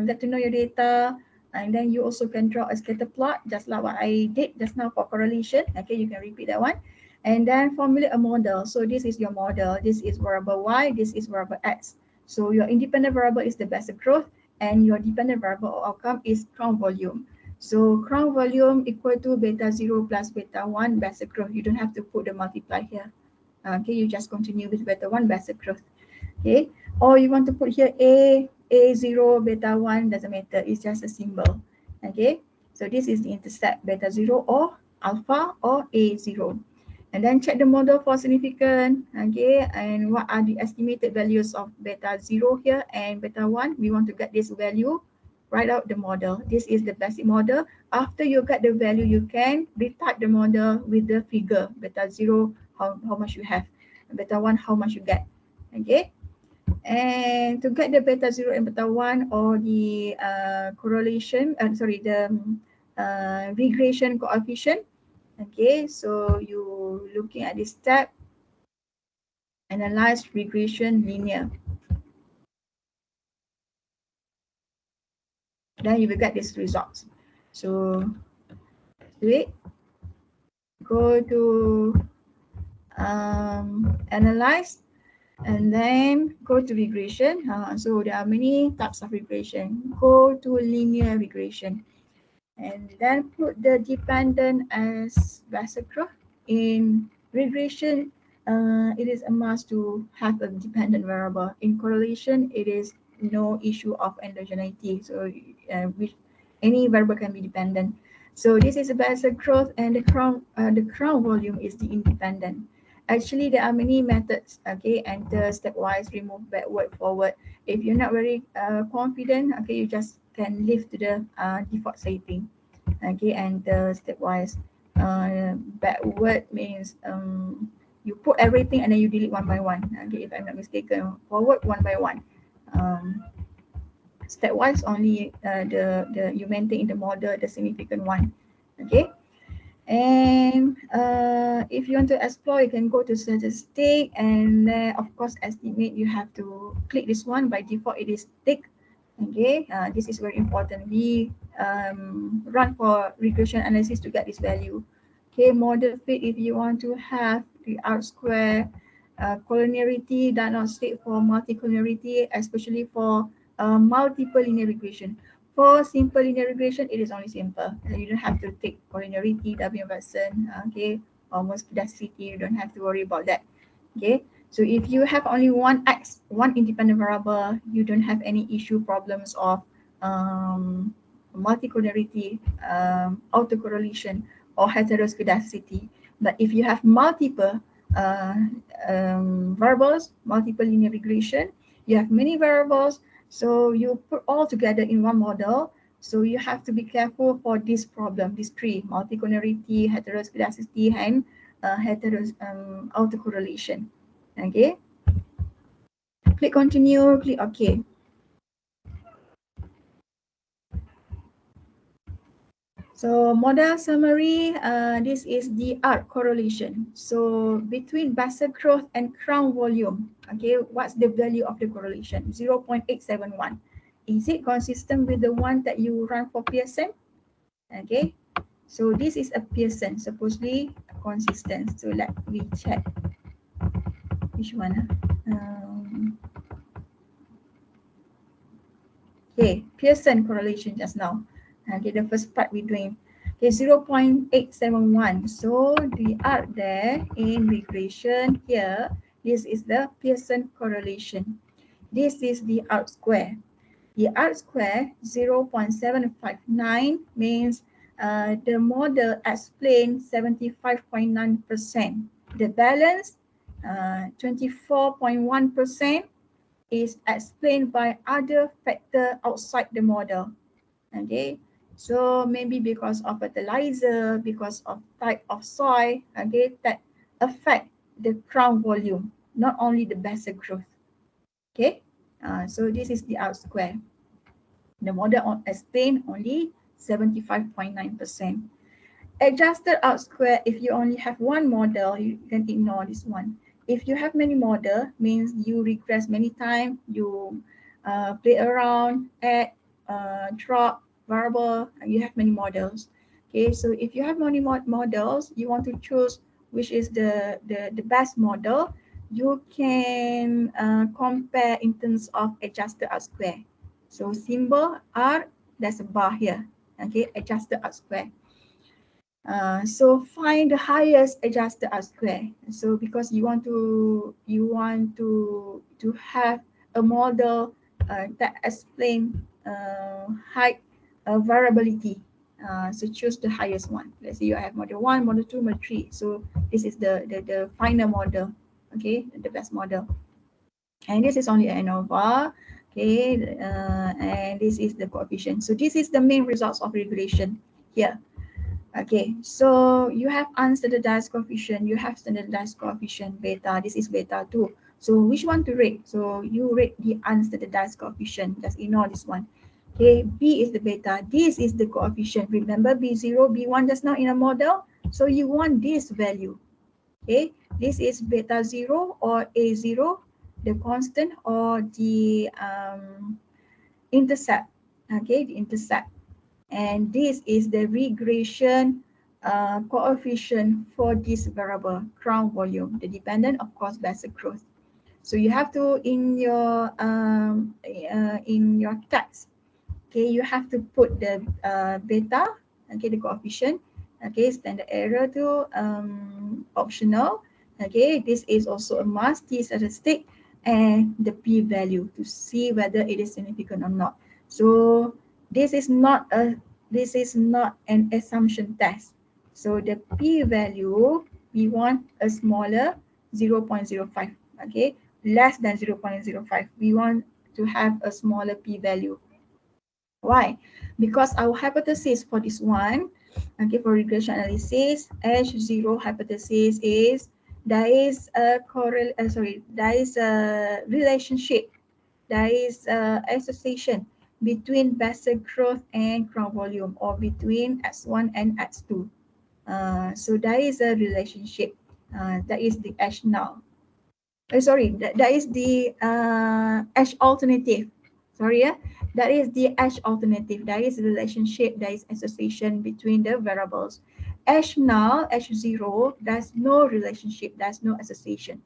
get to know your data, and then you also can draw a scatter plot, just like what I did just now for correlation. Okay, you can repeat that one. And then formulate a model. So this is your model. This is variable Y, this is variable X. So your independent variable is the basic growth, and your dependent variable or outcome is crown volume. So crown volume equal to beta 0 plus beta 1 basic growth. You don't have to put the multiply here. Okay, you just continue with beta 1 basic growth. Okay, or you want to put here A0, beta 1, doesn't matter, it's just a symbol. Okay, so this is the intercept, beta 0 or alpha or A0. And then check the model for significant. Okay, and what are the estimated values of beta 0 here and beta 1? We want to get this value, write out the model. This is the basic model. After you get the value, you can retype the model with the figure. Beta 0, how much you have. Beta 1, how much you get. Okay. And to get the beta 0 and beta 1 or the correlation, the regression coefficient. Okay, so you looking at this step, analyze regression linear. Then you will get these results. So do it. Go to analyze. And then go to regression. So there are many types of regression. Go to linear regression. And then put the dependent as basic growth. In regression, it is a must to have a dependent variable. In correlation, it is no issue of endogeneity. So with any variable can be dependent. So this is a basic growth, and the crown volume is the independent. Actually, there are many methods. Okay, enter, stepwise, remove, backward, forward. If you're not very confident, okay, you just can leave to the default setting. Okay, enter, stepwise. Backward means you put everything and then you delete one by one. Okay, if I'm not mistaken. Forward one by one. Stepwise only the you maintain in the model the significant one. Okay. And if you want to explore, you can go to statistic, and then of course estimate. You have to click this one. By default, it is tick. Okay, this is very important. We run for regression analysis to get this value. Okay, model fit. If you want to have the R square, collinearity, diagnostic for multicollinearity, especially for multiple linear regression. For simple linear regression, it is only simple. You don't have to take collinearity, W Watson, okay, almost pedacity. You don't have to worry about that. Okay, so if you have only one X, one independent variable, you don't have any issue problems of multicollinearity, autocorrelation, or heteroscedasticity. But if you have multiple uh, variables, multiple linear regression, you have many variables, so you put all together in one model. So you have to be careful for this problem, these three: multicollinearity, heteroscedasticity, and autocorrelation. Okay. Click continue, click OK. So model summary, this is the arc correlation. So between basic growth and crown volume, okay, what's the value of the correlation? 0.871. Is it consistent with the one that you run for Pearson? Okay, so this is a Pearson, supposedly consistent. So let me check which one. Okay, Pearson correlation just now. Okay, the first part we're doing. Okay, 0.871. So the arc there in regression here, this is the Pearson correlation. This is the arc square. The arc square 0.759 means the model explains 75.9%. The balance 24.1% is explained by other factor outside the model. Okay, so maybe because of fertilizer, because of type of soil, okay, that affect the crown volume, not only the basic growth. Okay, so this is the R square. The model explain only 75.9%. Adjusted R square, if you only have one model, you can ignore this one. if you have many model, means you regress many times, you play around, add, drop, variable, and you have many models. Okay, so if you have many models, you want to choose which is the best model, you can compare in terms of adjusted R square. So symbol R, there's a bar here. Okay, adjusted R square. So find the highest adjusted R square. So because you want to have a model that explain height variability. So choose the highest one. Let's say you have model 1, model 2, model 3. So this is the final model. Okay, the best model. And this is only ANOVA. Okay, and this is the coefficient. So this is the main results of regression here. Okay, so you have unstandardized coefficient, you have standardized coefficient beta. This is beta 2. So which one to rate? So you rate the unstandardized coefficient. Just ignore this one. Okay, B is the beta. This is the coefficient. Remember B0, B1 just now in a model. So you want this value. Okay, this is beta 0 or A0, the constant, or the intercept. Okay, the intercept. And this is the regression coefficient for this variable, crown volume, the dependent, of course, vessel growth. So you have to, in your text, okay, you have to put the beta, okay, the coefficient, okay, standard error to optional, okay, this is also a must, t statistic, and the p-value to see whether it is significant or not. So this is not an assumption test. So the p-value, we want a smaller 0.05, okay, less than 0.05. We want to have a smaller p-value. Why? Because our hypothesis for this one, okay, for regression analysis, H0 hypothesis is there is a relationship, there is a association between vessel growth and crown volume, or between X1 and X2. So there is a relationship. That is the H null. That is the H alternative. That is the H alternative. That is the relationship, that is association between the variables. H null, H0, there's no relationship, there's no association.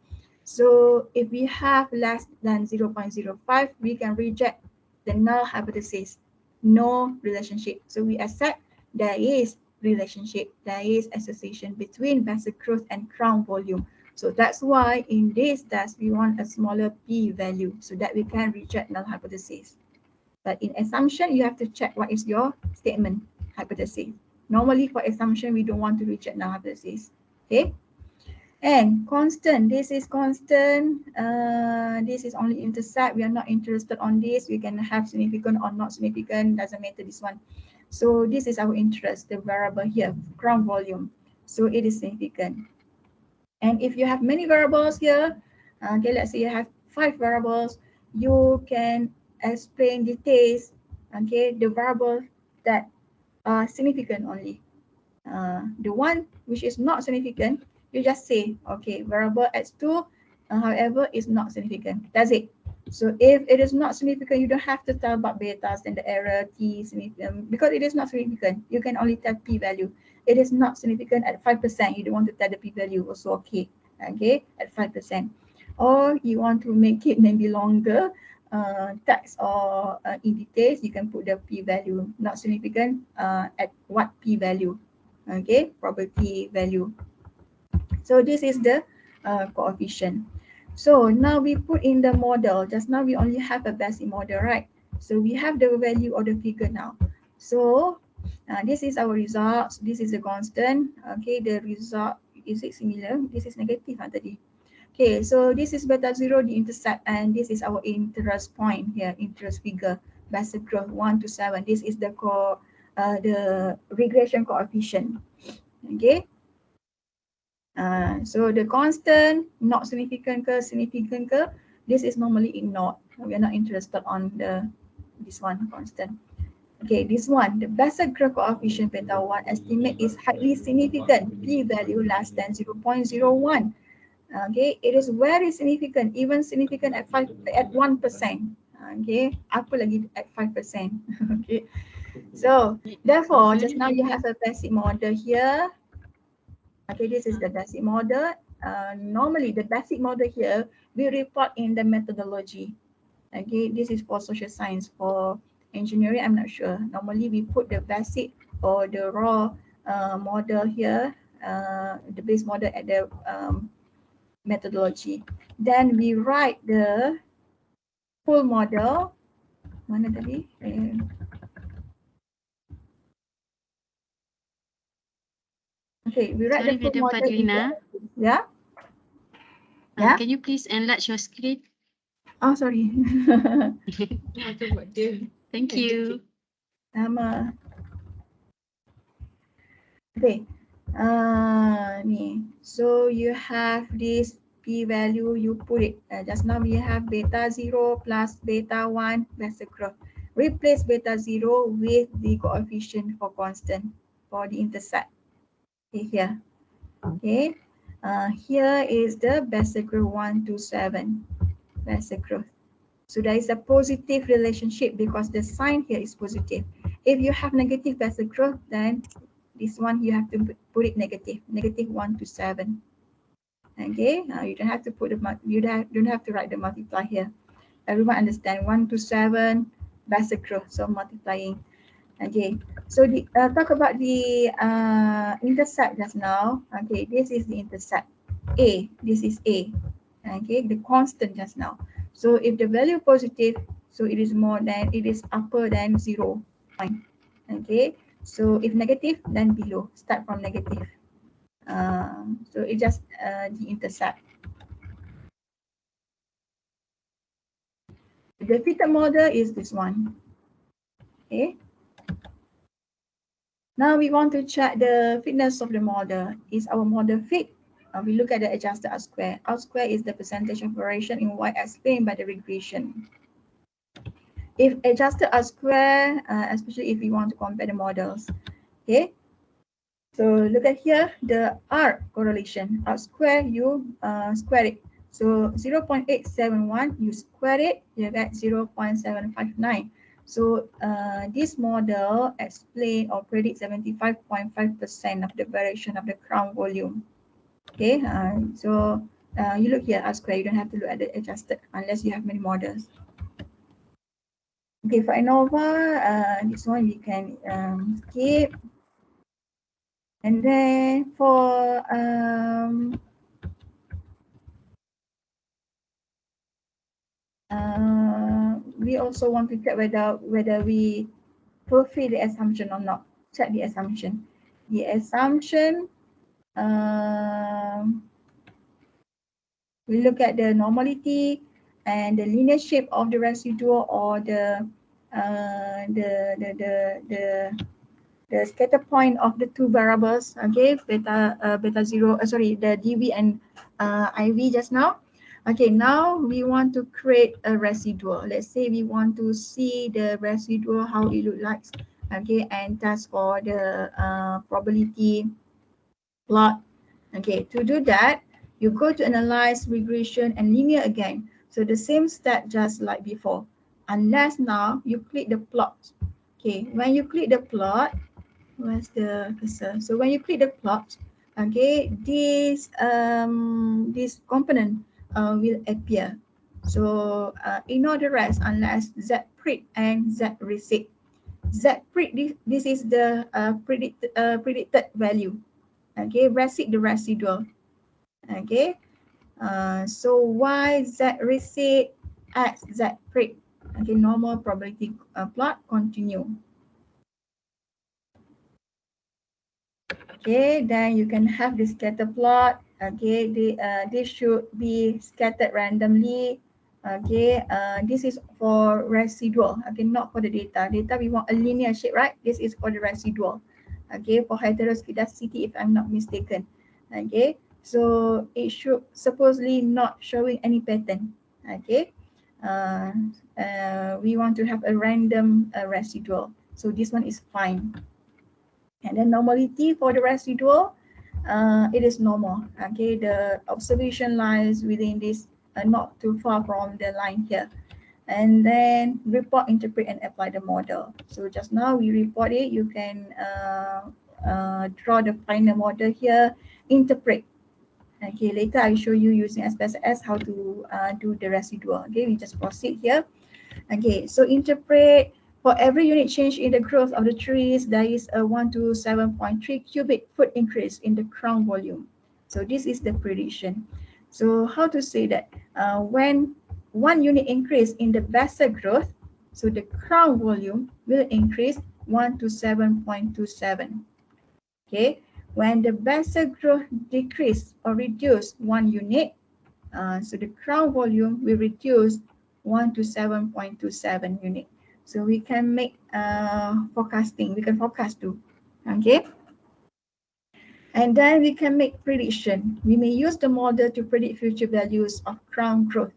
So if we have less than 0.05, we can reject the null hypothesis, no relationship. So we accept there is relationship, there is association between vessel growth and crown volume. So that's why in this test, we want a smaller p-value so that we can reject null hypothesis. But in assumption, you have to check what is your statement hypothesis. Normally for assumption, we don't want to reject null hypothesis. Okay. And constant, this is constant. This is only intercept. We are not interested on this. We can have significant or not significant, doesn't matter this one. So this is our interest, the variable here, crown volume. So it is significant. And if you have many variables here, okay, let's say you have 5 variables, you can explain details, okay, the variables that are significant only. The one which is not significant, you just say, okay, variable x2, however, is not significant. That's it. So if it is not significant, you don't have to tell about betas and the error t significant, because it is not significant. You can only tell p-value. It is not significant at 5%. You don't want to tell the p-value, also okay, at 5%. Or you want to make it maybe longer, text or in details, you can put the p-value, not significant, at what p-value, okay, probability value. So this is the coefficient. So now we put in the model. Just now we only have a basic model, right? So we have the value of the figure now. So this is our results. This is the constant. Okay, the result, is it similar? This is negative tadi. Okay, so this is beta 0, the intercept, and this is our interest point here, interest figure, basic growth 1 to 7. This is the regression coefficient. Okay. So the constant, not significant ke, significant ke, this is normally ignored. We are not interested on this one, constant. Okay, this one, the basic growth coefficient beta 1 estimate is highly significant, p-value less than 0.01. Okay, it is very significant, even significant at 1%. Okay, apa lagi at 5%. Okay, so therefore, just now you have a basic model here. Okay, this is the basic model. Normally, the basic model here we report in the methodology. Okay, this is for social science. For engineering, I'm not sure. Normally, we put the basic or the raw model here, the base model at the methodology. Then we write the full model. Mana tadi? Okay, we write Sorry, the full Madam model. Fadlina. Yeah. Yeah. Can you please enlarge your screen? Oh, sorry. Thank you. Okay. Ni. So you have this p-value, you put it. Just now we have beta 0 plus beta 1 vector growth. Replace beta 0 with the coefficient for constant for the intercept. Okay, here. Okay. Here is the vector growth 1 to 7 vector growth. So there is a positive relationship because the sign here is positive. If you have negative vector growth, then this one you have to put it negative 1 to 7. Okay, you don't have to put the don't have to write the multiply here. Everyone understand 1 to 7 vector growth, so multiplying. Okay, so talk about the intercept just now. Okay, this is the intercept A. This is A. Okay, the constant just now. So if the value positive, so it is upper than 0 point. Okay, so if negative, then below. Start from negative. So it just the intercept. The fitted model is this one. Okay. Now we want to check the fitness of the model. Is our model fit? We look at the adjusted R square. R square is the percentage of variation in Y explained by the regression. If adjusted R square, especially if we want to compare the models, okay. So look at here, the R correlation, R square, you square it. So 0.871, you square it, you get 0.759. So this model explain or predict 75.5% of the variation of the crown volume. Okay, so you look here, R square, you don't have to look at the adjusted unless you have many models. Okay, for ANOVA, this one we can skip. And then for we also want to check whether we fulfill the assumption or not. Check the assumption. The assumption, we look at the normality and the linear shape of the residual or the scatter point of the two variables. Okay, beta 0. Sorry, the dv and iv just now. Okay, now we want to create a residual. Let's say we want to see the residual, how it looks like. Okay, and test for the probability plot. Okay, to do that, you go to analyze, regression, and linear again. So the same step just like before, unless now you click the plot. Okay, when you click the plot, where's the cursor? So when you click the plot, okay, this component will appear. So ignore the rest unless Z print and Z reset. Z print, this is the predicted value. Okay, reset the residual. Okay, so Y Z reset X Z print. Okay, normal probability plot, continue. Okay, then you can have the scatter plot. Okay, this should be scattered randomly. Okay, this is for residual. Okay, not for the data. Data we want a linear shape, right? This is for the residual. Okay, for heteroscedasticity, if I'm not mistaken. Okay, so it should supposedly not showing any pattern. Okay, we want to have a random residual. So this one is fine. And then normality for the residual, it is normal. Okay, the observation lies within this, not too far from the line here. And then report, interpret, and apply the model. So just now we report it. You can draw the final model here, interpret. Okay, later I show you using SPSS how to do the residual. Okay, we just proceed here. Okay, so interpret, for every unit change in the growth of the trees, there is a 1 to 7.3 cubic foot increase in the crown volume. So this is the prediction. So how to say that? When 1 unit increase in the basal growth, so the crown volume will increase 1 to 7.27. Okay, when the basal growth decrease or reduce 1 unit, so the crown volume will reduce 1 to 7.27 unit. So we can make forecasting, we can forecast too. Okay. And then we can make prediction. We may use the model to predict future values of crown growth.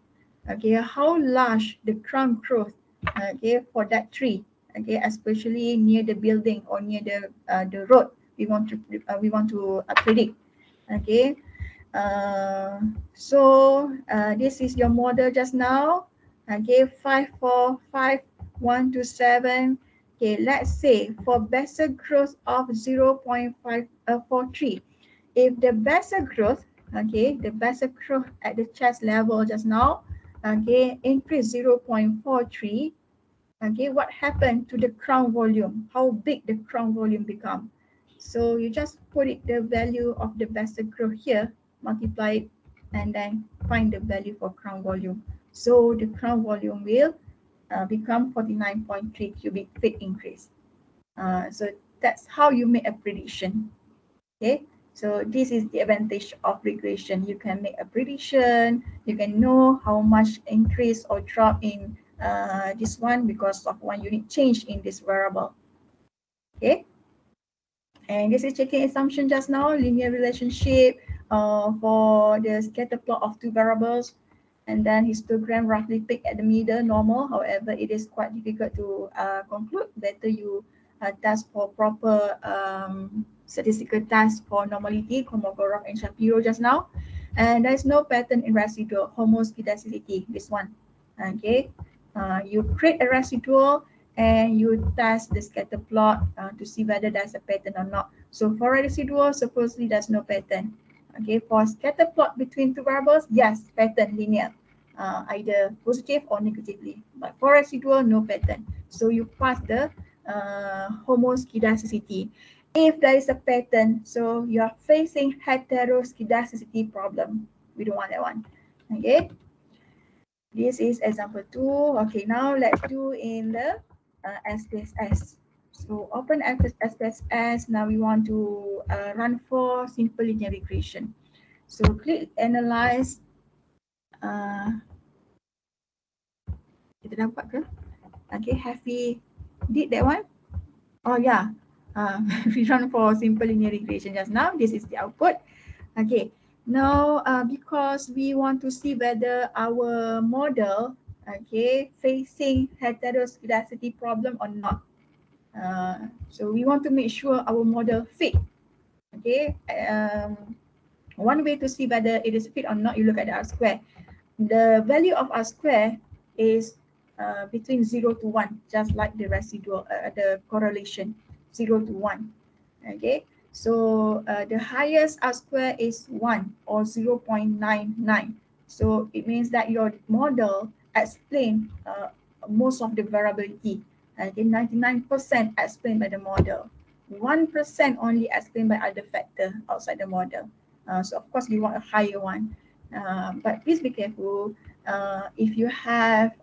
Okay, how large the crown growth, okay, for that tree, okay, especially near the building or near the road, we want to predict. Okay, so this is your model just now. Okay, 5, 4, 5, 1 to 7. Okay, let's say for basal growth of 0.543. If the basal growth, okay, the basal growth at the chest level just now, okay, increase 0.43. Okay, what happened to the crown volume? How big the crown volume become? So you just put it the value of the basal growth here, multiply it, and then find the value for crown volume. So the crown volume will become 49.3 cubic feet increase. So that's how you make a prediction. Okay, so this is the advantage of regression. You can make a prediction. You can know how much increase or drop in this one because of 1 unit change in this variable. Okay, and this is checking assumption just now, linear relationship for the scatter plot of 2 variables, and then histogram roughly peak at the middle, normal. However, it is quite difficult to conclude. Better you test for proper statistical test for normality, Kolmogorov and Shapiro just now. And there is no pattern in residual homoscedasticity, this one. Okay, you create a residual and you test the scatter plot to see whether there's a pattern or not. So for residual, supposedly there's no pattern. Okay, for scatter plot between 2 variables, yes, pattern linear, either positive or negatively. But for residual, no pattern. So you pass the homoscedasticity. If there is a pattern, so you are facing heteroscedasticity problem. We don't want that one. Okay. This is example 2. Okay, now let's do in the SPSS. So open SPSS. Now we want to run for simple linear regression. So click analyze. Kita dapat ke? Okay, have we did that one? Oh yeah, we run for simple linear regression just now. This is the output. Okay, now because we want to see whether our model, okay, facing heteroscedasticity problem or not. So we want to make sure our model fit. Okay, one way to see whether it is fit or not, you look at the R square. The value of R square is between 0 to 1, just like the residual, the correlation, 0 to 1. Okay, so the highest R square is 1 or 0.99. So it means that your model explains most of the variability. Okay, 99% explained by the model. 1% only explained by other factor outside the model. So of course we want a higher one. But please be careful. If you have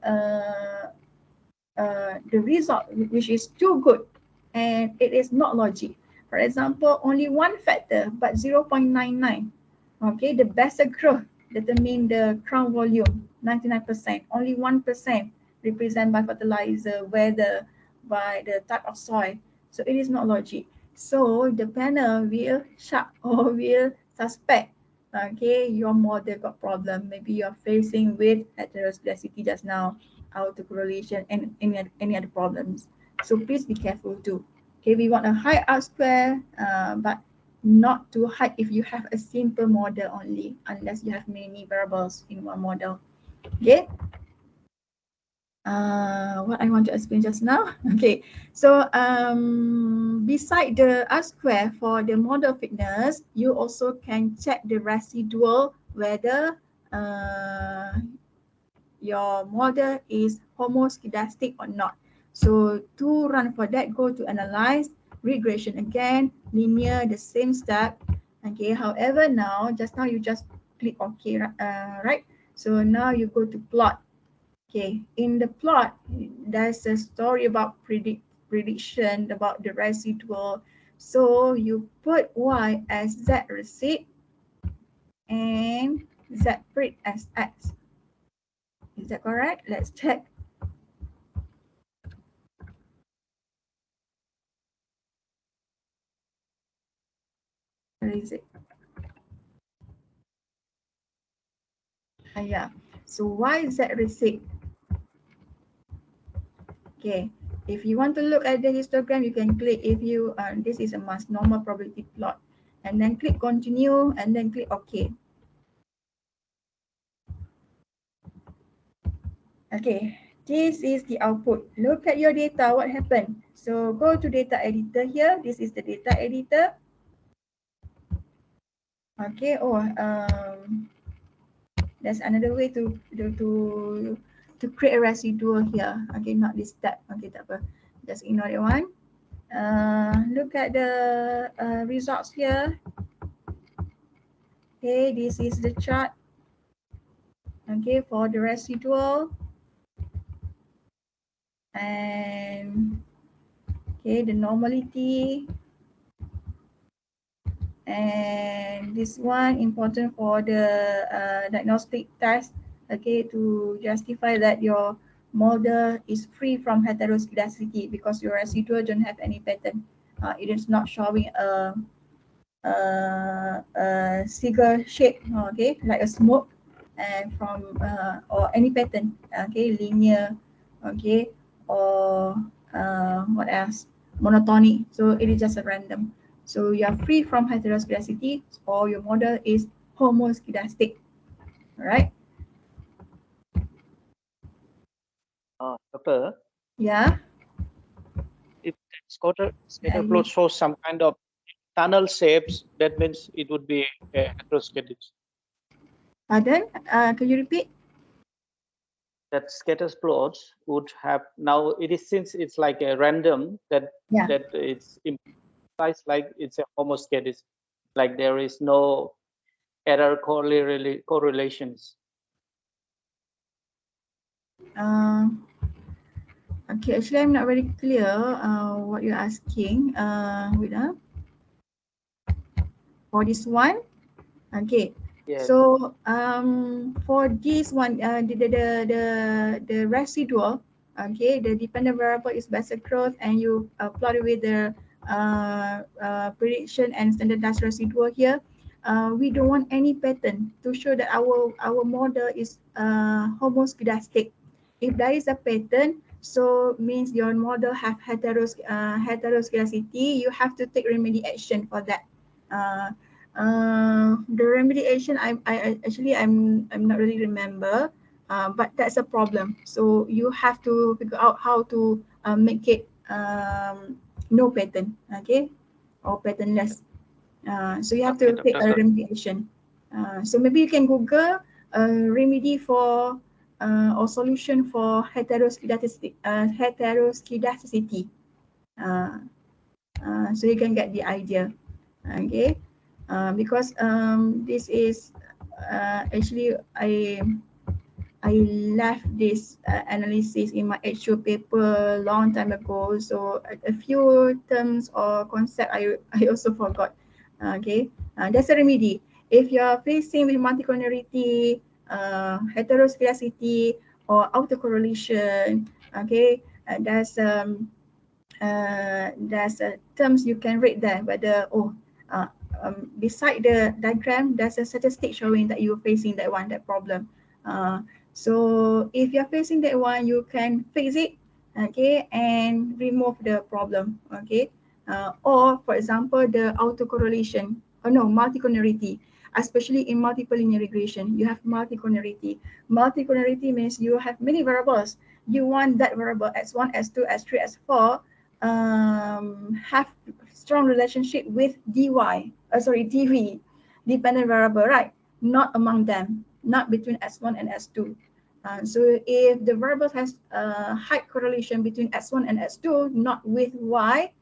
the result which is too good and it is not logic. For example, only one factor but 0.99. Okay, the basal growth determine the crown volume 99%. Only 1% represented by fertilizer, weather, by the type of soil. So it is not logic. So the panel will shock or will suspect, okay, your model got problem. Maybe you're facing with heteroscedasticity just now, autocorrelation, and any other problems. So please be careful too. Okay, we want a high R square, but not to hide if you have a simple model only, unless you have many variables in one model. Okay. What I want to explain just now. Okay, so beside the R square for the model fitness, you also can check the residual whether your model is homoscedastic or not. So to run for that, go to analyze, regression again, linear, the same step. Okay, however now, just now you just click OK, right? So now you go to plot. Okay, in the plot, there's a story about prediction about the residual. So you put Y as Z receipt and Z pred as X. Is that correct? Let's check. Where is it? Yeah. So Y Z receipt. Okay. If you want to look at the histogram, you can click. If you this is a mass normal probability plot, and then click continue, and then click OK. Okay, this is the output. Look at your data, what happened? So go to data editor here. This is the data editor. Okay, there's another way to create a residual here. Okay, not this step. Okay, tak apa. Just ignore that one. Look at the results here. Okay, this is the chart. Okay, for the residual. And okay, the normality. And this one important for the diagnostic test, okay, to justify that your model is free from heteroscedasticity because your residual don't have any pattern. It is not showing a cigar shape, okay, like a smoke, and from or any pattern, okay, linear, okay, or what else, monotonic. So it is just a random. So you are free from heteroscedasticity, or your model is homoscedastic. All right. Doctor, Yeah. if scatter plot shows some kind of tunnel shapes, that means it would be heteroscatic. Pardon? Can you repeat? That scatter plots would have, now it is, since it's like a random, that it's implies like it's a homoscedastic, like there is no error correlations. Okay, actually I'm not very clear what you're asking. Wait, for this one. Okay. Yes. So for this one, the residual, okay, the dependent variable is Bessel growth, and you plot it with the prediction and standardized residual here. We don't want any pattern to show that our model is homoscedastic. If there is a pattern, so means your model have heteroscedasticity. You have to take remedy action for that. The remediation, I actually I'm not really remember, but that's a problem. So you have to figure out how to make it no pattern, okay, or patternless. So you have to take a remediation. So maybe you can Google remedy for or solution for heteroscedasticity. So you can get the idea, okay. Because this is actually I left this analysis in my actual paper long time ago. So a few terms or concept I also forgot. Okay, that's a remedy. If you are facing with multicollinearity, heteroscedasticity, or autocorrelation, okay, there's terms you can read there, whether beside the diagram there's a statistic showing that you're facing that problem. So if you're facing that one, you can fix it, okay, and remove the problem, okay. Or for example, the autocorrelation, multicollinearity, especially in multiple linear regression, you have multicollinearity. Multicollinearity means you have many variables. You want that variable x1, x2, x3, x4 have strong relationship with dv, dependent variable, right? Not among them, not between s1 and s2. So if the variable has high correlation between s1 and s2, not with y,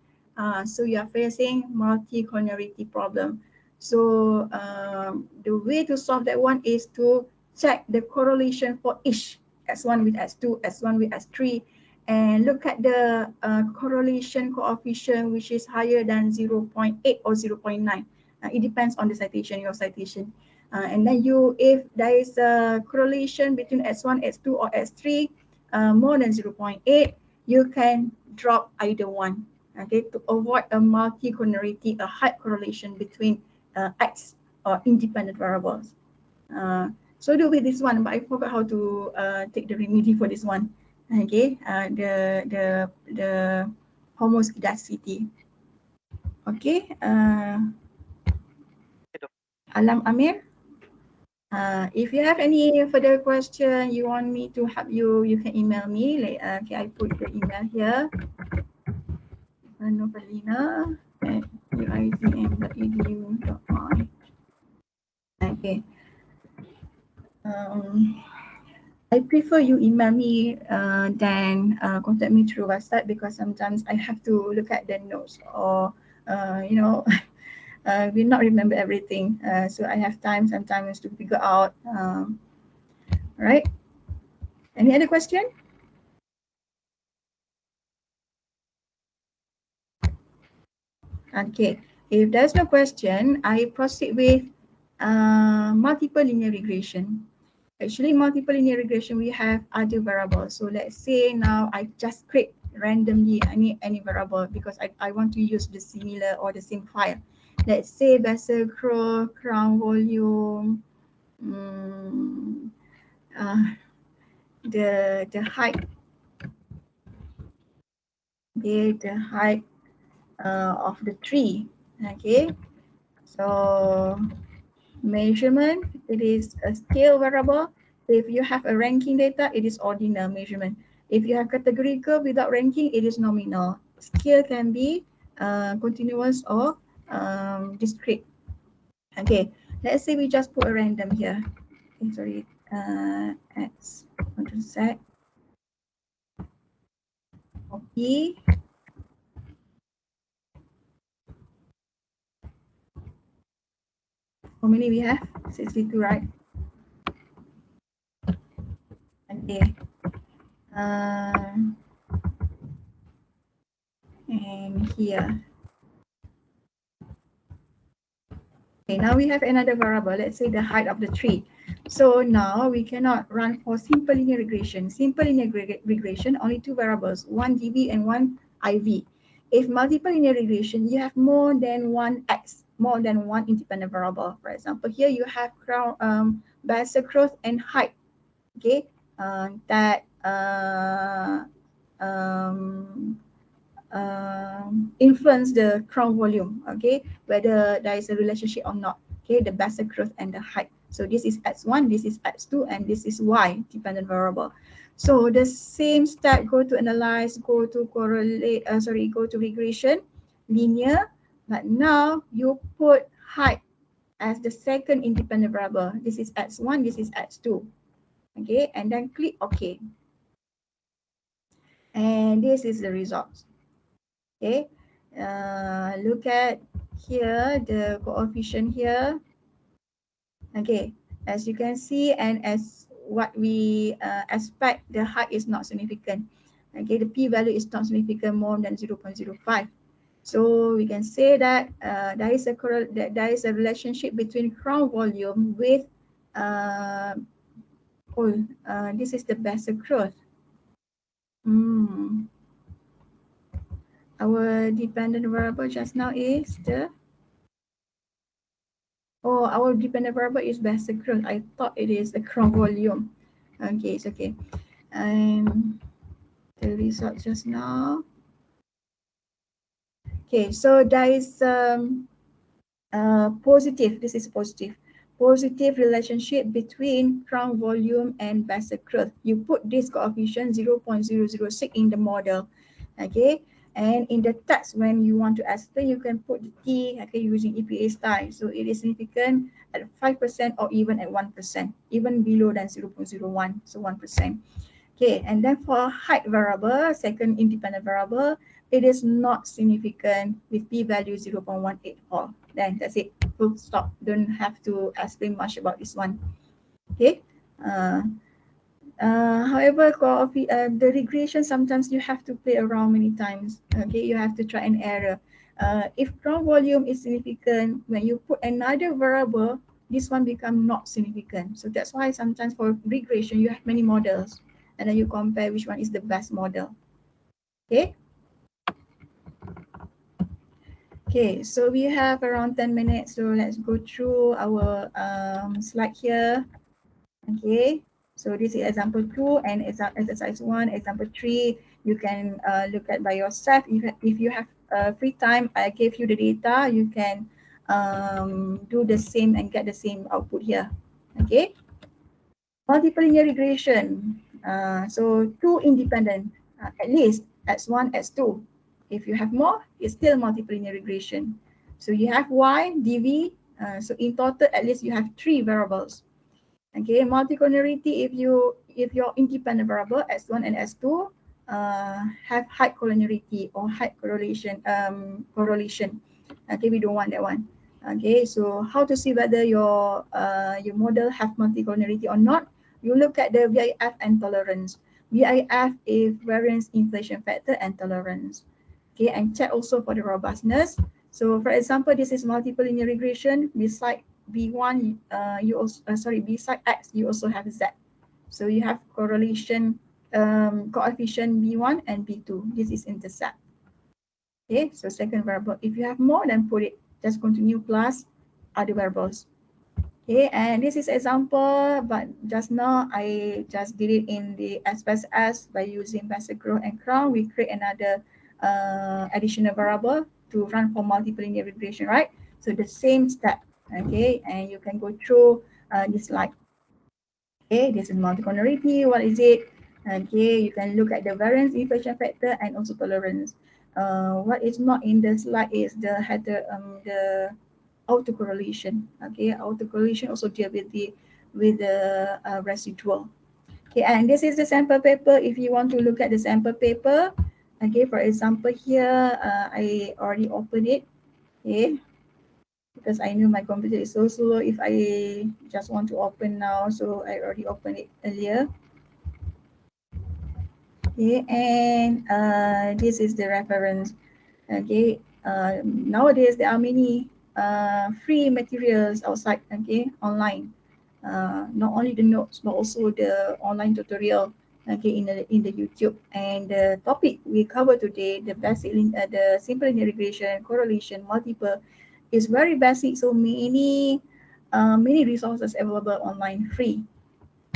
so you are facing multicollinearity problem. So the way to solve that one is to check the correlation for each s1 with s2, s1 with s3, and look at the correlation coefficient which is higher than 0.8 or 0.9. It depends on the citation, your citation. And then if there is a correlation between S1, S2 or S3 more than 0.8, you can drop either one, okay, to avoid a multicollinearity, a high correlation between X or independent variables. So do with this one, but I forgot how to take the remedy for this one. Okay, the homoscedasticity. Okay, Alam Amir. If you have any further question, you want me to help you, you can email me. Okay, I put the email here. Novalina@uizm.edu.my. Okay. I prefer you email me than contact me through WhatsApp, because sometimes I have to look at the notes, or will not remember everything. So I have time sometimes to figure out. Right? Any other question? Okay. If there's no question, I proceed with multiple linear regression. Actually, multiple linear regression, we have other variables. So let's say now I just create randomly any variable, because I want to use the similar or the same file. Let's say Bessel curve, crown volume, the height, the height of the tree. Okay, so measurement, it is a scale variable. If you have a ranking data, it is ordinal measurement. If you have categorical without ranking, it is nominal. Scale can be continuous or discrete. Okay, let's say we just put a random here. Okay, sorry, X, Ctrl Z, copy. How many we have? 62, right? Okay. And here. Okay, now we have another variable. Let's say the height of the tree. So now we cannot run for simple linear regression. Simple linear regression, only two variables, one dv and one iv. If multiple linear regression, you have more than one x, more than one independent variable. For example, here you have Bessel growth and height. Okay, that influence the crown volume, okay, whether there is a relationship or not, okay, the Bessel growth and the height. So this is x1, this is x2, and this is y, dependent variable. So the same step, go to analyze, go to correlate, go to regression, linear, but now you put height as the second independent variable. This is x1, this is x2, okay, and then click OK. And this is the result. Okay, look at here, the coefficient here. Okay, as you can see, and as what we expect, the height is not significant. Okay, the p-value is not significant, more than 0.05. So we can say that there is a relationship between crown volume with this is the Bessel growth. Our dependent variable just now is our dependent variable is Bessel growth. I thought it is the crown volume. Okay, it's okay. And the result just now. Okay, so there is positive, this is positive relationship between crown volume and vessel growth. You put this coefficient 0.006 in the model, okay? And in the text, when you want to explain, you can put the T, okay, using EPA style. So it is significant at 5% or even at 1%, even below than 0.01, so 1%. Okay, and then for height variable, second independent variable, it is not significant with p-value 0.184. Then that's it, full stop. Don't have to explain much about this one. Okay. However, the regression, sometimes you have to play around many times. Okay, you have to try and error. If ground volume is significant, when you put another variable, this one become not significant. So that's why sometimes for regression, you have many models, and then you compare which one is the best model. Okay. Okay, so we have around 10 minutes, so let's go through our slide here. Okay, so this is example 2 and exercise 1, example 3. You can look at by yourself. If you have free time, I gave you the data. You can do the same and get the same output here. Okay, multiple linear regression. So two independent, at least x1, x2. If you have more, it's still multiple linear regression. So you have y, dv. So in total, at least you have 3 variables. Okay, multicollinearity, if your independent variable x1 and x2 have high collinearity or high correlation. Okay, we don't want that one. Okay, so how to see whether your model have multicollinearity or not? You look at the VIF and tolerance. VIF is variance inflation factor and tolerance. Okay, and check also for the robustness. So for example, this is multiple linear regression. Beside B1, you also beside X, you also have Z. So you have correlation coefficient B1 and B2. This is intercept. Okay, so second variable. If you have more, then put it. Just continue plus other variables. Okay, and this is example, but just now I just did it in the SPSS by using vessel growth and crown. We create another additional variable to run for multiple linear regression, right? So the same step, okay, and you can go through this slide. Okay, this is multicollinearity. What is it? Okay, you can look at the variance inflation factor and also tolerance. What is not in the slide is the autocorrelation. Okay, autocorrelation also deal with the residual. Okay, and this is the sample paper. If you want to look at the sample paper, okay, for example here, I already opened it. Okay, because I knew my computer is so slow. If I just want to open now, so I already opened it earlier. Okay, and this is the reference. Okay, nowadays there are many free materials outside, okay, online. Not only the notes but also the online tutorial, okay, in the YouTube. And the topic we cover today, the the simple linear regression, correlation, multiple, is very basic. So many resources available online free.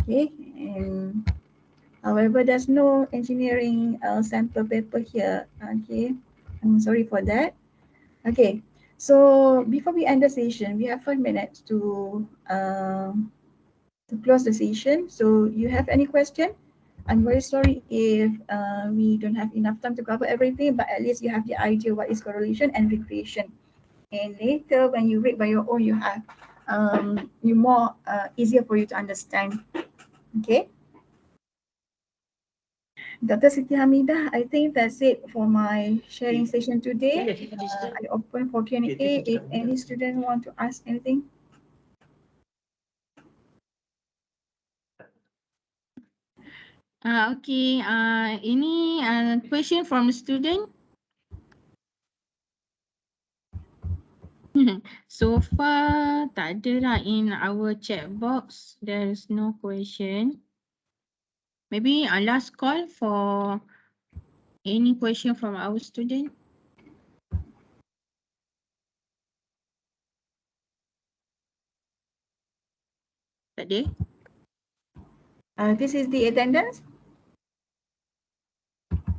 Okay, and however, there's no engineering sample paper here. Okay, I'm sorry for that. Okay, so before we end the session, we have 5 minutes to close the session. So you have any question? I'm very sorry if we don't have enough time to cover everything, but at least you have the idea what is correlation and regression. And later when you read by your own, you have you more easier for you to understand. Okay. Dr. Siti Hamidah, I think that's it for my sharing session today. I open for Q&A if any student want to ask anything. Okay. Any question from the student? So far, tak ada lah in our chat box. There is no question. Maybe a last call for any question from our student. Tak ada? This is the attendance.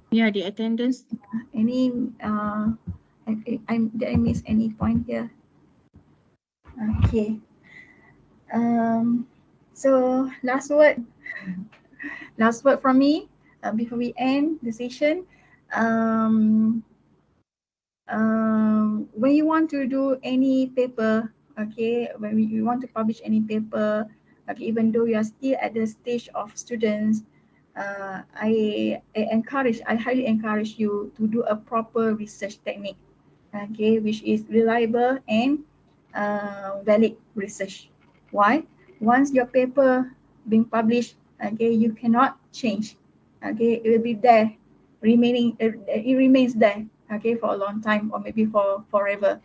Yeah, the attendance. Any Did I miss any point here? Okay. So last word from me before we end the session. Um, when you want to do any paper, okay, when you want to publish any paper, okay, even though you are still at the stage of students, I highly encourage you to do a proper research technique, okay, which is reliable and valid research. Why? Once your paper being published, okay, you cannot change. Okay, it will be there, it remains there, okay, for a long time or maybe for forever.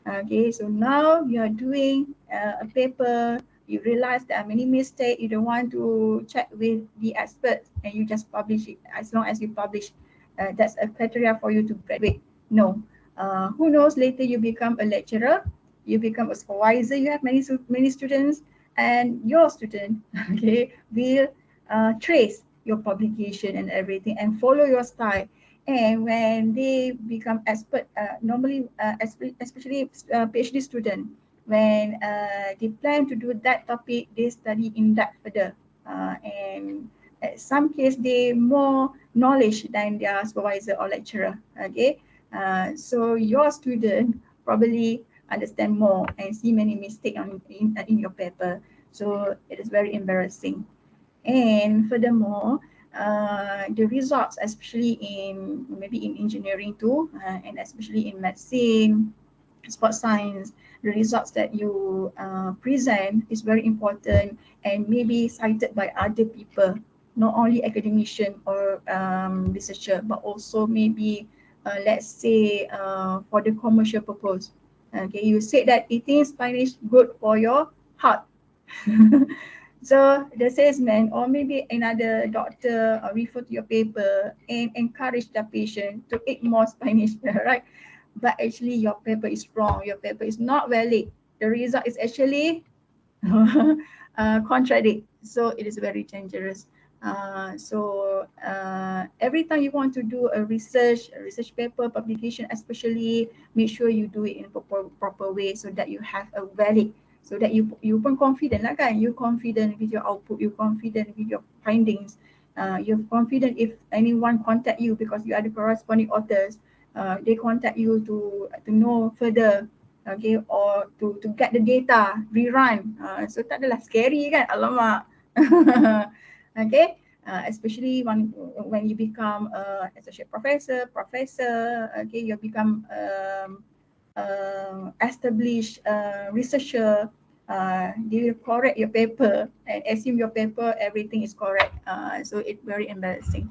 Okay, so now you are doing a paper, you realize there are many mistakes, you don't want to check with the experts and you just publish it. As long as you publish, that's a criteria for you to graduate. No, who knows, later you become a lecturer, you become a supervisor, you have many students, and your student okay will trace your publication and everything and follow your style. And when they become expert, normally, especially PhD student, when they plan to do that topic, they study in depth further. And at some case, they more knowledge than their supervisor or lecturer. Okay, so your student probably understand more and see many mistakes in your paper. So it is very embarrassing. And furthermore, the results, especially in maybe in engineering too, and especially in medicine, sports science, the results that you present is very important and maybe cited by other people, not only academician or researcher, but also maybe, let's say, for the commercial purpose. Okay, you said that eating spinach good for your heart. So the salesman or maybe another doctor refer to your paper and encourage the patient to eat more spinach, right? But actually your paper is wrong. Your paper is not valid. The result is actually contradict. So it is very dangerous. Every time you want to do a research paper publication, especially make sure you do it in a proper way so that you have a valid, so that you pun confident lah kan, you confident with your output, you confident with your findings, you're confident if anyone contact you because you are the corresponding authors, they contact you to know further, okay, or to get the data rerun, so tak adalah scary kan, alamak. Okay, especially when you become associate professor, okay, you become established researcher, they will correct your paper and assume your paper everything is correct, so it's very embarrassing.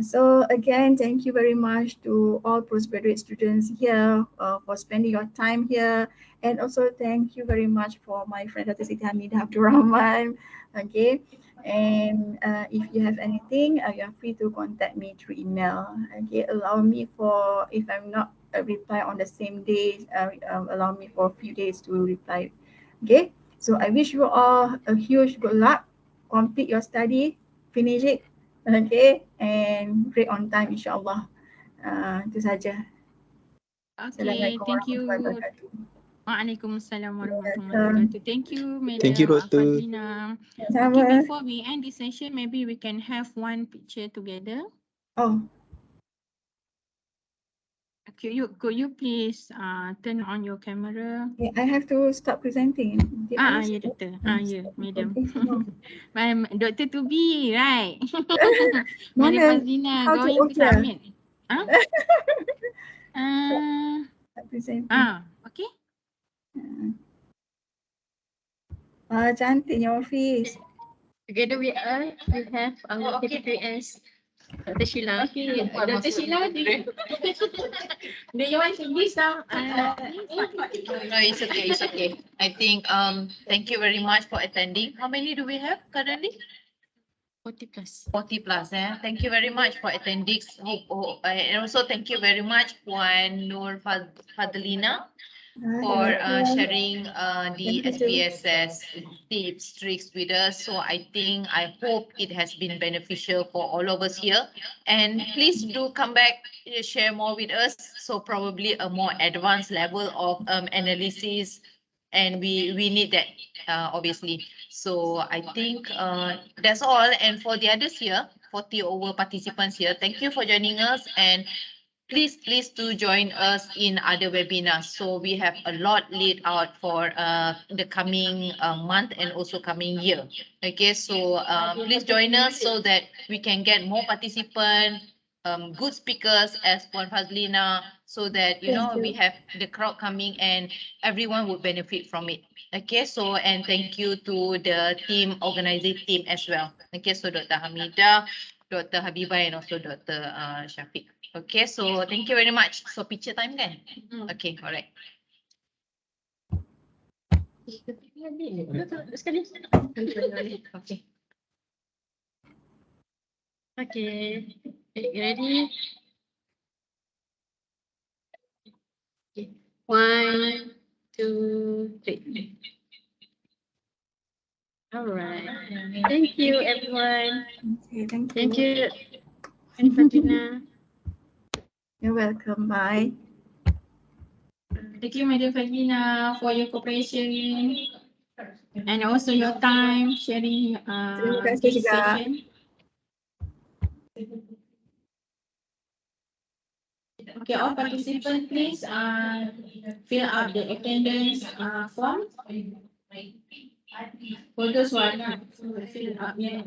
So again, thank you very much to all postgraduate students here for spending your time here, and also thank you very much for my friend Dr. Siti Hamidah Abdul Rahman. Okay, and if you have anything, you are free to contact me through email. Okay, allow me for, if I'm not reply on the same day, allow me for a few days to reply. Okay, so I wish you all a huge good luck. Complete your study, finish it. Okay, and great on time insyaAllah. Itu saja. Okay, Assalamualaikum thank warahmatullahi you. wabarakatuh. Waalaikumsalam warahmatullahi Welcome. wabarakatuh. Thank you, Thank you, Madam Doktor. Fadlina. Okay, Sama. before we end this session, maybe we can have one picture together. Oh, Could you please turn on your camera? okay, I have to stop presenting. Did I Ya, stop? Doktor. Ya, Madam. Okay, no. Dr. Tubi, right? Madam Mana? Fadlina How to going to okay? submit. Stop presenting. Okay. Cantik your face. Together with us, we have our PPPS, Dr. Sheila. Okay, Dr. Sheila, do you want to give some? No, it's okay, it's okay. I think thank you very much for attending. How many do we have currently? 40 plus. 40 plus, eh? Thank you very much for attending. And also thank you very much Puan Nur Fadlina for Welcome. sharing the Thank you too. SPSS tips, tricks with us. So I hope it has been beneficial for all of us here. And please do come back, share more with us. So probably a more advanced level of analysis, and we need that obviously. So I think that's all. And for the others here, 40 over participants here, thank you for joining us, and please do join us in other webinars. So we have a lot laid out for the coming month and also coming year. Okay, so please join us so that we can get more participants, good speakers as Puan Fazlina, so that Thank we you. have the crowd coming and everyone would benefit from it. Okay, so and thank you to the team, organizing team as well. Okay, so Dr. Hamidah, Dr. Habibah, and also Dr. Shafiq. Okay, so thank you very much. So picture time kan? Okay, alright. Okay. Okay. Ready? Okay. 1, 2, 3. All right. Thank you, everyone. Okay, thank you. Thank you, Fatina. You're welcome. Bye. Thank you, Madam Fazlina, for your cooperation and also your time sharing Terima kasih this juga. session. Okay, all participants, please fill out the attendance form. For those who are not fill up yet.